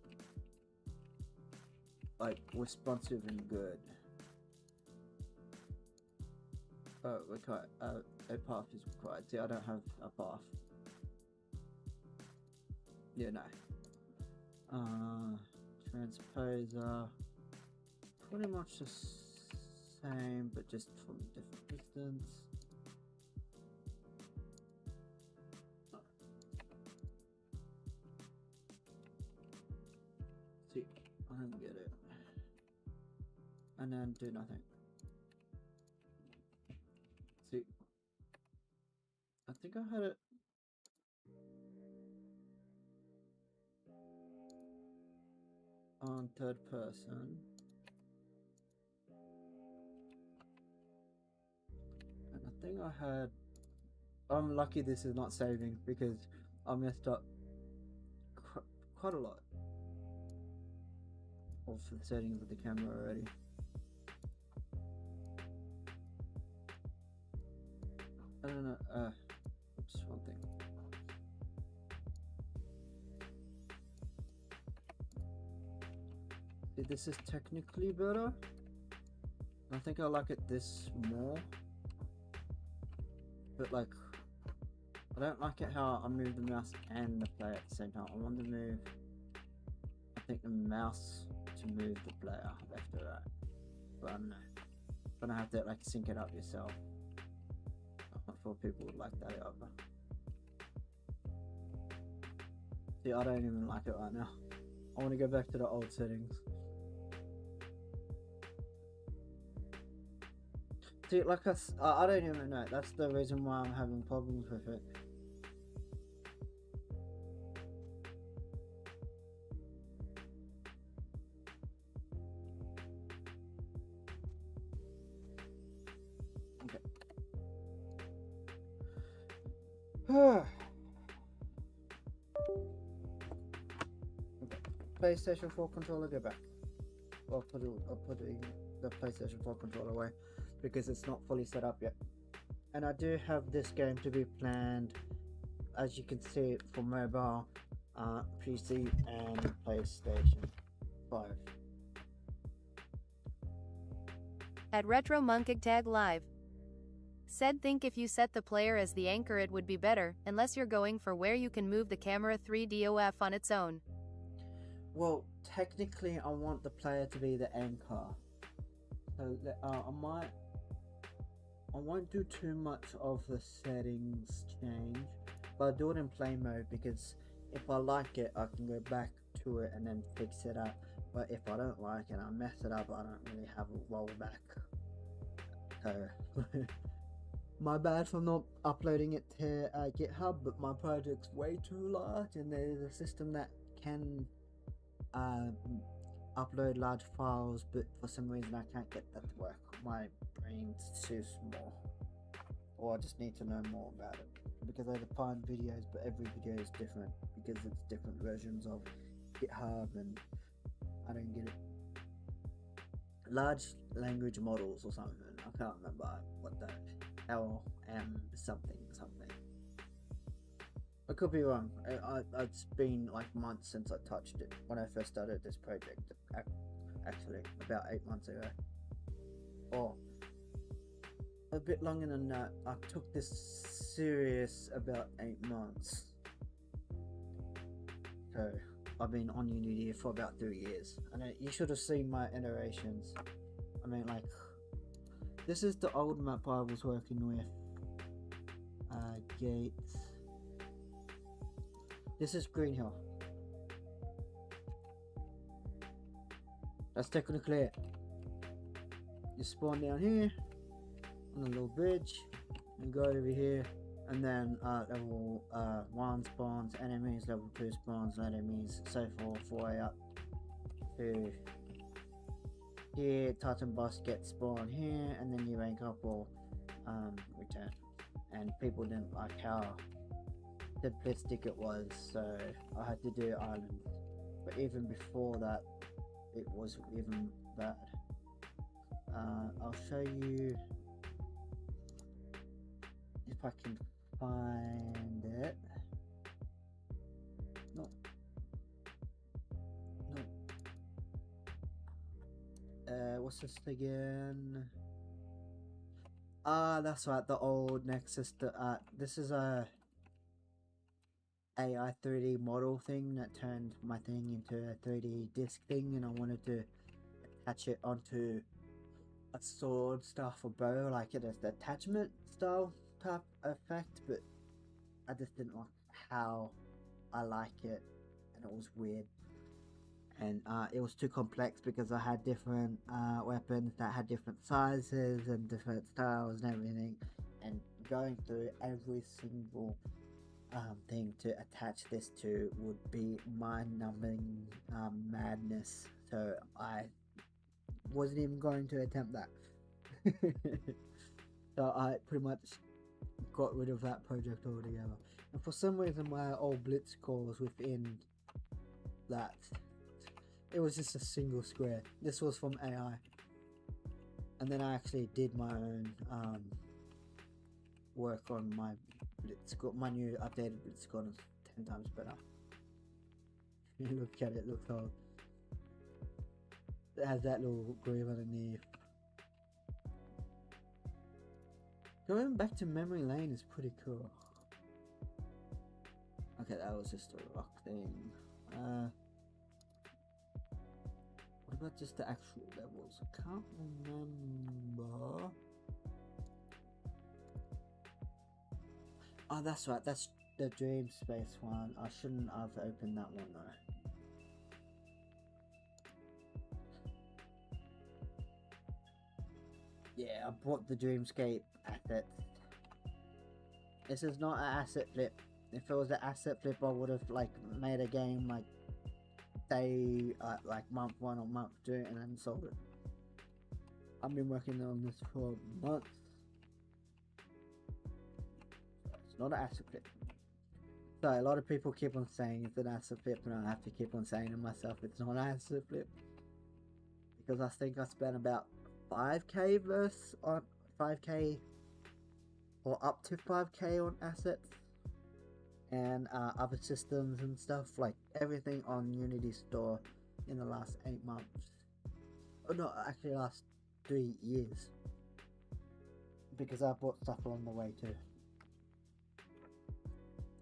like responsive and good. A path is required. See, I don't have a path. Yeah, no. Transposer. Pretty much the same, but just from a different distance. See, I don't get it. And then do nothing. See, I think I had it. On third person. And I think I had. I'm lucky this is not saving because I messed up quite a lot of the settings of the camera already. I don't know. Oops, one thing. See, this is technically better. I think I like it this more. But like, I don't like it how I move the mouse and the player at the same time. I want to move, I think, the mouse to move the player left or right. But I don't know. Gonna have to like sync it up yourself. I'm not sure people would like that either. See, I don't even like it right now. I want to go back to the old settings. See, like I don't even know. That's the reason why I'm having problems with it. Okay. PlayStation 4 controller, go back. I'll put the PlayStation 4 controller away because it's not fully set up yet. And I do have this game to be planned, as you can see, for mobile, PC and PlayStation 5. At Retro Monkig Tag Live. Said think if you set the player as the anchor it would be better, unless you're going for where you can move the camera 3DOF on its own. Well, technically I want the player to be the anchor. So I won't do too much of the settings change, but I'll do it in play mode because if I like it I can go back to it and then fix it up. But if I don't like it, I mess it up, I don't really have a rollback. So my bad for not uploading it to GitHub, but my project's way too large and there's a system that can upload large files, but for some reason I can't get that to work. My brain's too small, or I just need to know more about it because I find videos, but every video is different because it's different versions of GitHub and I don't get it. Large language models or something, I can't remember what that LM something. I could be wrong. It's been like months since I touched it when I first started this project. Actually, about 8 months ago. Or a bit longer than that. I took this serious about 8 months. So I've been on Unity for about 3 years. And you should have seen my iterations. I mean, like, this is the old map I was working with. Gates. This is Green Hill. That's technically it. You spawn down here on a little bridge and go over here, and then level 1 spawns enemies, level 2 spawns enemies, so forth, all the way up to here. Titan boss gets spawned here, and then you rank up or return. And people didn't like how simplistic it was, so I had to do islands. But even before that, it was even bad. I'll show you if I can find it. No. What's this again? That's right, the old Nexus. This is a AI 3D model thing that turned my thing into a 3D disc thing, and I wanted to attach it onto a sword, staff, or bow, like it as the attachment style type effect, but I just didn't like how I like it, and it was weird. And it was too complex because I had different weapons that had different sizes and different styles and everything, and going through every single thing to attach this to would be mind-numbing madness, so I wasn't even going to attempt that. So I pretty much got rid of that project altogether, and for some reason my old BlitzCore was within that. It was just a single square. This was from AI, and then I actually did my own work on my BlitzCore. My new updated BlitzCore is 10 times better. You look at it, looks old. It has that little groove underneath. Going back to memory lane is pretty cool. Okay, that was just a rock thing. What about just the actual levels? I can't remember. Oh, that's right. That's the Dream Space one. I shouldn't have opened that one though. Yeah, I bought the Dreamscape assets. This is not an asset flip. If it was an asset flip, I would have like made a game like day, like month 1 or month 2, and then sold it. I've been working on this for months. It's not an asset flip. So a lot of people keep on saying it's an asset flip, and I have to keep on saying to myself it's not an asset flip, because I think I spent about 5k versus on 5k or up to 5k on assets and other systems and stuff, like everything on Unity Store in the last 8 months. Oh no, actually last 3 years, because I bought stuff along the way too.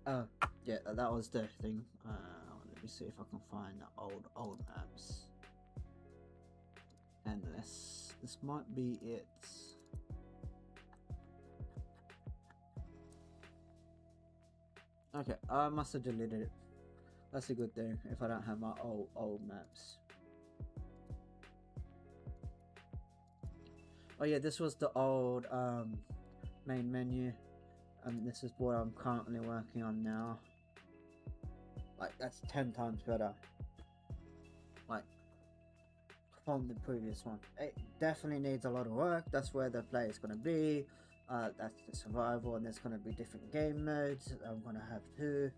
Oh yeah, that was the thing. Let me see if I can find the old maps. And this might be it. Okay, I must have deleted it. That's a good thing if I don't have my old maps. Oh yeah, this was the old main menu, and this is what I'm currently working on now. Like that's 10 times better, like from the previous one. It definitely needs a lot of work. That's where the play is going to be. That's the survival, and there's going to be different game modes. I'm going to have two.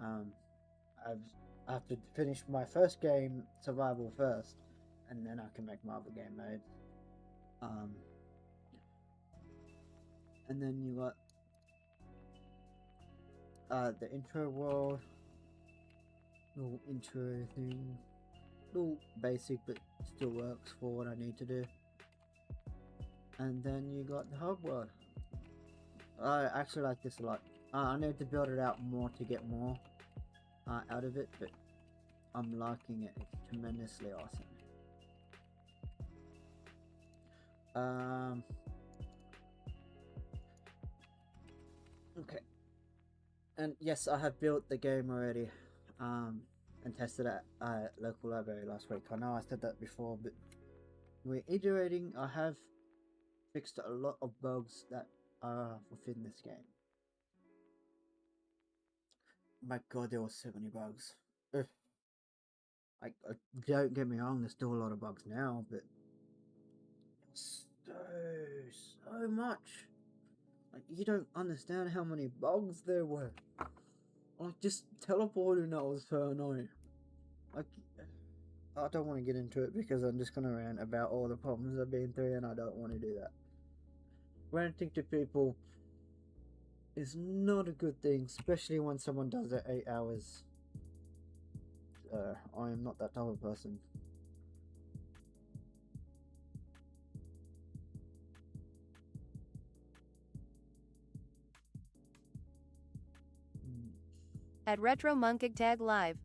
I have to finish my first game survival first, and then I can make my other game mode. And then you got the intro world, little intro thing, little basic but still works for what I need to do. And then you got the hub world. I actually like this a lot. I need to build it out more to get more out of it, but I'm liking it. It's tremendously awesome. Okay. And yes, I have built the game already, and tested it at local library last week. I know I said that before, but we're iterating. I have fixed a lot of bugs that are within this game. My god, there were so many bugs. Ugh. Like, don't get me wrong, there's still a lot of bugs now, but so much. Like, you don't understand how many bugs there were. Like, just teleporting, that was so annoying. Like, I don't want to get into it because I'm just gonna rant about all the problems I've been through, and I don't want to do that. Ranting to people is not a good thing, especially when someone does it 8 hours. I am not that type of person. At Retro Monkigtag Live.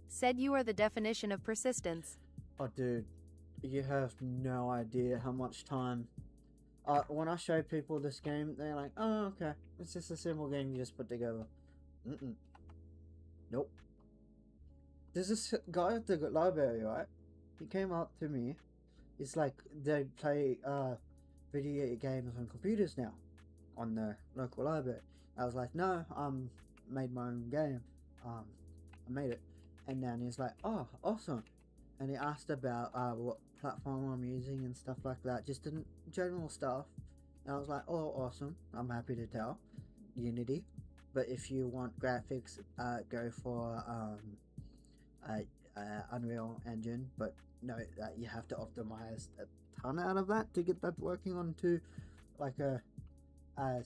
Said you are the definition of persistence. Oh, dude, you have no idea how much time. When I show people this game, they're like, "Oh, okay, it's just a simple game you just put together." Nope. There's this guy at the library, right? He came up to me. It's like they play video games on computers now, on the local library. I was like, no, made my own game. I made it. And then he's like, oh, awesome. And he asked about what platform I'm using and stuff like that, just in general stuff. And I was like, oh, awesome. I'm happy to tell. Unity. But if you want graphics, go for Unreal Engine. But note that you have to optimize a ton out of that to get that working onto like a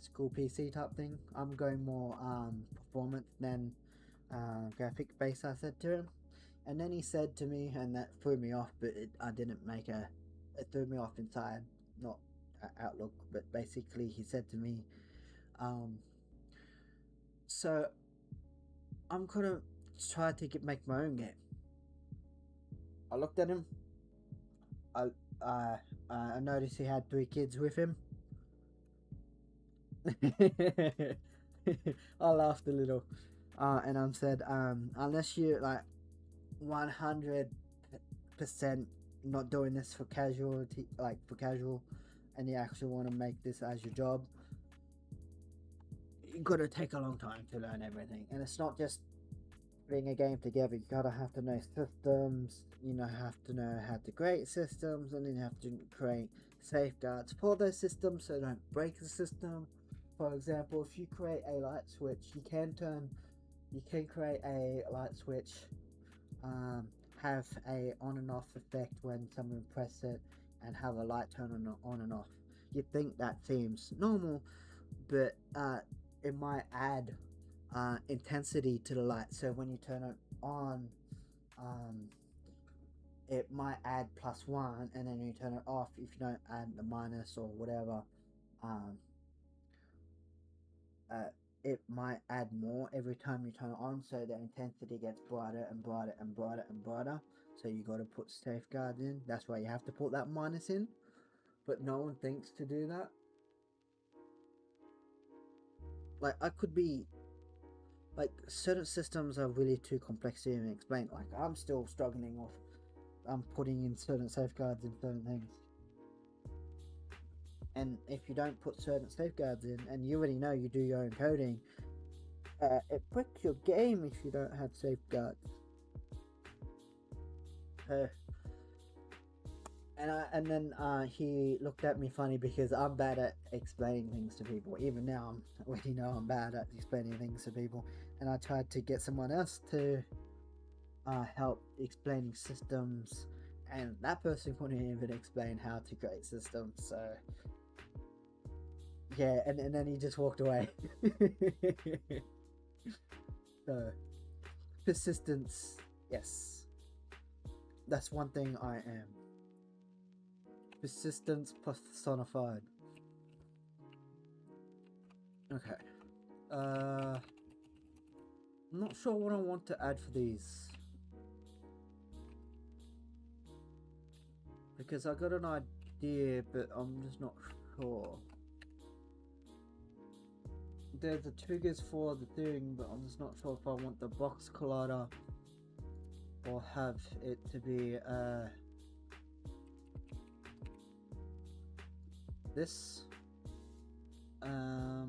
school PC type thing. I'm going more performance than graphic base, I said to him. And then he said to me, and that threw me off, but I didn't make it threw me off inside, not Outlook, but basically he said to me, so I'm gonna try to make my own game. I looked at him. I noticed he had 3 kids with him. I laughed a little, and I said, unless you like 100% not doing this for casualty, like for casual, and you actually want to make this as your job, you gotta take a long time to learn everything. And it's not just putting a game together. You gotta have to know systems. You know, have to know how to create systems, and then you have to create safeguards for those systems so don't break the system. For example, if you create a light switch, you can create a light switch, have a on and off effect when someone press it, and have a light turn on and off. You'd think that seems normal, but it might add intensity to the light. So when you turn it on, it might add +1, and then you turn it off if you don't add the minus or whatever. It might add more every time you turn it on, so the intensity gets brighter and brighter and brighter and brighter. So you got to put safeguards in. That's why you have to put that minus in, but no one thinks to do that. Like, I could be like, certain systems are really too complex to even explain. Like, I'm still struggling with putting in certain safeguards in certain things. And if you don't put certain safeguards in, and you already know you do your own coding, it breaks your game if you don't have safeguards. And then he looked at me funny because I'm bad at explaining things to people. Even now, I already know I'm bad at explaining things to people. And I tried to get someone else to help explaining systems, and that person couldn't even explain how to create systems. So yeah, and then he just walked away. So persistence, yes, that's one thing I am. Persistence personified. Okay. I'm not sure what I want to add for these, because I got an idea, but I'm just not sure. There's the triggers for the thing, but I'm just not sure if I want the box collider or have it to be this. There.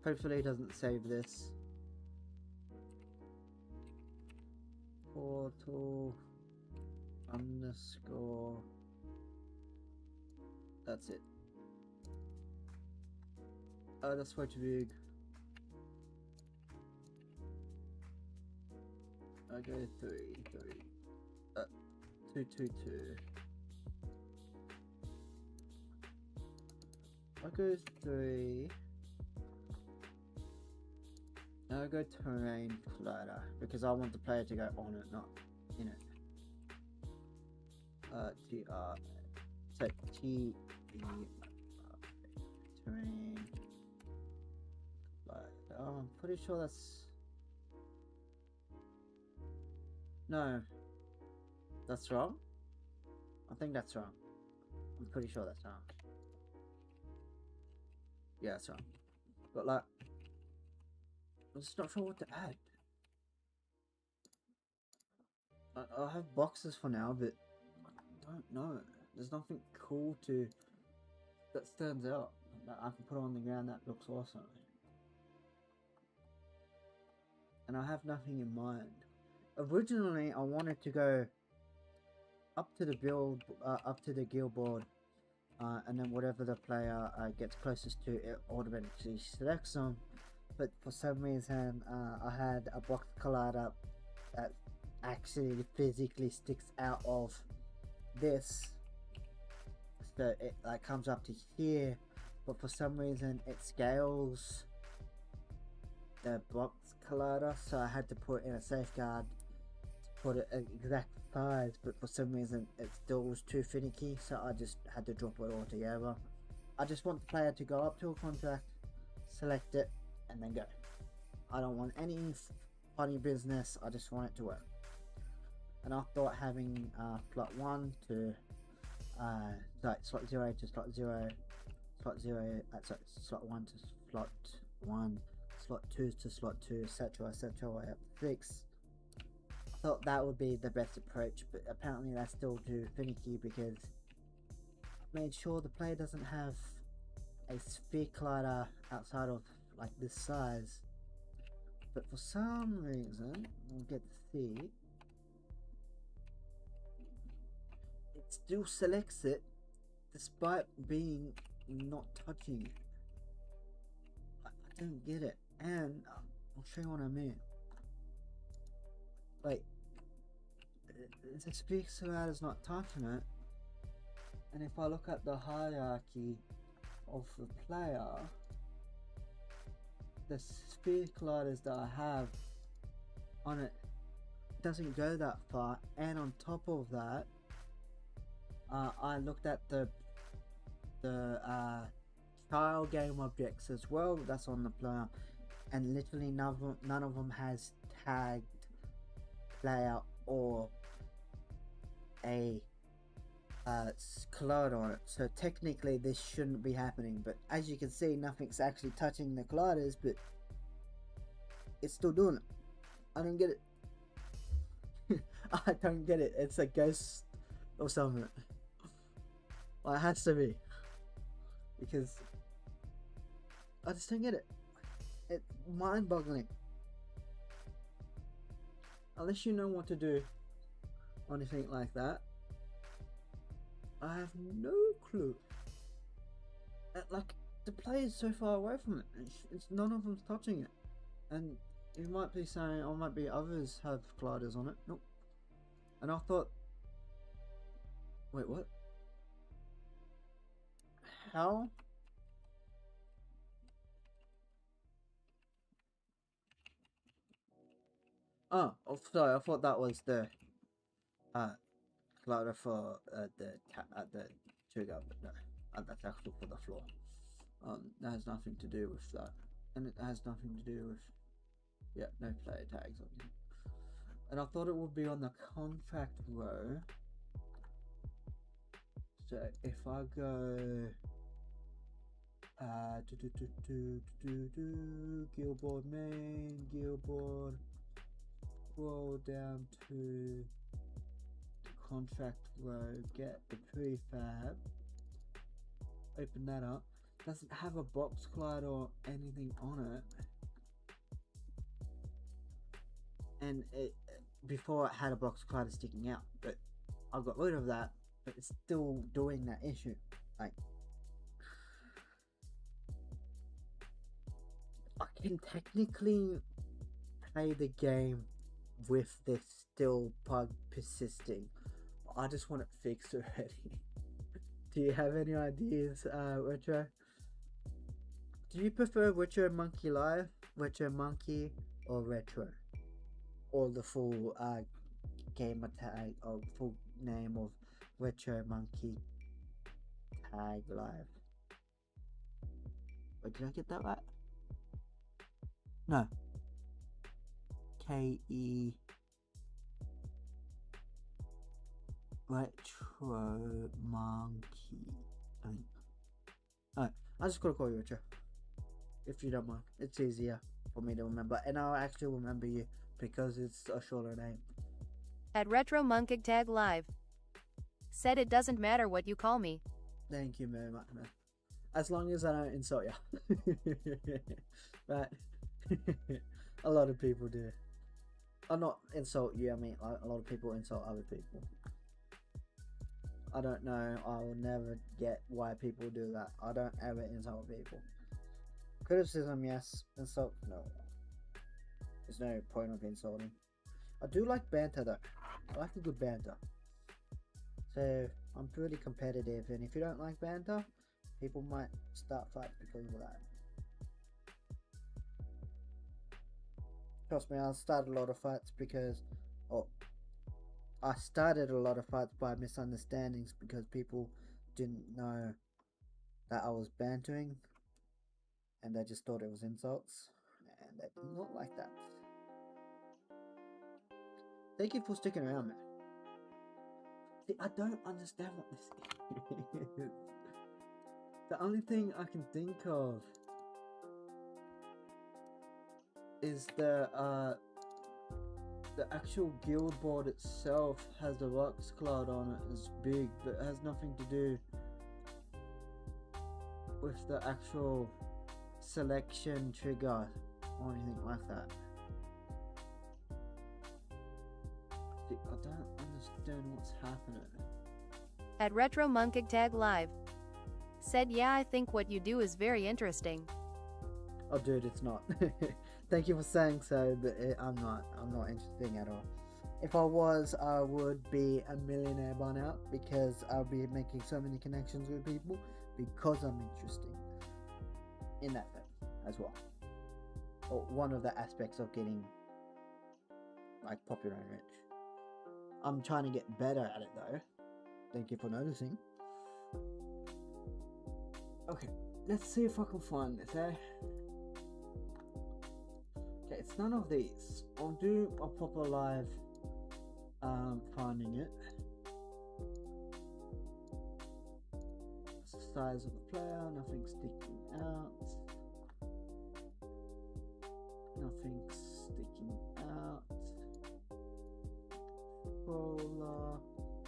Hopefully it doesn't save this. Portal _ that's it. Oh, that's way too big. I go 3, 2, 2, 2. I go 3. I'll go terrain collider because I want the player to go on it, not in it. TR. So TE. Terrain. Collider. Oh, I'm pretty sure that's. No. That's wrong? I think that's wrong. I'm pretty sure that's wrong. Yeah, that's wrong. But like, I'm just not sure what to add. I have boxes for now, but I don't know. There's nothing cool that stands out that I can put on the ground that looks awesome. And I have nothing in mind. Originally, I wanted to go up to the guild board, and then whatever the player gets closest to, it automatically selects them. But for some reason, I had a box collider that actually physically sticks out of this, so it like comes up to here, but for some reason it scales the box collider, so I had to put in a safeguard to put it at exact size, but for some reason it still was too finicky, so I just had to drop it all together. I just want the player to go up to a contract, select it, and then go. I don't want any funny business, I just want it to work. And I thought having slot 1 to like slot 0 to slot 0, slot 0, slot 1 to slot 1, slot 2 to slot 2, etc, etc, way up to 6. I thought that would be the best approach, but apparently that's still too finicky because I made sure the player doesn't have a sphere collider outside of like this size, but for some reason, we'll get to see, it still selects it despite being not touching it. I don't get it, and I'll show you what I mean. Like, the sphere collider is not touching it, and if I look at the hierarchy of the player, the sphere colliders that I have on it doesn't go that far, and on top of that, I looked at the child game objects as well that's on the player, and literally none of them has tagged player or a collider on it, so technically this shouldn't be happening, but as you can see, nothing's actually touching the colliders, but it's still doing it. I don't get it. I don't get it. It's a ghost or something. Well, it has to be, because I just don't get it. It's mind-boggling. Unless you know what to do or anything like that, I have no clue. Like, the play is so far away from it. It's none of them's touching it. And you might be saying, or might be others have gliders on it. Nope. And I thought, wait, what? How? Oh, sorry, I thought that was the glider for the trigger, but no, that's actually for the floor. That has nothing to do with that, and it has nothing to do with, yeah, no player tags on it. And I thought it would be on the contract row. So if I go guild board main, guild board, scroll down to the contract row, get the prefab, open that up. Doesn't have a box collider or anything on it, and before it had a box collider sticking out, but I got rid of that, but it's still doing that issue. Like, can technically play the game with this still bug persisting. I just want it fixed already. Do you have any ideas, Retro? Do you prefer Retro Monkey Live, Retro Monkey, or Retro? Or the full gamer tag or full name of Retro Monkey Tag Live? Wait, did I get that right? No. KE Retro Monkey. Alright, I just gotta call you Retro. If you don't mind. It's easier for me to remember. And I'll actually remember you because it's a shorter name. At Retro Monkey Tag Live. Said it doesn't matter what you call me. Thank you very much, man. As long as I don't insult you. Right? A lot of people do. I'll not insult you, I mean like, a lot of people insult other people. I don't know, I will never get why people do that. I don't ever insult people. Criticism, yes. Insult, no. There's no point of insulting. I do like banter though. I like a good banter. So, I'm pretty competitive, and if you don't like banter, people might start fights because of that. Trust me, I started a lot of fights because... I started a lot of fights by misunderstandings because people didn't know that I was bantering. And they just thought it was insults. And they did not like that. Thank you for sticking around, man. See, I don't understand what this is. The only thing I can think of is the actual guild board itself has the rocks cloud on it. It's big, but it has nothing to do with the actual selection trigger or anything like that. See, I don't understand what's happening. At Retro Monkey Tag Live. Said yeah, I think what you do is very interesting. Oh dude, it's not. Thank you for saying so, but I'm not interesting at all. If I was, I would be a millionaire by now because I'll be making so many connections with people because I'm interesting in that thing as well. Or one of the aspects of getting like popular and rich. I'm trying to get better at it though. Thank you for noticing. Okay, let's see if I can find this, eh? Okay, it's none of these. I'll do a proper live finding it. That's the size of the player, nothing sticking out. Nothing sticking out. Roller.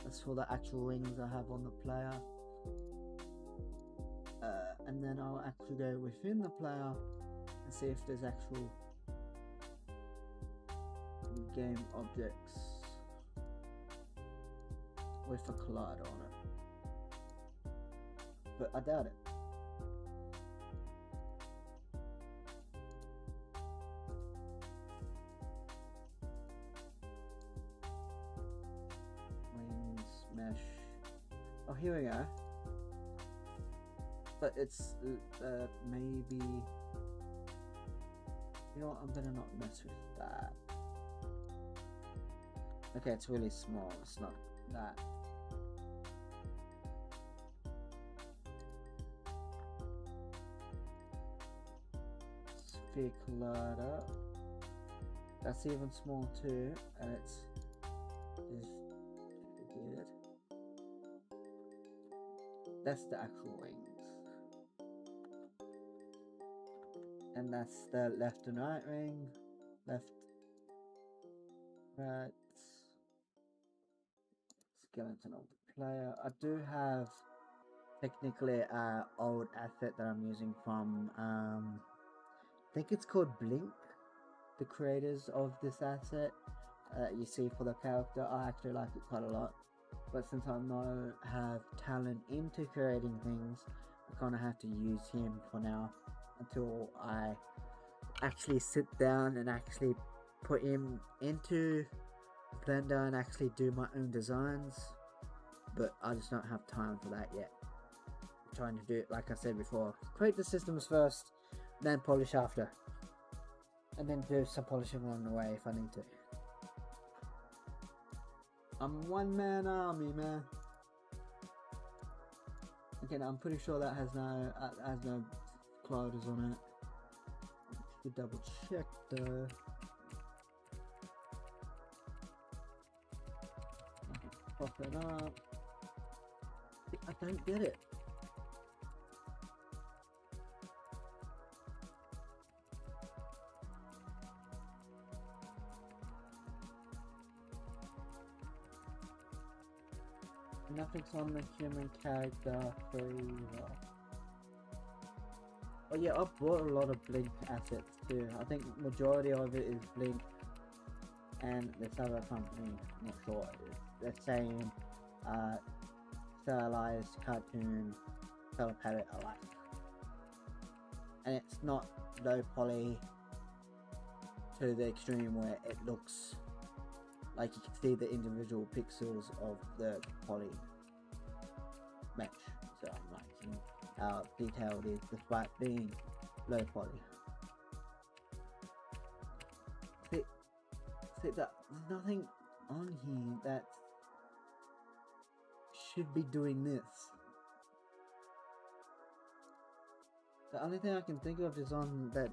That's for the actual rings I have on the player. And then I'll actually go within the player and see if there's actual game objects with a collider on it. But I doubt it. Wings, mesh. Oh, here we go. But it's maybe, you know what, I'm gonna not mess with that. Okay, it's really small, it's not that. Sphere collider. That's even small too, and it's weird. That's the actual wings. And that's the left and right ring. Left, right. Skeleton of the player. I do have technically an old asset that I'm using from I think it's called Blink, the creators of this asset. You see for the character, I actually like it quite a lot. But since I have talent into creating things, I kind of have to use him for now until I actually sit down and actually put him into Blender and actually do my own designs, but I just don't have time for that yet. I'm trying to do it, like I said before, create the systems first, then polish after, and then do some polishing along the way if I need to. I'm a one-man army, man. Again, I'm pretty sure that has no clouders on it. You double check though. Pop it up. I don't get it. Nothing's on the human character favor. Oh yeah, I've bought a lot of Blink assets too. I think majority of it is Blink and this other company, I'm not sure what it is. They're saying stylized cartoon color palette alike. And it's not low poly to the extreme where it looks like you can see the individual pixels of the poly mesh. So I'm liking how detailed it is despite being low poly. See that there's nothing on here that should be doing this. The only thing I can think of is on that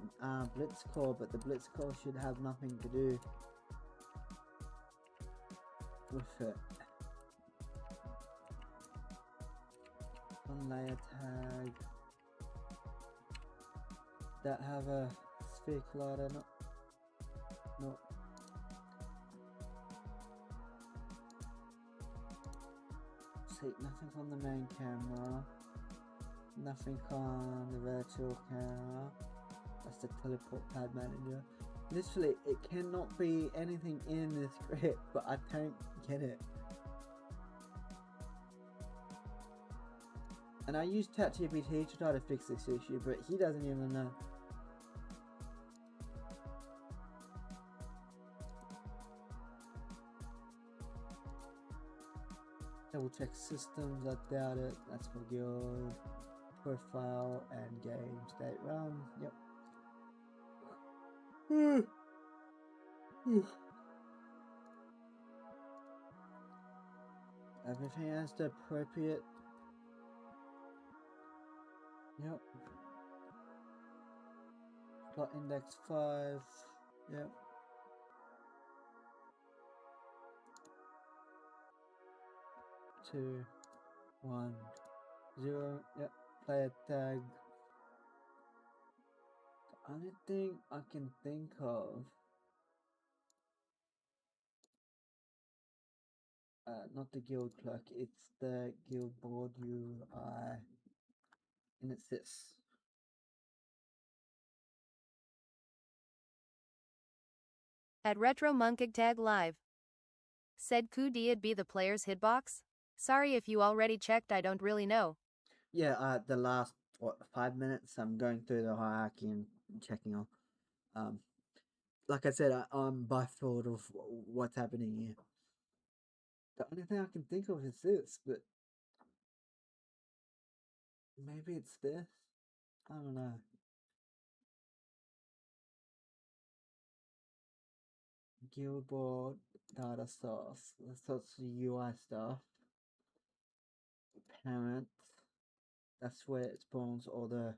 BlitzCore, but the BlitzCore should have nothing to do with it. On layer tag that have a sphere collider, no. See, nothing on the main camera, nothing on the virtual camera. That's the teleport pad manager. Literally, it cannot be anything in this script, but I don't get it. And I used ChatGPT to try to fix this issue, but he doesn't even know. Double check systems, I doubt it. That's for guild, profile, and game state run. Yep. Everything has the appropriate. Yep. Plot index 5. Yep. Two, 1, 0. Yep. Player tag. The only thing I can think of. Not the guild clerk, it's the guild board UI, and it's this. At Retro Monkig Tag Live. Said could it be the player's hitbox? Sorry if you already checked, I don't really know. Yeah, the last 5 minutes I'm going through the hierarchy and checking on. Like I said, I'm baffled of what's happening here. The only thing I can think of is this, but maybe it's this. I don't know. Guild board data source. That's the UI stuff. Parent. That's where it spawns all the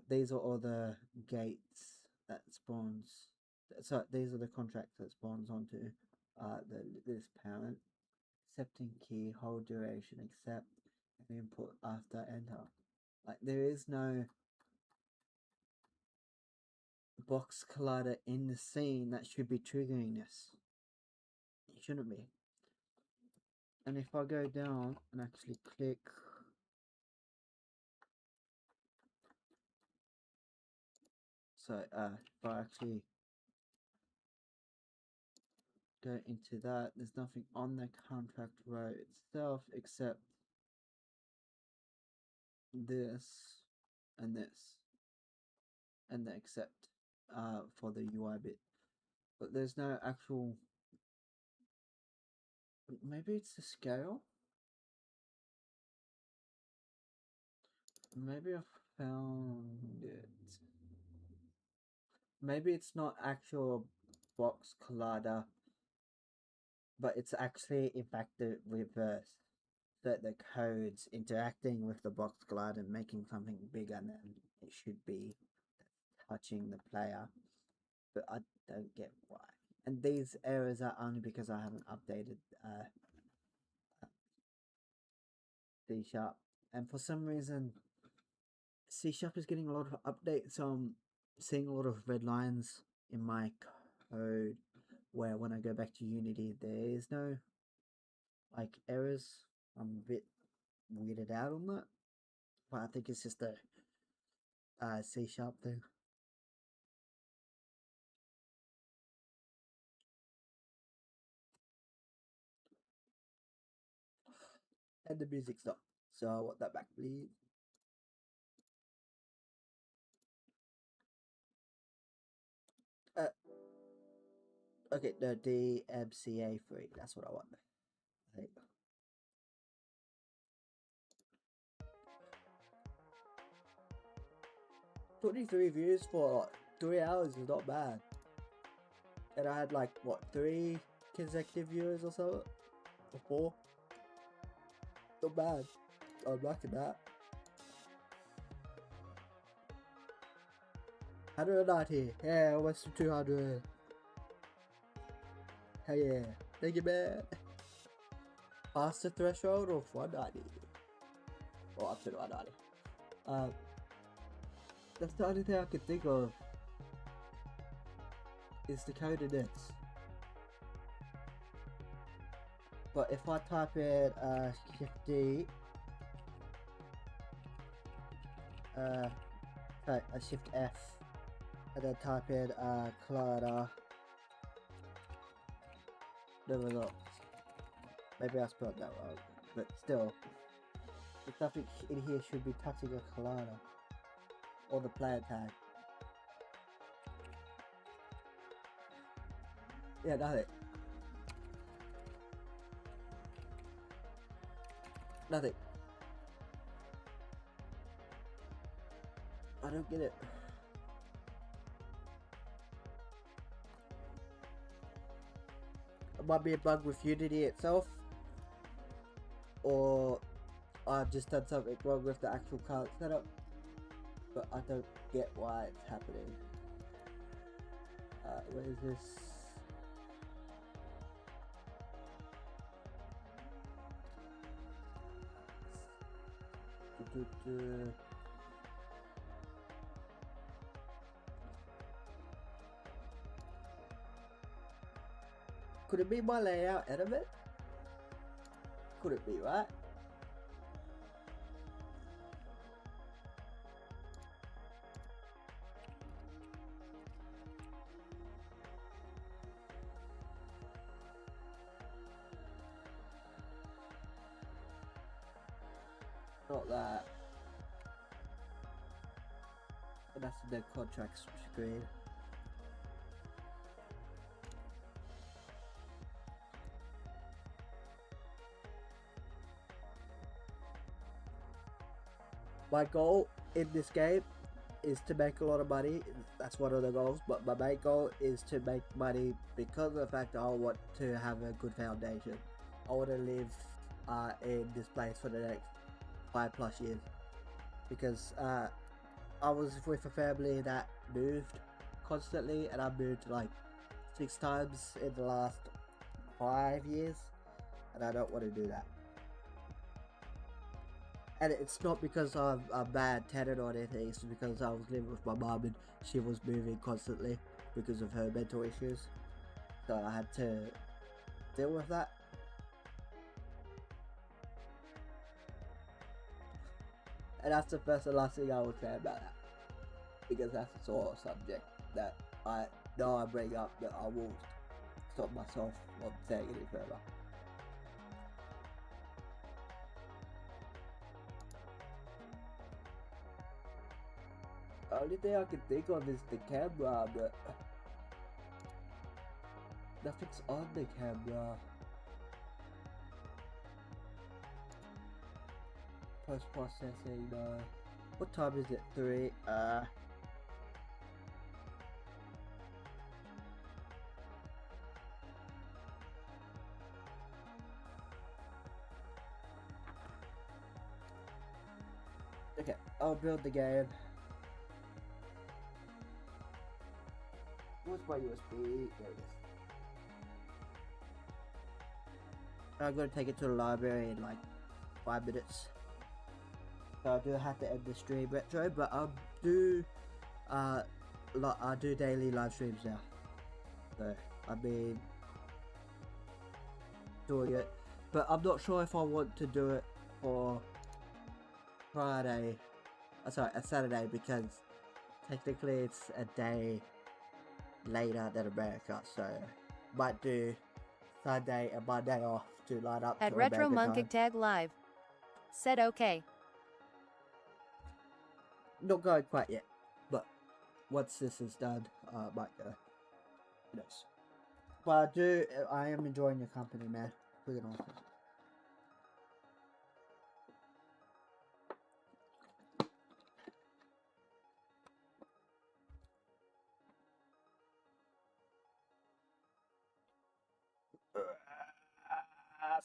these are all the gates that spawns. So these are the contracts that spawns onto this parent. Accepting key, hold duration, accept, and input after enter. Like there is no box collider in the scene that should be triggering this. It shouldn't be. And if I go down and actually click if I actually go into that, there's nothing on the contract row itself except this and this. and the accept for the UI bit, but there's no actual. Maybe it's the scale. Maybe I found it. Maybe it's not actual box collider, but it's actually in fact the reverse. That the code's interacting with the box collider and making something bigger than it should be, touching the player. But I don't get why. And these errors are only because I haven't updated C#. And for some reason, C# is getting a lot of updates, so I'm seeing a lot of red lines in my code where when I go back to Unity, there is no like errors. I'm a bit weirded out on that, but I think it's just a C# thing. And the music stopped, so I want that back, please. Okay, no, DMCA 3, that's what I want. I think. 23 views for 3 hours is not bad. And I had like, what, 3 consecutive viewers or so? Or 4? Not bad. I'm liking that. 190. Yeah, almost to 200. Hell yeah. Thank you, man. Past the threshold of 190. Or up to 190. That's the only thing I could think of. Is the code in this. But if I type in Shift D, sorry, Shift F, and then type in collider, no results. Maybe I spelled that wrong, but still, nothing in here should be touching a collider or the player tag. Yeah, nothing. Nothing. I don't get it. It might be a bug with Unity itself, or I've just done something wrong with the actual card setup, but I don't get why it's happening. Where is this? Could it be my layout element? Could it be, right? Not that. But that's the contract screen. My goal in this game is to make a lot of money. That's one of the goals, but my main goal is to make money because of the fact that I want to have a good foundation. I want to live in this place for the next 5+ years, because I was with a family that moved constantly, and I moved like 6 times in the last 5 years, and I don't want to do that. And it's not because I'm a bad tenant or anything, it's because I was living with my mum and she was moving constantly because of her mental issues. So I had to deal with that. And that's the first and last thing I will say about that. Because that's the sort of subject that I know I bring up, but I won't stop myself from saying it any further. Only thing I can think of is the camera, but nothing's on the camera. Post-processing, no. What time is it? 3, okay, I'll build the game. Where's my USB? There it is. I'm gonna take it to the library in like 5 minutes. So I do have to end the stream retro, but I'll do daily live streams now. So I've been doing it, but I'm not sure if I want to do it for Friday. Sorry, a Saturday, because technically it's a day later than America. So might do Sunday and Monday off to line up At to Retro American Monkig time. Tag Live. Said okay. Not going quite yet, but once this is done, might go. Who knows? But I am enjoying your company, man. Freaking awesome.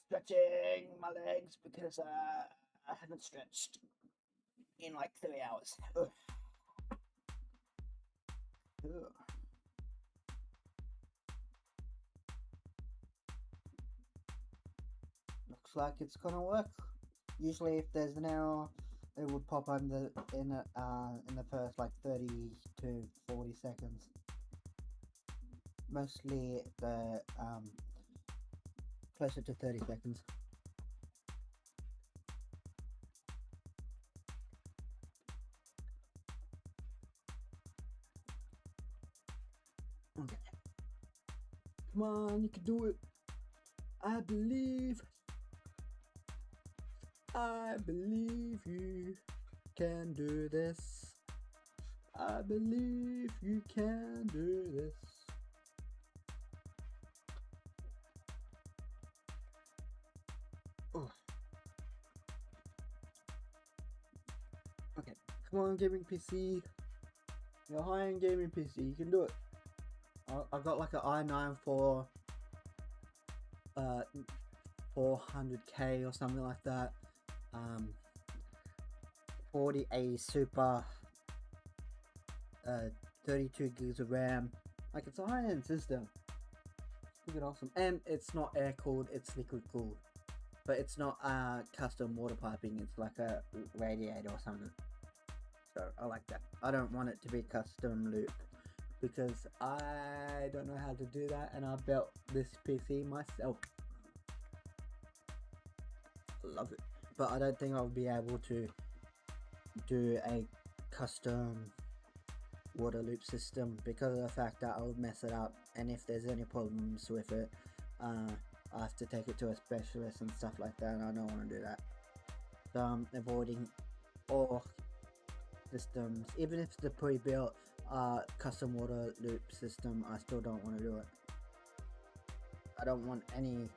Stretching my legs because I haven't stretched in like 3 hours. Ugh. Ugh. Looks like it's gonna work. Usually, if there's an error, it would pop in the first like 30 to 40 seconds. Mostly the closer to 30 seconds. Okay. Come on, you can do it. I believe you can do this. I believe you can do this. Oh. Okay, come on, gaming PC. You're high-end gaming PC. You can do it. I got like an i9 for 400k or something like that. 40A Super, 32 gigs of RAM. Like, it's a high-end system. It's awesome, and it's not air cooled; it's liquid cooled. But it's not custom water piping. It's like a radiator or something. So I like that. I don't want it to be custom loop because I don't know how to do that, and I built this PC myself. Love it, but I don't think I'll be able to do a custom water loop system because of the fact that I'll mess it up, and if there's any problems with it, I have to take it to a specialist and stuff like that, and I don't want to do that. So I'm avoiding all systems, even if it's the pre-built custom water loop system. I still don't want to do it. I don't want any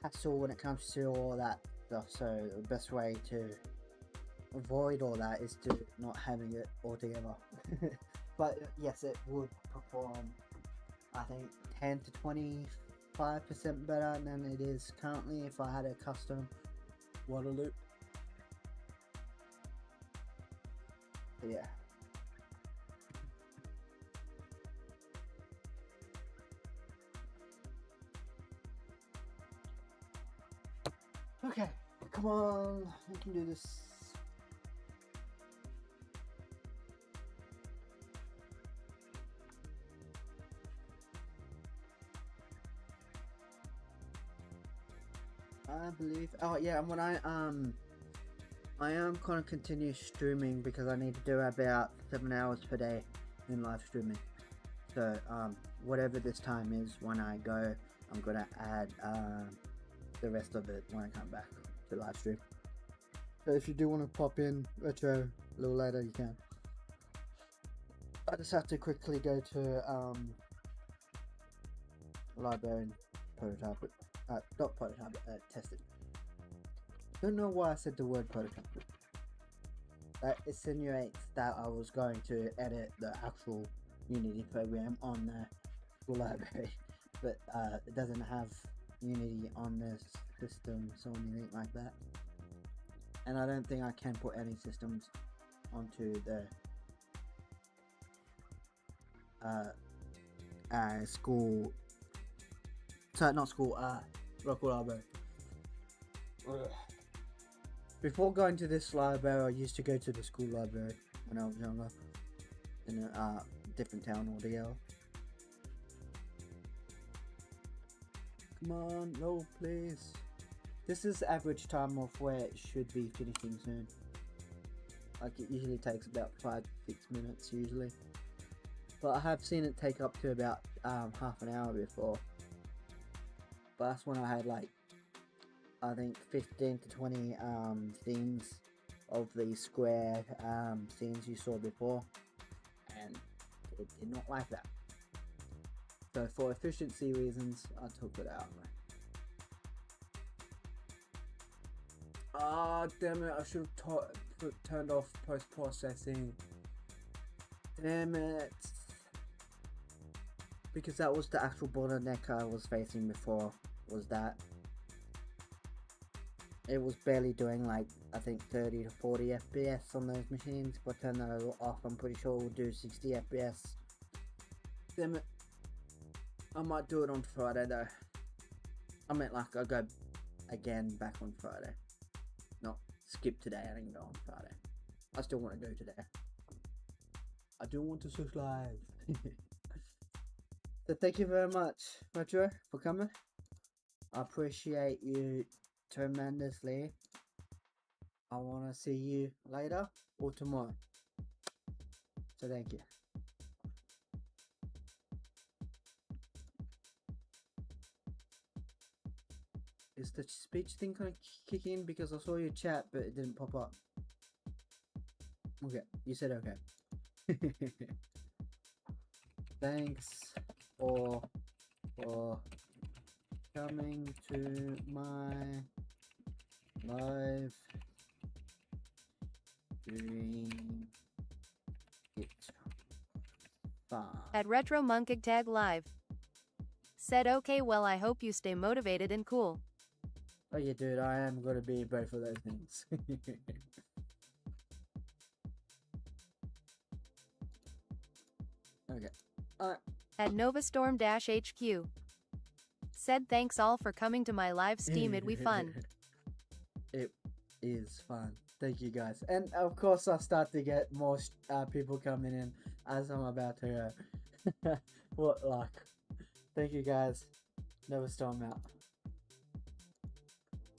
hassle when it comes to all that stuff, so the best way to avoid all that is to not having it altogether. But yes, it would perform, I think, 10 to 25% better than it is currently if I had a custom water loop. But yeah. Okay, come on, we can do this. I believe. Oh yeah, and when I am gonna continue streaming because I need to do about 7 hours per day in live streaming. So whatever this time is when I go, I'm gonna add the rest of it when I come back to live stream. So if you do want to pop in, Retro, A little later you can. I just have to quickly go to library and prototype it. Not prototype it, test it. Don't know why I said the word prototype. That insinuates that I was going to edit the actual Unity program on the school library, but it doesn't have Unity on this system or anything like that. And I don't think I can put any systems onto the school. So not school. Local library. Before going to this library, I used to go to the school library when I was younger in a different town altogether. Come on, roll please. This is average time of where it should be finishing soon. Like it usually takes about 5 to 6 minutes usually. But I have seen it take up to about half an hour before. But that's when I had like, I think 15 to 20 scenes of the square scenes you saw before. And it did not like that. So for efficiency reasons, I took it out. Ah, damn it, I should have turned off post-processing. Damn it. Because that was the actual bottleneck I was facing before, was that it was barely doing like, I think 30 to 40 FPS on those machines. If I turn that off, I'm pretty sure it will do 60 FPS. Damn it. I might do it on Friday though. I meant like I'll go again back on Friday. Not skip today and go on Friday. I still want to go today. I do want to socialize. So thank you very much, Retro, for coming. I appreciate you tremendously. I want to see you later or tomorrow. So thank you. Is the speech thing gonna kick in? Because I saw your chat but it didn't pop up. Okay, you said okay. Thanks for coming to my live stream. It's fun. At Retro Monkig Tag Live. Said okay, well I hope you stay motivated and cool. Oh yeah, dude, I am gonna be both of those things. Okay. At NovaStorm HQ. Said thanks all for coming to my live stream, it we fun. It is fun. Thank you guys. And of course I'll start to get more people coming in as I'm about to go. What luck. Thank you guys. NovaStorm out.